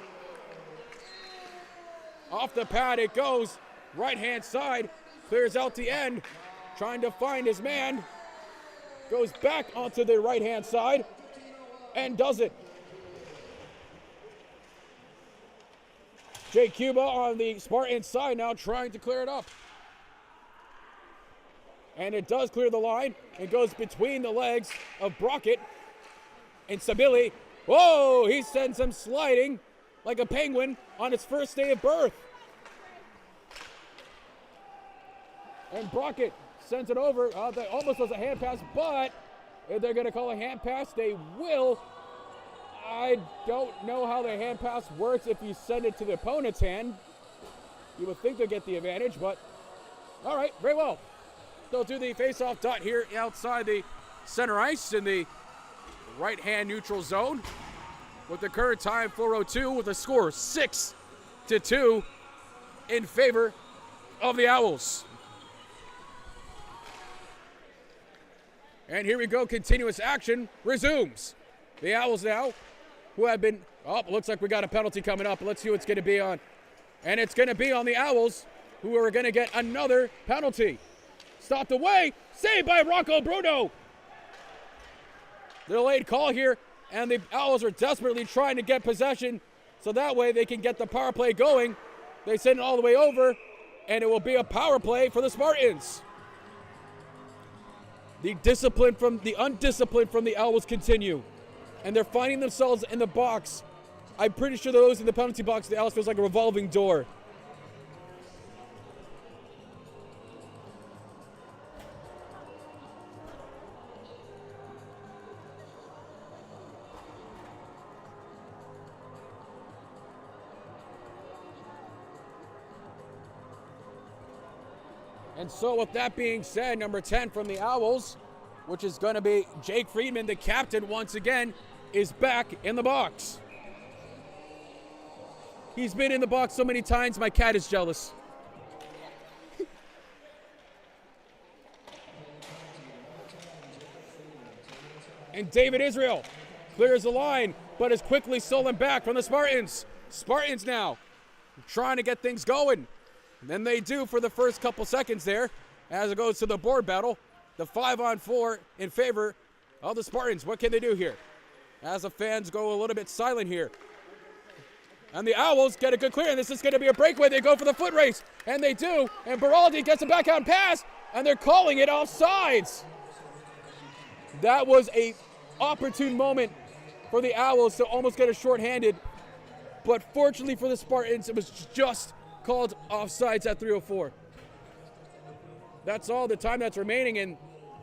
Off the pad it goes, right-hand side, clears out the end, trying to find his man, goes back onto the right-hand side, and does it. Jake Cuba on the Spartans side now trying to clear it up. And it does clear the line. It goes between the legs of Brockett and Sabili. Whoa, he sends him sliding like a penguin on its first day of birth. And Brockett sends it over. That almost was a hand pass, but if they're going to call a hand pass, they will. I don't know how the hand pass works if you send it to the opponent's hand. You would think they'll get the advantage, but all right, very well. They'll do the face-off dot here outside the center ice in the right-hand neutral zone with the current time 4:02 with a score 6-2 in favor of the Owls. And here we go, continuous action resumes. The Owls now, who have been, looks like we got a penalty coming up. Let's see what it's going to be on. And it's going to be on the Owls, who are going to get another penalty. Stopped away, saved by Rocco Bruno. The delayed call here, and the Owls are desperately trying to get possession so that way they can get the power play going. They send it all the way over, and it will be a power play for the Spartans. The undisciplined from the Owls continue, and they're finding themselves in the box. I'm pretty sure those in the penalty box, the Owls feels like a revolving door. And so with that being said, number 10 from the Owls, which is going to be Jake Friedman, the captain once again, is back in the box. He's been in the box so many times, my cat is jealous. And David Israel clears the line, but is quickly stolen back from the Spartans. Spartans now trying to get things going. And then they do for the first couple seconds there as it goes to the board battle. The 5-on-4 in favor of the Spartans. What can they do here? As the fans go a little bit silent here. And the Owls get a good clear, and this is going to be a breakaway. They go for the foot race, and they do. And Beraldi gets a backhand pass, and they're calling it offsides. That was a opportune moment for the Owls to almost get a shorthanded. But fortunately for the Spartans, it was just called offsides at 3:04. That's all the time that's remaining, and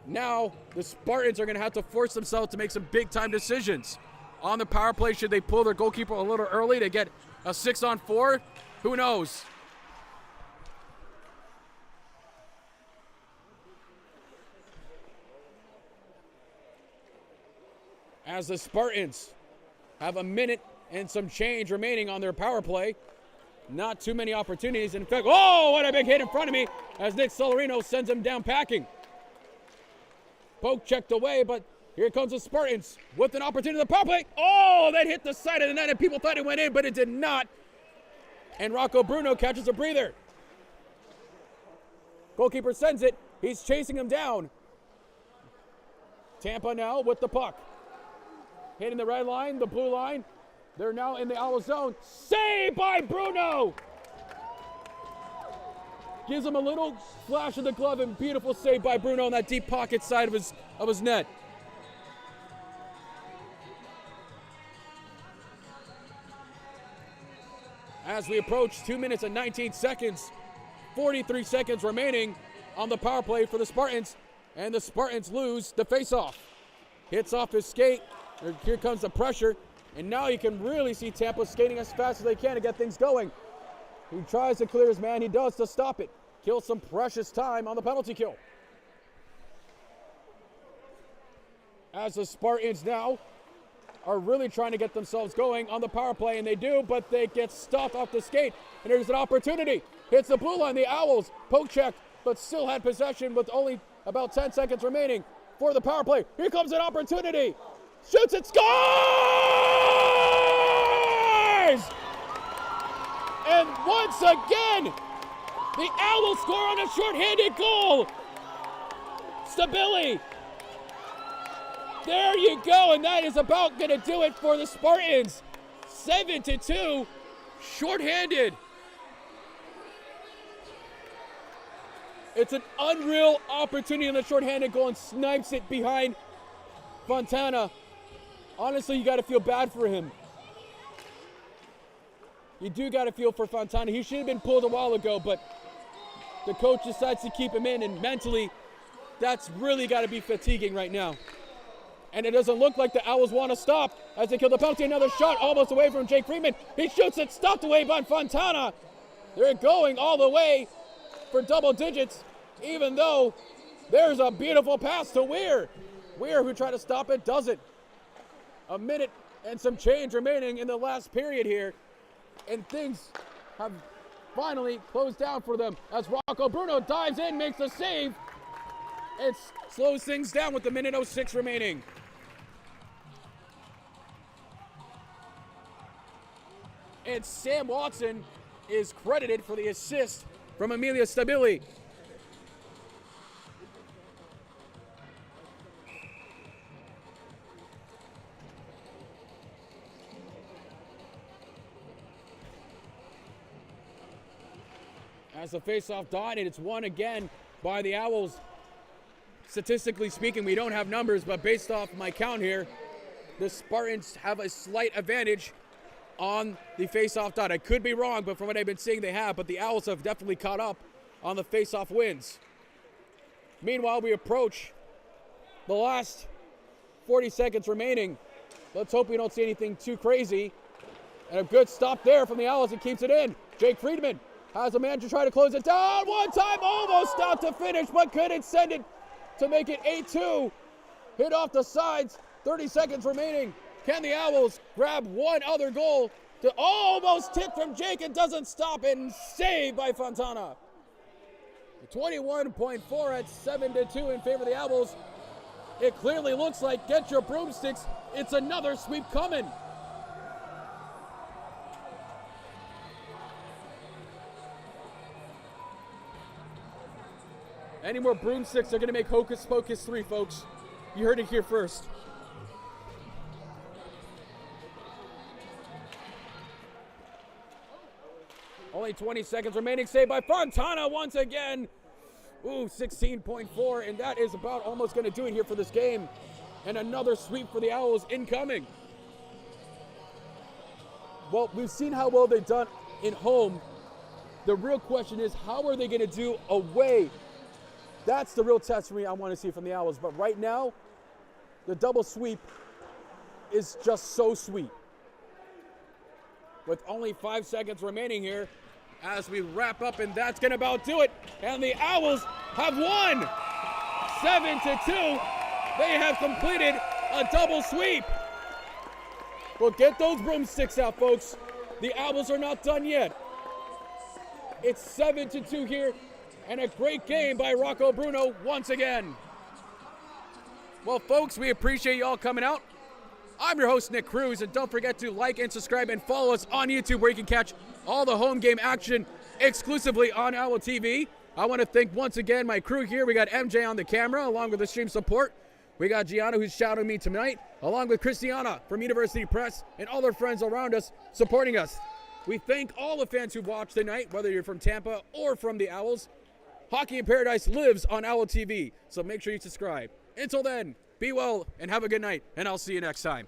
now the Spartans are going to have to force themselves to make some big-time decisions. On the power play, should they pull their goalkeeper a little early to get a 6-on-4? Who knows? As the Spartans have a minute and some change remaining on their power play. Not too many opportunities. In fact, oh, what a big hit in front of me as Nick Solarino sends him down packing. Poke checked away, but Here comes the Spartans with an opportunity to power play. Oh, that hit the side of the net, and people thought it went in, but it did not. And Rocco Bruno catches a breather. Goalkeeper sends it. He's chasing him down. Tampa now with the puck. Hitting the red line, the blue line. They're now in the Owl zone. Saved by Bruno! Gives him a little flash of the glove, and beautiful save by Bruno on that deep pocket side of his net. As we approach 2 minutes and 19 seconds, 43 seconds remaining on the power play for the Spartans, and the Spartans lose the faceoff. Hits off his skate. Here comes the pressure, and now you can really see Tampa skating as fast as they can to get things going. He tries to clear his man. He does to stop it. Kills some precious time on the penalty kill. As the Spartans now are really trying to get themselves going on the power play, and they do, but they get stopped off the skate, and there's an opportunity. Hits the blue line, the Owls poke check, but still had possession with only about 10 seconds remaining for the power play. Here comes an opportunity. Shoots it, scores! And once again, the Owls score on a shorthanded goal. Stabili. There you go, and that is about going to do it for the Spartans. 7-2, shorthanded. It's an unreal opportunity on the shorthanded goal, and snipes it behind Fontana. Honestly, you got to feel bad for him. You do got to feel for Fontana. He should have been pulled a while ago, but the coach decides to keep him in, and mentally, that's really got to be fatiguing right now. And it doesn't look like the Owls want to stop as they kill the penalty. Another shot almost away from Jake Friedman. He shoots it, stopped away by Fontana. They're going all the way for double digits, even though there's a beautiful pass to Weir. Weir, who tried to stop it, doesn't. A minute and some change remaining in the last period here, and things have finally closed down for them as Rocco Bruno dives in, makes the save, and slows things down with the minute 06 remaining. And Sam Watson is credited for the assist from Emilia Stabili. As the faceoff died, and it's won again by the Owls. Statistically speaking, we don't have numbers, but based off my count here, the Spartans have a slight advantage on the faceoff dot. I could be wrong, but from what I've been seeing, they have, but the Owls have definitely caught up on the faceoff wins. Meanwhile, we approach the last 40 seconds remaining. Let's hope we don't see anything too crazy. And a good stop there from the Owls and keeps it in. Jake Friedman has a man to try to close it down. One time, almost out to finish, but couldn't send it to make it 8-2. Hit off the sides, 30 seconds remaining. Can the Owls grab one other goal to almost tip from Jake and doesn't stop it, and saved by Fontana. 21.4 at 7-2 in favor of the Owls. It clearly looks like, get your broomsticks, it's another sweep coming. Any more broomsticks, they're going to make Hocus Pocus 3, folks. You heard it here first. Only 20 seconds remaining, saved by Fontana once again. Ooh, 16.4, and that is about almost going to do it here for this game. And another sweep for the Owls incoming. Well, we've seen how well they've done in home. The real question is, how are they going to do away? That's the real test for me I want to see from the Owls. But right now, the double sweep is just so sweet. With only 5 seconds remaining here as we wrap up, and that's going to about do it. And the Owls have won 7-2. They have completed a double sweep. Well, get those broomsticks out, folks. The Owls are not done yet. It's 7-2 here, and a great game by Rocco Bruno once again. Well, folks, we appreciate you all coming out. I'm your host, Nick Cruz, and don't forget to like and subscribe and follow us on YouTube where you can catch all the home game action exclusively on Owl TV. I want to thank once again my crew here. We got MJ on the camera along with the stream support. We got Gianna who's shouting me tonight, along with Christiana from University Press and all their friends around us supporting us. We thank all the fans who watched tonight, whether you're from Tampa or from the Owls. Hockey in Paradise lives on Owl TV, so make sure you subscribe. Until then, be well and have a good night, and I'll see you next time.